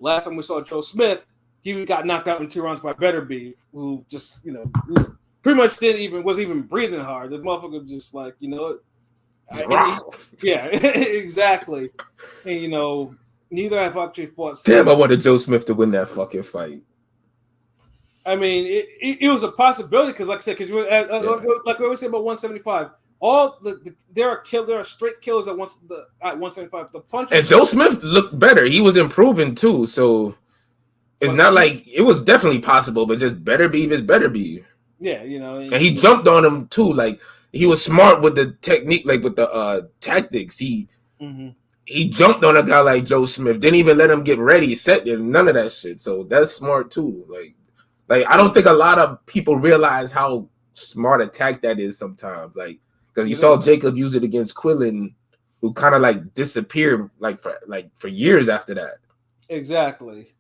Last time we saw Joe Smith, he got knocked out in 2 rounds by Better Beef, who just, pretty much wasn't even breathing hard. The motherfucker just like, yeah, exactly. And, neither have actually fought. Damn, I wanted Joe Smith to win that fucking fight. I mean, it was a possibility because, like I said, like we always say about 175, there are straight kills at 175. The punch and Joe Smith looked better. He was improving too, so it's not like it was definitely possible, but just Better Beef is Better Beef. Yeah, and he jumped on him too. Like he was smart with the technique, like with the tactics. He jumped on a guy like Joe Smith. Didn't even let him get ready, set there, none of that shit. So that's smart too. Like I don't think a lot of people realize how smart attack that is sometimes. Like because you saw Jacob use it against Quillen, who kind of like disappeared for years after that. Exactly.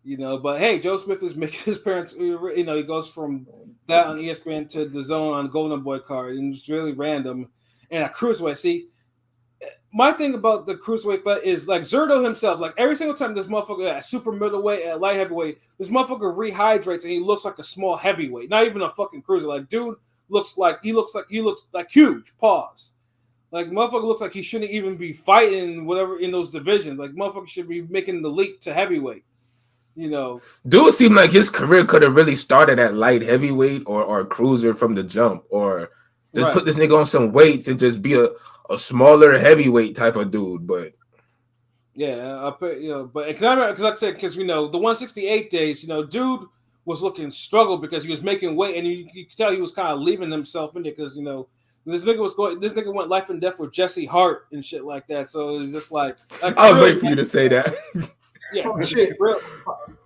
But hey, Joe Smith is making his parents. He goes from that on ESPN to the Zone on Golden Boy card, and it's really random. And a cruiserweight. See, my thing about the cruiserweight fight is like Zerto himself. Like every single time this motherfucker at super middleweight, at light heavyweight, this motherfucker rehydrates and he looks like a small heavyweight, not even a fucking cruiser. Like dude looks like huge. Pause. Like motherfucker looks like he shouldn't even be fighting whatever in those divisions. Like motherfucker should be making the leap to heavyweight. Dude seemed like his career could have really started at light heavyweight or cruiser from the jump, or just put this nigga on some weights and just be a smaller heavyweight type of dude. But yeah, I put but because like I said, because the 168 days, dude was looking struggle because he was making weight, and you could tell he was kind of leaving himself in there because this nigga went life and death with Jesse Hart and shit like that. So it was just like I was waiting for you to say that. Yeah. Oh, shit.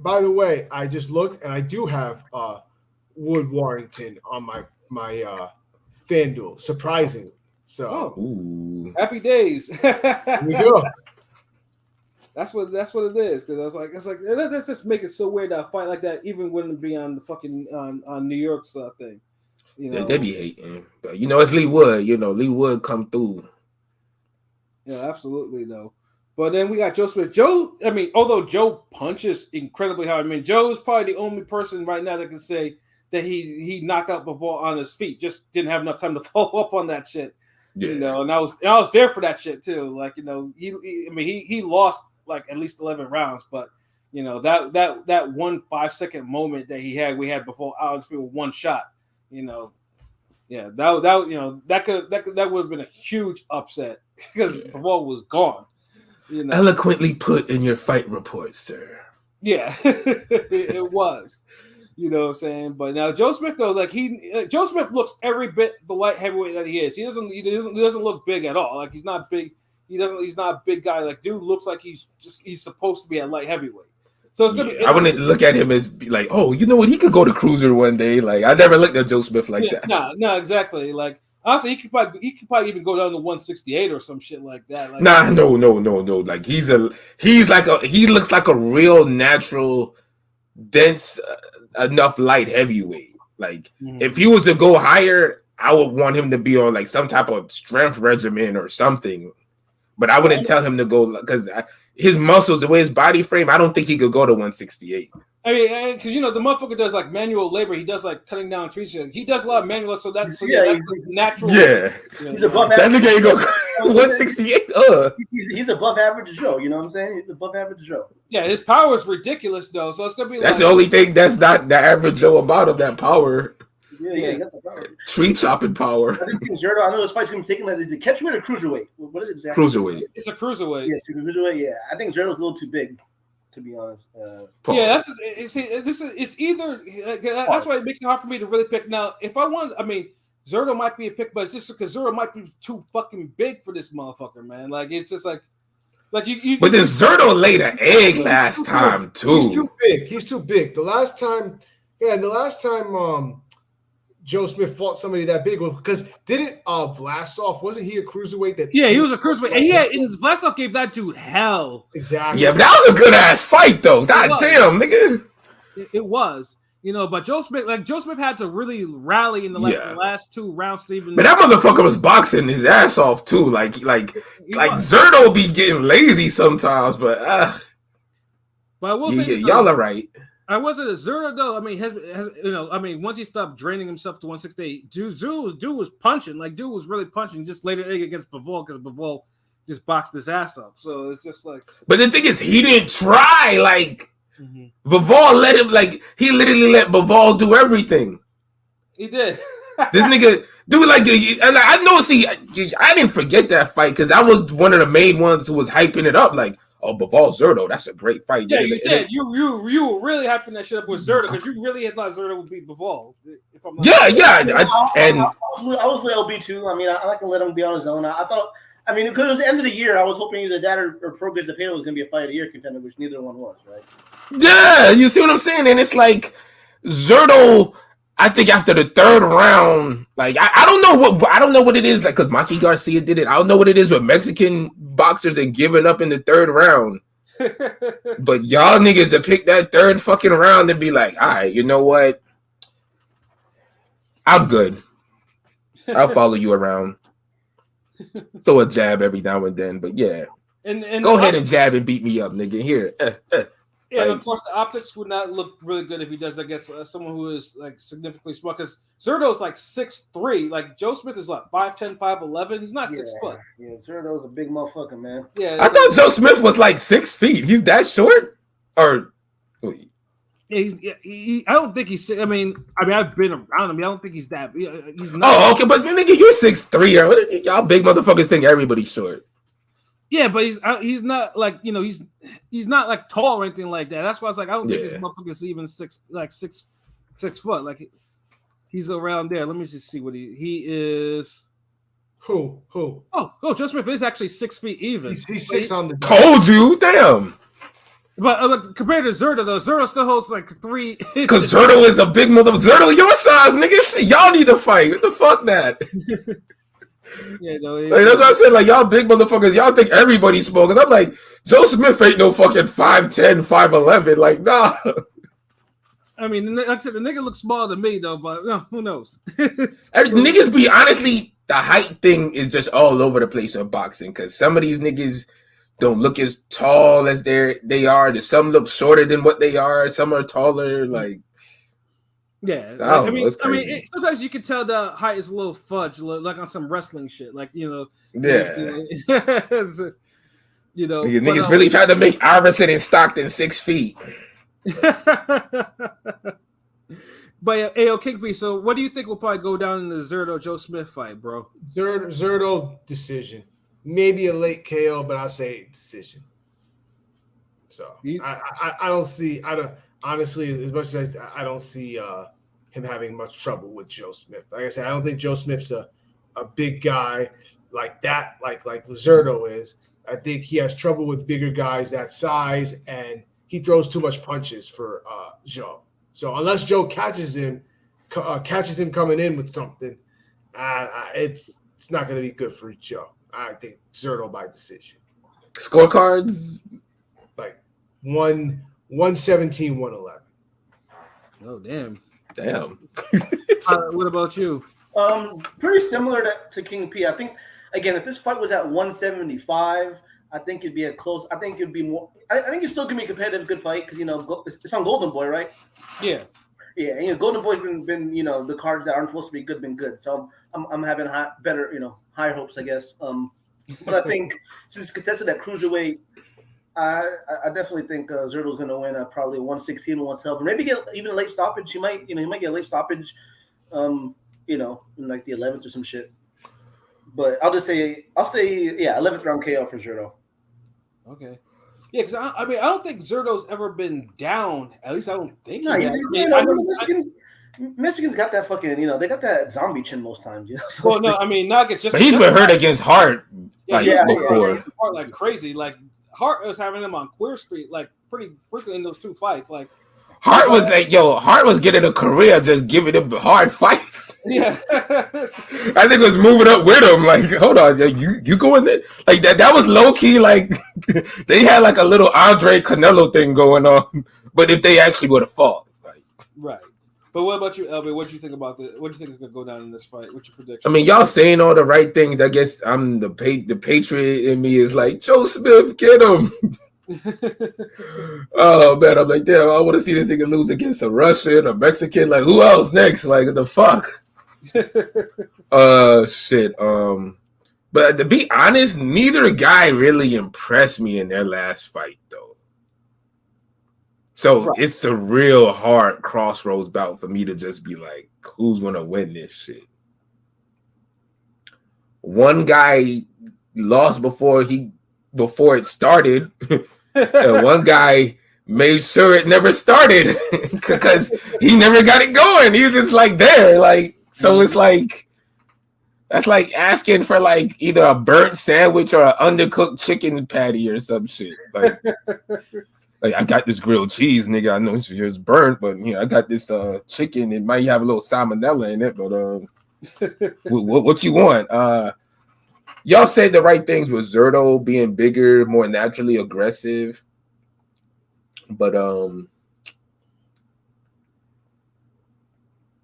By the way, I just looked and I do have Wood Warrington on my FanDuel, surprisingly. So happy days. Here we go. That's what it is. Because I was like, let's just make it so weird that a fight like that even wouldn't be on the fucking on New York's thing. They be hating, but it's Lee Wood. Lee Wood come through. Yeah, absolutely though. But then we got Joe Smith. Although Joe punches incredibly hard, Joe is probably the only person right now that can say that he knocked out Bivol on his feet. Just didn't have enough time to follow up on that shit. Yeah. And I was there for that shit too. Like, he lost like at least 11 rounds, but that 1 5-second moment that we had Bivol out on his feet with one shot, yeah, that would have been a huge upset because Bivol was gone. Eloquently put in your fight report, sir. Yeah, it was. You know what I'm saying? But now Joe Smith though, like Joe Smith looks every bit the light heavyweight that he is. He doesn't look big at all. Like he's not big. He's not a big guy. Like dude looks like he's supposed to be at light heavyweight. So it's gonna be. I wouldn't look at him as like, oh, you know what? He could go to cruiser one day. Like I never looked at Joe Smith like that. No, exactly. Like honestly, he could probably even go down to 168 or some shit like that. Like, no. Like he looks like a real natural, dense enough light heavyweight. Like if he was to go higher, I would want him to be on like some type of strength regimen or something. But I wouldn't tell him to go because his muscles, the way his body frame, I don't think he could go to 168. I mean, because the motherfucker does like manual labor. He does like cutting down trees. He does a lot of manual, so that's natural. Yeah, he's above average. That nigga ain't go 168. He's above average Joe. You know what I'm saying? He's above average Joe. Yeah, his power is ridiculous though. So it's gonna be. That's the only thing that's not the average Joe about him. That power. Yeah, he got the power. Tree chopping power. I know this fight's gonna be taken. Is it catchweight or cruiserweight? What is it exactly? Cruiserweight. It's a cruiserweight. Yeah, it's a cruiserweight. Yeah, I think Zerto's a little too big, to be honest. Yeah, it's either. That's why it makes it hard for me to really pick. Now, if I want, Zerto might be a pick, but it's just because Zerto might be too fucking big for this motherfucker, man. Like it's just like you. But then Zerto laid an egg last time too. He's too big. The last time Joe Smith fought somebody that big because didn't Vlasov, wasn't he a cruiserweight that? Yeah, he was a cruiserweight, and Vlasov gave that dude hell. Exactly. Yeah, but that was a good ass fight though. God damn, nigga. It was, but Joe Smith had to really rally in the last 2 rounds to even. But that motherfucker was boxing his ass off too. Like Zerto be getting lazy sometimes, but But I will say y'all are right. I wasn't a Zerto though. Once he stopped draining himself to 168, dude was punching. Like dude was really punching. Just laid an egg against Bivol because Bivol just boxed his ass up. So it's just like. But the thing is, he didn't try. Like Bivol let him. Like he literally let Bivol do everything. He did. This nigga, dude, and I know. See, I didn't forget that fight because I was one of the main ones who was hyping it up. Like. Oh, Bivol Zerto, that's a great fight. Yeah, you did. You were really hyping that shit up with Zerto because you really had thought Zerto would beat Bivol. If I'm not I was with LB too. I like to let him be on his own. I thought, because it was the end of the year, I was hoping either that or Progress the Payto was going to be a fight of the year contender, which neither one was, right? Yeah, you see what I'm saying? And it's like Zerto. I think after the 3rd round, like I don't know what it is, like because Maki Garcia did it. I don't know what it is with Mexican boxers and giving up in the 3rd round. But y'all niggas have picked that third fucking round and be like, all right, you know what? I'm good. I'll follow you around. Throw a jab every now and then, but yeah. And go ahead and jab and beat me up, nigga. Here. Yeah, and of course the optics would not look really good if he does that against someone who is like significantly small. Because Zerto's like 6'3". Like Joe Smith is like 5'10", 5'11". He's not 6 foot. Yeah, Zerto's a big motherfucker, man. Yeah, I thought Joe Smith was like 6 feet. He's that short, or yeah, I don't think he's. I mean, I've been around him. I don't think he's that. He's not. Oh, okay, but nigga, you're 6'3". Or y'all big motherfuckers think everybody's short. Yeah, but he's not like he's not like tall or anything like that. That's why I was like, I don't think this motherfucker's even six foot. Like he's around there. Let me just see what he is. Who? Oh, Joe Smith is actually 6 feet even. He's 6 on the. Told you, damn. But compared to Zerto, though, Zerto still holds like 3. Because Zerto is a big motherfucker. Zerto, your size, nigga. Y'all need to fight. What the fuck, that? Yeah, no, like, that's what I said. Like, y'all big motherfuckers, y'all think everybody's small. Because I'm like, Joe Smith ain't no fucking 5'10", 5'11". Like, nah. I mean, like I said, the nigga looks smaller than me, though, but who knows? Niggas be, honestly, the height thing is just all over the place in boxing. Because some of these niggas don't look as tall as they are. Some look shorter than what they are. Some are taller. Like, yeah. I mean, sometimes you can tell the height is a little fudge, like on some wrestling shit. Like, Yeah. Niggas really tried to make Iverson and Stockton 6 feet. But Ayo Kingpy, so what do you think will probably go down in the Zerto Joe Smith fight, bro? Zerto decision. Maybe a late KO, but I'll say decision. So I don't see. Honestly, as much as I don't see him having much trouble with Joe Smith. Like I said, I don't think Joe Smith's a big guy like that, like Zerto is. I think he has trouble with bigger guys that size, and he throws too much punches for Joe. So unless Joe catches him coming in with something, it's not going to be good for Joe. I think Zerto by decision. Scorecards? Like 117, 111. Oh, damn. What about you? Pretty similar to King P. I think, again, if this fight was at 175, I think it'd be a close. I think it'd be more. I think it's still gonna be a competitive, good fight because it's on Golden Boy, right? Yeah. Yeah, and Golden Boy's been the cards that aren't supposed to be good been good. So I'm having higher hopes, I guess. But I think since contested at cruiserweight, I definitely think Zerto's gonna win at probably 116 or 112, or maybe get even a late stoppage. He might get a late stoppage, in like the 11th or some shit. But I'll say 11th round KO for Zerto. Okay. Yeah, because I don't think Zerto's ever been down. At least I don't think. No, Mexicans got that fucking, they got that zombie chin most times, So well, no, I mean, Nuggets just. But he's been hurt against Hart before. Hart like crazy. Like Hart was having him on Queer Street like pretty frequently in those two fights. Like Hart was like, Hart was getting a career just giving him hard fights. Yeah. I think it was moving up with him. Like, hold on, you go in there? Like that was low key. Like they had like a little Andre Canelo thing going on. But if they actually would have fought, right. But what about you, Elby? What do you think about what do you think is going to go down in this fight? What's your prediction? I mean, y'all saying all the right things. I guess I'm the patriot in me is like, Joe Smith, get him. Oh man, I'm like, damn, I want to see this nigga lose against a Russian, a Mexican. Like, who else next? Like, the fuck? Shit. But to be honest, neither guy really impressed me in their last fight, though. So It's a real hard crossroads bout for me to just be like, who's gonna win this shit? One guy lost before it started, and one guy made sure it never started because he never got it going. He was just like there, like, so it's like that's like asking for like either a burnt sandwich or an undercooked chicken patty or some shit. Like I got this grilled cheese, nigga. I know it's just burnt, but I got this chicken. It might have a little salmonella in it, but what you want? Y'all said the right things with Zerto being bigger, more naturally aggressive. But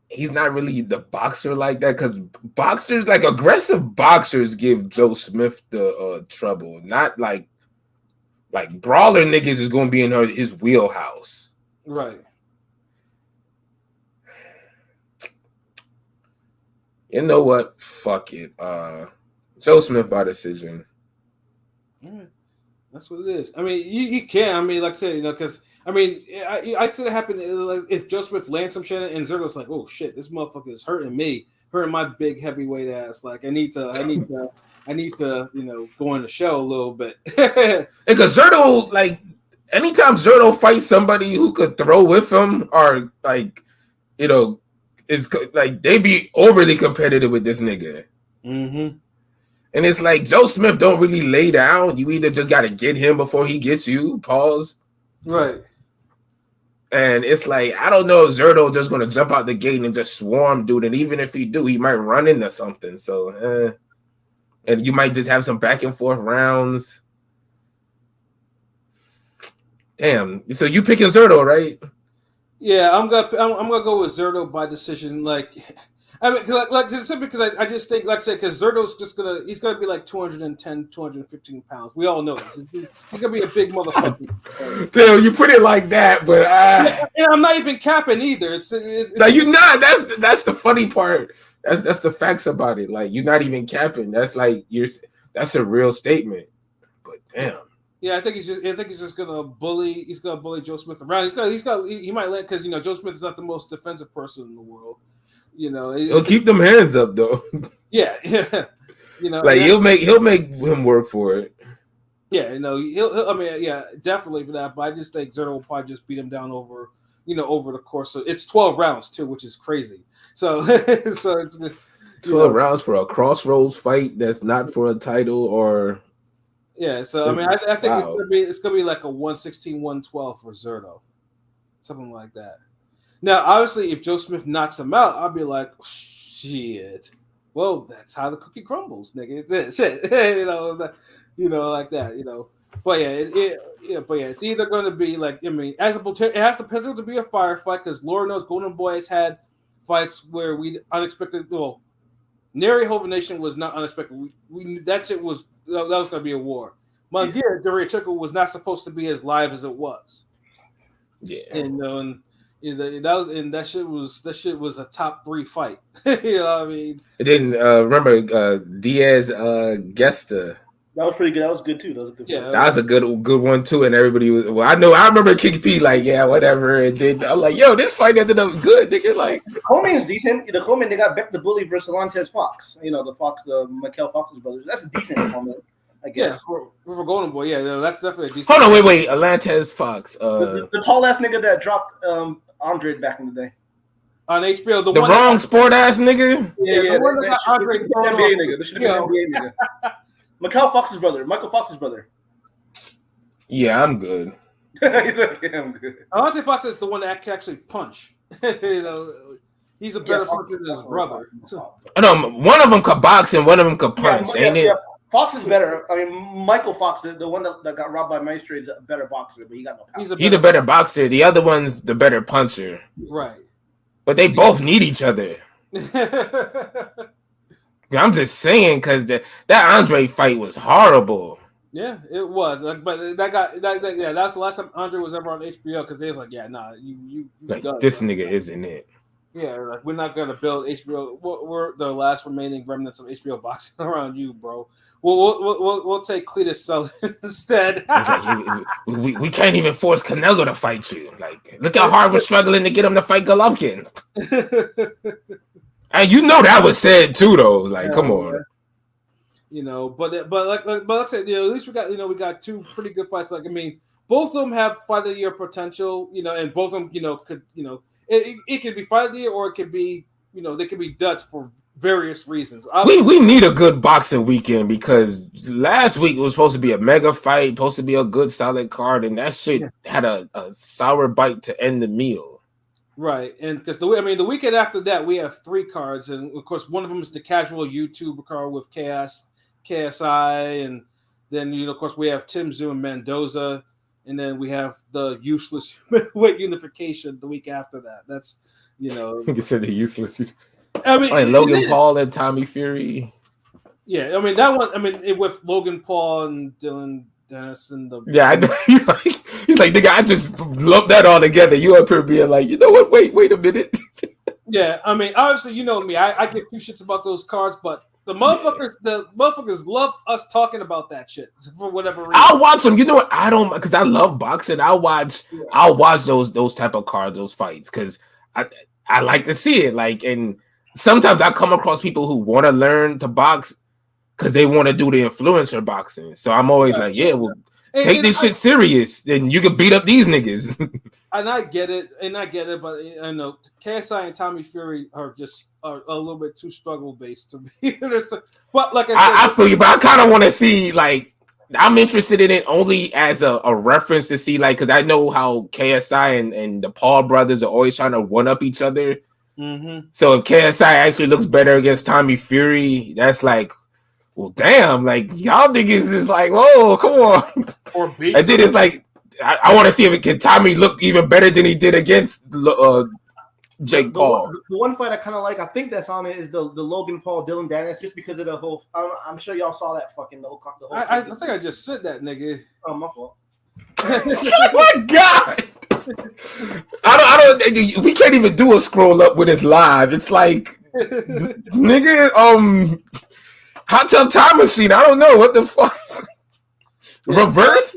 he's not really the boxer like that because boxers, like aggressive boxers, give Joe Smith the trouble. Not like brawler niggas is gonna be in his wheelhouse. Right. You know what? Fuck it. Joe Smith by decision. All right. That's what it is. I mean, you can. I mean, like I said, you know, because I mean, I see it happen like, if Joe Smith lands some shit and Zergo's like, oh shit, this motherfucker is hurting me, hurting my big heavyweight ass. Like, I need to, you know, go on the show a little bit. Because Zerdo, like, anytime Zerdo fights somebody who could throw with him, or like, you know, it's like they be overly competitive with this nigga. Mm-hmm. And it's like Joe Smith don't really lay down. You either just got to get him before he gets you. Pause. Right. And it's like, I don't know if Zerdo just going to jump out the gate and just swarm dude. And even if he do, he might run into something. So, and you might just have some back and forth rounds. Damn. So you picking Zerdo, right? Yeah, I'm gonna go with Zerdo by decision. Like, I mean, like just simply because I just think, like I said, because Zerdo's he's gonna be like 210, 215 pounds. We all know this. He's gonna be a big motherfucker. Damn, you put it like that, but and I'm not even capping either. It's like you're not. That's the funny part. That's the facts about it. Like you're not even capping. That's like that's a real statement. But damn. Yeah, I think he's just gonna bully. He's gonna bully Joe Smith around. He might let, because you know Joe Smith is not the most defensive person in the world. You know, he'll keep them hands up though. Yeah. You know, like he'll make him work for it. Yeah, you know, I mean, yeah, definitely for that. But I just think Zerdo will probably just beat him down over the course of it's 12 rounds too, which is crazy. So it's 12 rounds for a crossroads fight that's not for a title or. Yeah, so I mean, I think it's gonna be like a 116, 112 for Zerdo, something like that. Now, obviously, if Joe Smith knocks him out, I'll be like, shit. Well, that's how the cookie crumbles, nigga. It's shit, you know, like that, you know. But yeah, it's either going to be like, I mean, it has the potential to be a firefight because Lord knows Golden Boy has had fights where Neri Hoven Nation was not unexpected. That shit was that was going to be a war. Mangira Doriachico was not supposed to be as live as it was. Yeah, and that shit was a top 3 fight. You know what I mean? And then remember Diaz Gesta. That was pretty good. That was good too. That was a good. Yeah, that was a good one too. And everybody was. Well, I remember King P like, yeah, whatever. And then I'm like, yo, this fight ended up good. Nigga, like Coleman is decent. The Coleman, they got Beck the Bully versus Alantez Fox. You know, the Michael Fox's brothers. That's a decent Coleman, I guess. Yeah, for Golden Boy, yeah, that's definitely a decent. Hold on, wait, Alantez Fox. The tall ass nigga that dropped Andre back in the day on HBO. The wrong sport ass nigga. Yeah. That should have been NBA nigga. Michael Fox's brother. Yeah, I'm good. He's like, yeah, I'm good. Alante Fox is the one that can actually punch. You know, he's a better puncher than his brother. I know one of them could box and one of them could punch, ain't it? Yeah. Fox is better. I mean, Michael Fox, the one that got robbed by Maestro, is a better boxer, but he got no power. He's the better boxer. The other one's the better puncher. Right. But they both need each other. I'm just saying because that Andre fight was horrible. Yeah, it was. But that's the last time Andre was ever on HBO because they was like, yeah, nah, you like this nigga isn't it. Yeah, like we're not gonna build HBO. We're the last remaining remnants of HBO boxing around you, bro. We'll take Cletus Sullivan instead. Like, we can't even force Canelo to fight you. Like, look how hard we're struggling to get him to fight Golovkin. And you know that was said too, though. Like, come on. You know, but like I said, you know, at least we got 2 pretty good fights. Like, I mean, both of them have fight of the year potential. You know, and both of them, you know, could, you know, it could be fight of the year or it could be, you know, they could be duds for various reasons. We need a good boxing weekend because last week it was supposed to be a mega fight, supposed to be a good solid card, and that shit had a sour bite to end the meal. Right, and because the weekend after that we have 3 cards, and of course one of them is the casual YouTube card with KSI, and then, you know, of course we have Tim Tszyu and Mendoza. and then we have the useless weight unification the week after that. That's You said the useless. I mean, Logan Paul and Tommy Fury. Yeah, I mean that one. I mean with Logan Paul and Dylan Dennis and the I know. He's like, nigga, I just lumped that all together. You up here being like, you know what? Wait a minute. Yeah, I mean, obviously, you know me. I give two shits about those cards, but the motherfuckers love us talking about that shit for whatever reason. I'll watch them. You know what? I don't, because I love boxing. I'll watch those type of cards, those fights, because I like to see it. Like, and sometimes I come across people who want to learn to box because they want to do the influencer boxing. So I'm always like, yeah, well, take this shit serious, and you can beat up these niggas. And I get it, but I know KSI and Tommy Fury are just a little bit too struggle based to me. But like I said, I feel you, but I kind of want to see, like, I'm interested in it only as a reference to see, like, because I know how KSI and the Paul brothers are always trying to one up each other. Mm-hmm. So if KSI actually looks better against Tommy Fury, that's like, well, damn, like, y'all niggas is like, whoa, come on. Or beat and then it's like, I want to see if it can Tommy look even better than he did against Jake Paul. The one fight I kind of like, I think that's on it, is the Logan Paul Dylan Dennis, just because of the whole. I'm sure y'all saw that fucking the whole. I think I just said that, nigga. Oh, my fault. Oh my God. I don't. We can't even do a scroll up when it's live. It's like, nigga, Hot Tub Time Machine. I don't know what the fuck. Reverse.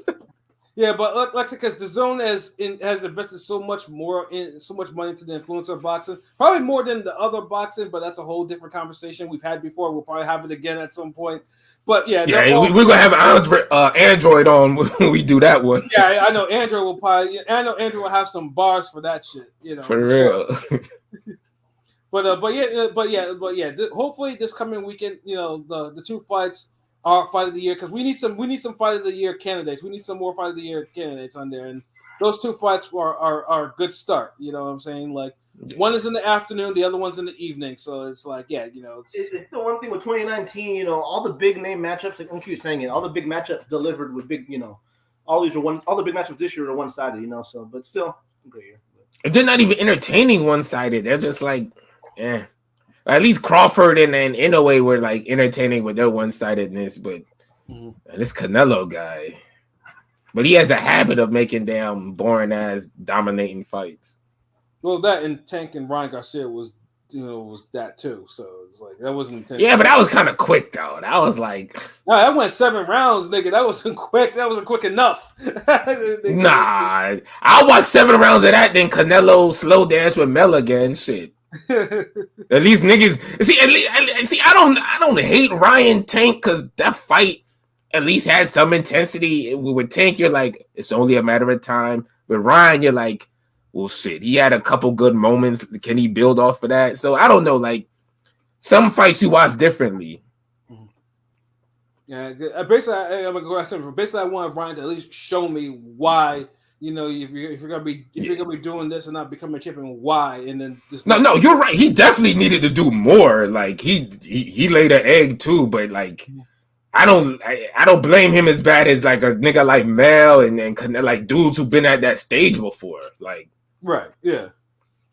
Yeah, but like because the zone has invested so much money into the influencer boxing, probably more than the other boxing, but that's a whole different conversation we've had before. We'll probably have it again at some point. But yeah, we're gonna have Android on when we do that one. Yeah, I know Android will probably. I know Android will have some bars for that shit. For real. But yeah. Hopefully this coming weekend, the two fights are fight of the year, because we need some fight of the year candidates. We need some more fight of the year candidates on there, and those two fights are a good start. You know what I'm saying? Like, one is in the afternoon, the other one's in the evening. So it's like, it's the one thing with 2019. All the big name matchups. Like, I'm keep saying it. All the big matchups delivered with big. All the big matchups this year are one sided. So but still, great year. They're not even entertaining one sided. They're just like, yeah. At least Crawford and Inoue were like entertaining with their one-sidedness, but this Canelo guy, but he has a habit of making damn boring ass dominating fights. Well, that and Tank and Ryan Garcia was that too. So it's like that wasn't intense. Yeah, but that was kind of quick though. That was like, no, that went 7 rounds, nigga. That wasn't quick. That wasn't quick enough. Nah, I'll watch 7 rounds of that. Then Canelo slow dance with Mel again. Shit. At least niggas see. I don't hate Ryan Tank, because that fight at least had some intensity. With Tank, you're like, it's only a matter of time. With Ryan, you're like, well, shit, he had a couple good moments. Can he build off of that? So I don't know. Like, some fights you watch differently. Yeah, basically, I want Ryan to at least show me why. If you're gonna be doing this and not becoming a champion, why? And then no, you're right. He definitely needed to do more. Like, he laid an egg too, but like, I don't blame him as bad as like a nigga like Mel and like dudes who've been at that stage before. Like, right, yeah.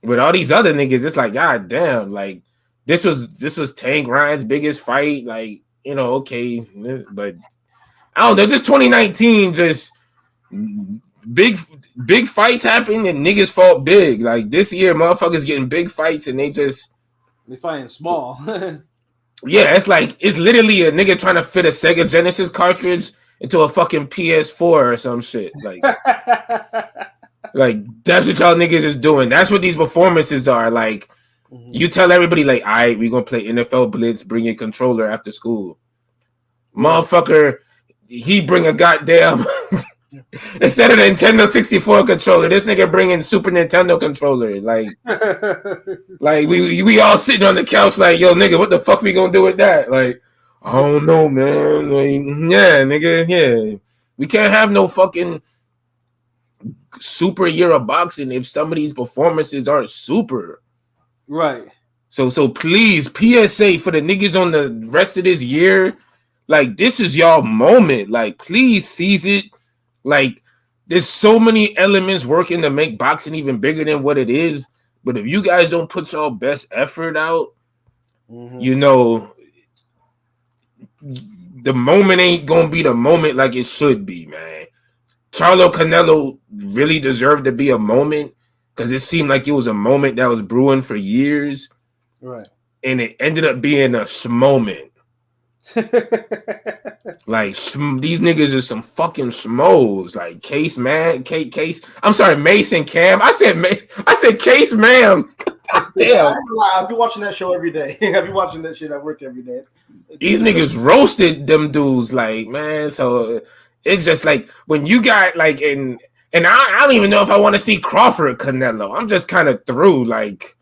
With all these other niggas, it's like, god damn, like this was Tank Ryan's biggest fight. Like, okay, but I don't know. Just 2019, just. Big fights happen and niggas fought big. Like, this year, motherfuckers getting big fights and they fighting small. Yeah, it's literally a nigga trying to fit a Sega Genesis cartridge into a fucking PS4 or some shit. Like, like that's what y'all niggas is doing. That's what these performances are. Like, you tell everybody, like, all right, we gonna play NFL Blitz, bring your controller after school. Motherfucker, he bring a goddamn instead of the Nintendo 64 controller, this nigga bringing Super Nintendo controller. Like, like we all sitting on the couch like, yo, nigga, what the fuck we gonna do with that? Like, I don't know, man. Like, yeah, nigga, yeah. We can't have no fucking super year of boxing if some of these performances aren't super. Right. So please, PSA for the niggas on the rest of this year, like, this is y'all moment. Like, please seize it. Like, there's so many elements working to make boxing even bigger than what it is. But if you guys don't put your best effort out, you know, the moment ain't gonna be the moment like it should be, man. Charlo Canelo really deserved to be a moment because it seemed like it was a moment that was brewing for years, Right. and it ended up being a moment. Like these niggas is some fucking schmoes. Like Case, man, Case. I'm sorry, Mason Cam. I said Case, ma'am. Damn. I'll be watching that show every day. I'll be watching that shit at work every day. These niggas roasted them dudes, like, man. So it's just like when you got like and I don't even know if I want to see Crawford Canelo. I'm just kind of through. Like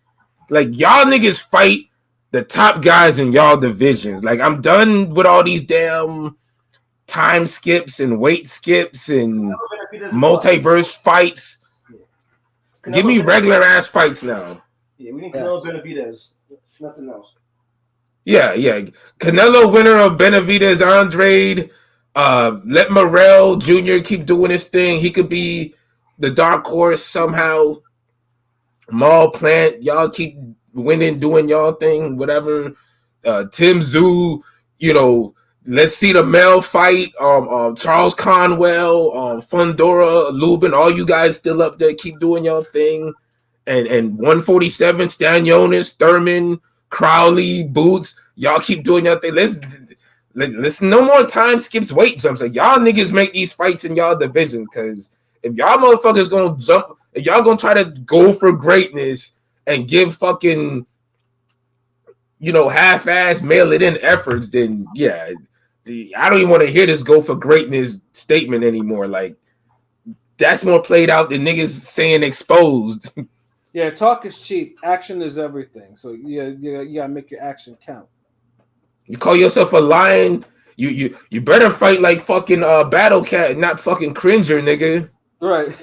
y'all niggas fight the top guys in y'all divisions. Like I'm done with all these damn time skips and weight skips and multiverse fights. Give me regular ass fights now. Yeah, we need Canelo Benavidez. Nothing else. Yeah. Canelo winner of Benavidez Andrade. Let Morrell Jr. keep doing his thing. He could be the dark horse somehow. Maul Plant, y'all keep winning, doing y'all thing, whatever. Tim Zoo, you know, let's see the male fight. Charles Conwell, Fundora, Lubin, all you guys still up there, keep doing y'all thing. And 147, Stanionis, Thurman, Crowley, Boots, y'all keep doing your thing. Let's no more time skips, weight jumps. Like y'all niggas make these fights in y'all divisions, because if y'all motherfuckers gonna jump, if y'all gonna try to go for greatness and give fucking, you know, half-ass mail it in efforts, then yeah, I don't even want to hear this go for greatness statement anymore. Like that's more played out than niggas saying exposed. Yeah, talk is cheap. Action is everything. So you gotta make your action count. You call yourself a lion, you better fight like fucking Battle Cat, not fucking Cringer, nigga. Right.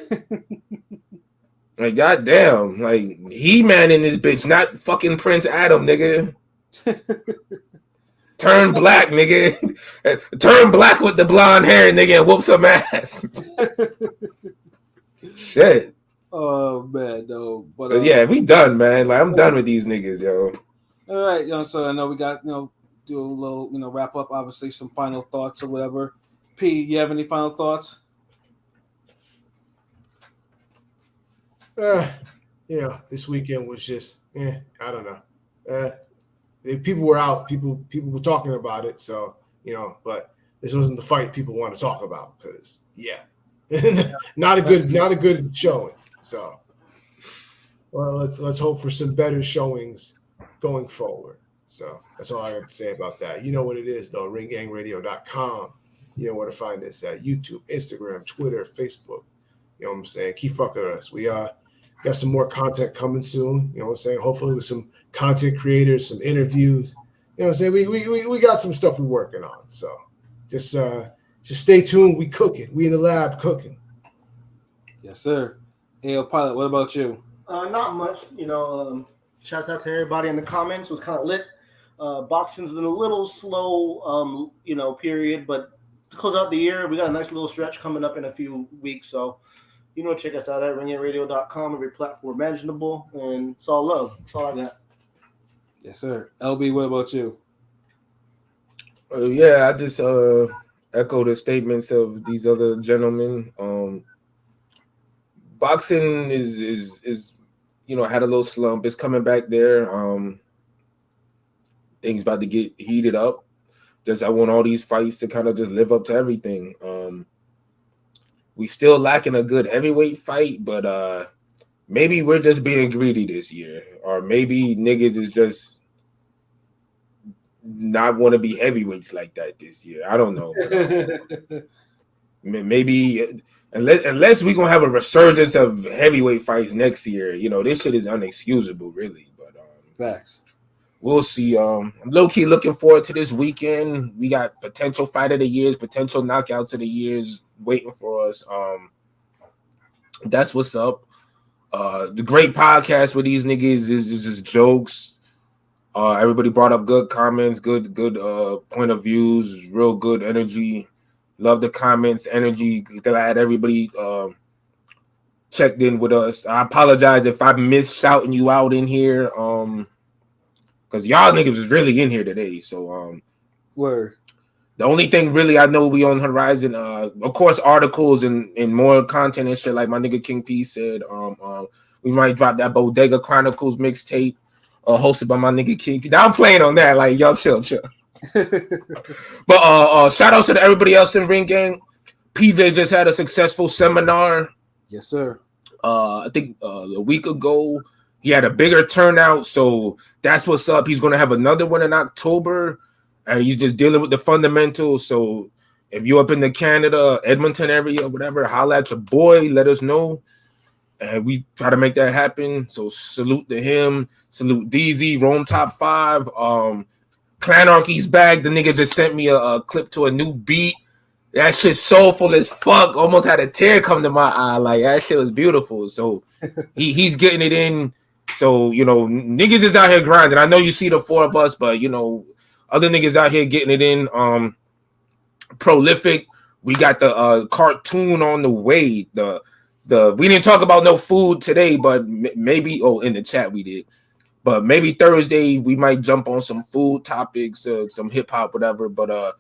Like goddamn, like He-Man in this bitch, not fucking Prince Adam, nigga. Turn black, nigga. Turn black with the blonde hair, nigga, and whoop some ass. Shit. Oh man, no. But yeah, we done, man. Like I'm done with these niggas, yo. All right, so I know we got, do a little, wrap up. Obviously, some final thoughts or whatever. P, you have any final thoughts? This weekend was just, I don't know. People were out, people were talking about it, so but this wasn't the fight people want to talk about because, not a good showing. So, well, let's hope for some better showings going forward. So that's all I have to say about that. You know what it is, though. RingGangRadio.com. You know where to find us at YouTube, Instagram, Twitter, Facebook. You know what I'm saying? Keep fucking with us. We got some more content coming soon. You know what I'm saying? Hopefully with some content creators, some interviews. You know what I'm saying? We got some stuff we're working on. So just stay tuned. We cooking. We in the lab cooking. Yes, sir. Hey, Pilot, what about you? Not much. Shouts out to everybody in the comments. It was kind of lit. Boxing's in a little slow, period. But to close out the year, we got a nice little stretch coming up in a few weeks. So, check us out at ringingradio.com, every platform imaginable. And it's all love. That's all I got. Yes, sir. LB, what about you? I just echo the statements of these other gentlemen. Boxing is had a little slump. It's coming back there. Things about to get heated up. Just I want all these fights to kind of just live up to everything. We still lacking a good heavyweight fight, but maybe we're just being greedy this year, or maybe niggas is just not want to be heavyweights like that this year. I don't know. But, maybe unless we're gonna have a resurgence of heavyweight fights next year, this shit is unexcusable, really. But facts. We'll see. I'm low key looking forward to this weekend. We got potential fight of the years, potential knockouts of the years waiting for us. That's what's up. The great podcast with these niggas is just jokes. Everybody brought up good comments, good point of views, real good energy. Love the comments, energy. Glad everybody checked in with us. I apologize if I missed shouting you out in here. Because y'all niggas was really in here today. So Word. the only thing really I know we on horizon, of course, articles and more content and shit. Like my nigga King P said, we might drop that Bodega Chronicles mixtape, hosted by my nigga King P. Now I'm playing on that, like y'all chill. But shout outs to everybody else in Ring Gang. PJ just had a successful seminar. Yes, sir. I think a week ago. He had a bigger turnout, so that's what's up. He's gonna have another one in October. And he's just dealing with the fundamentals. So if you're up in the Canada, Edmonton area, whatever, holla at your boy, let us know. And we try to make that happen. So salute to him. Salute DZ, Rome Top 5. Clanarchy's back. The nigga just sent me a clip to a new beat. That shit soulful as fuck. Almost had a tear come to my eye. Like, that shit was beautiful. So he's getting it in. So, you know, niggas is out here grinding. I know you see the four of us, but, you know, other niggas out here getting it in. Prolific. We got the cartoon on the way. The we didn't talk about no food today, but maybe in the chat we did. But maybe Thursday we might jump on some food topics, some hip hop, whatever. But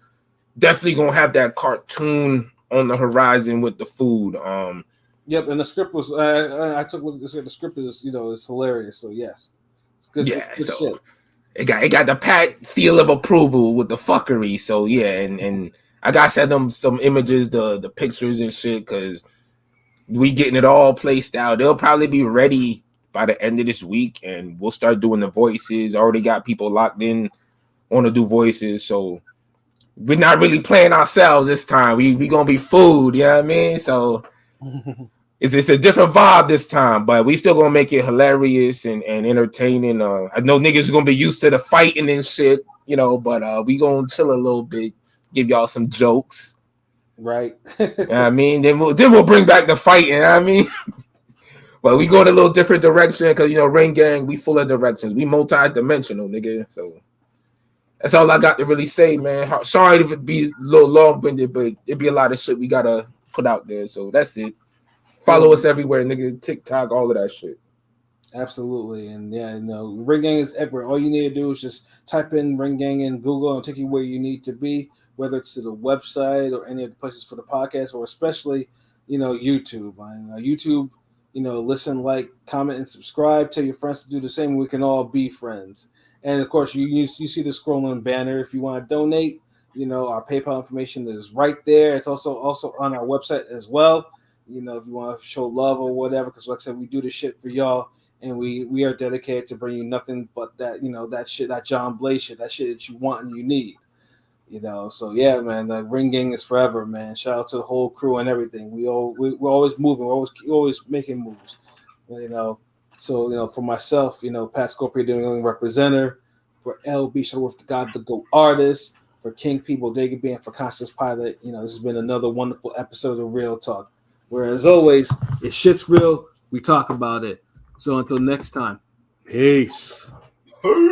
definitely gonna have that cartoon on the horizon with the food. Yep, and the script was I took a look at this. The script is, you know, it's hilarious. So yes, it's good. Yeah, good so shit. it got the pat seal of approval with the fuckery. So yeah, and I gotta send them some images, the pictures and shit, because we getting it all placed out. They'll probably be ready by the end of this week, and we'll start doing the voices. Already got people locked in, want to do voices, so we're not really playing ourselves this time. We gonna be food, you know what I mean? So it's a different vibe this time, but we still gonna make it hilarious and entertaining. I know niggas are gonna be used to the fighting and shit, you know, but we gonna chill a little bit, give y'all some jokes. Right. You know what I mean? Then we'll bring back the fighting, you know what I mean? But we go in a little different direction because, you know, Ring Gang, we full of directions. We multi-dimensional, nigga. So that's all I got to really say, man. Sorry to be a little long-winded, but it'd be a lot of shit we got to put out there. So that's it. Follow us everywhere, nigga. TikTok, all of that shit. Absolutely. And yeah, you know, Ring Gang is everywhere. All you need to do is just type in Ring Gang in Google and take you where you need to be, whether it's to the website or any of the places for the podcast, or especially, you know, YouTube. YouTube, you know, listen, like, comment, and subscribe. Tell your friends to do the same. We can all be friends. And of course, you see the scrolling banner. If you want to donate, you know, our PayPal information is right there. It's also on our website as well. You know, if you want to show love or whatever, because like I said, we do this shit for y'all, and we are dedicated to bring you nothing but that, you know, that shit, that John Blaze shit, that shit that you want and you need. You know, so yeah, man, the Ring Gang is forever, man. Shout out to the whole crew and everything. We're always moving. We're always making moves. You know, so, you know, for myself, you know, Pat Scorpio, the Young Representative, for LB Shuttleworth, the God, the GOAT artist, for King P, Bodega Being, for Conscious Pilot. You know, this has been another wonderful episode of Real Talk. Whereas always, if shit's real, we talk about it. So until next time, peace. Peace.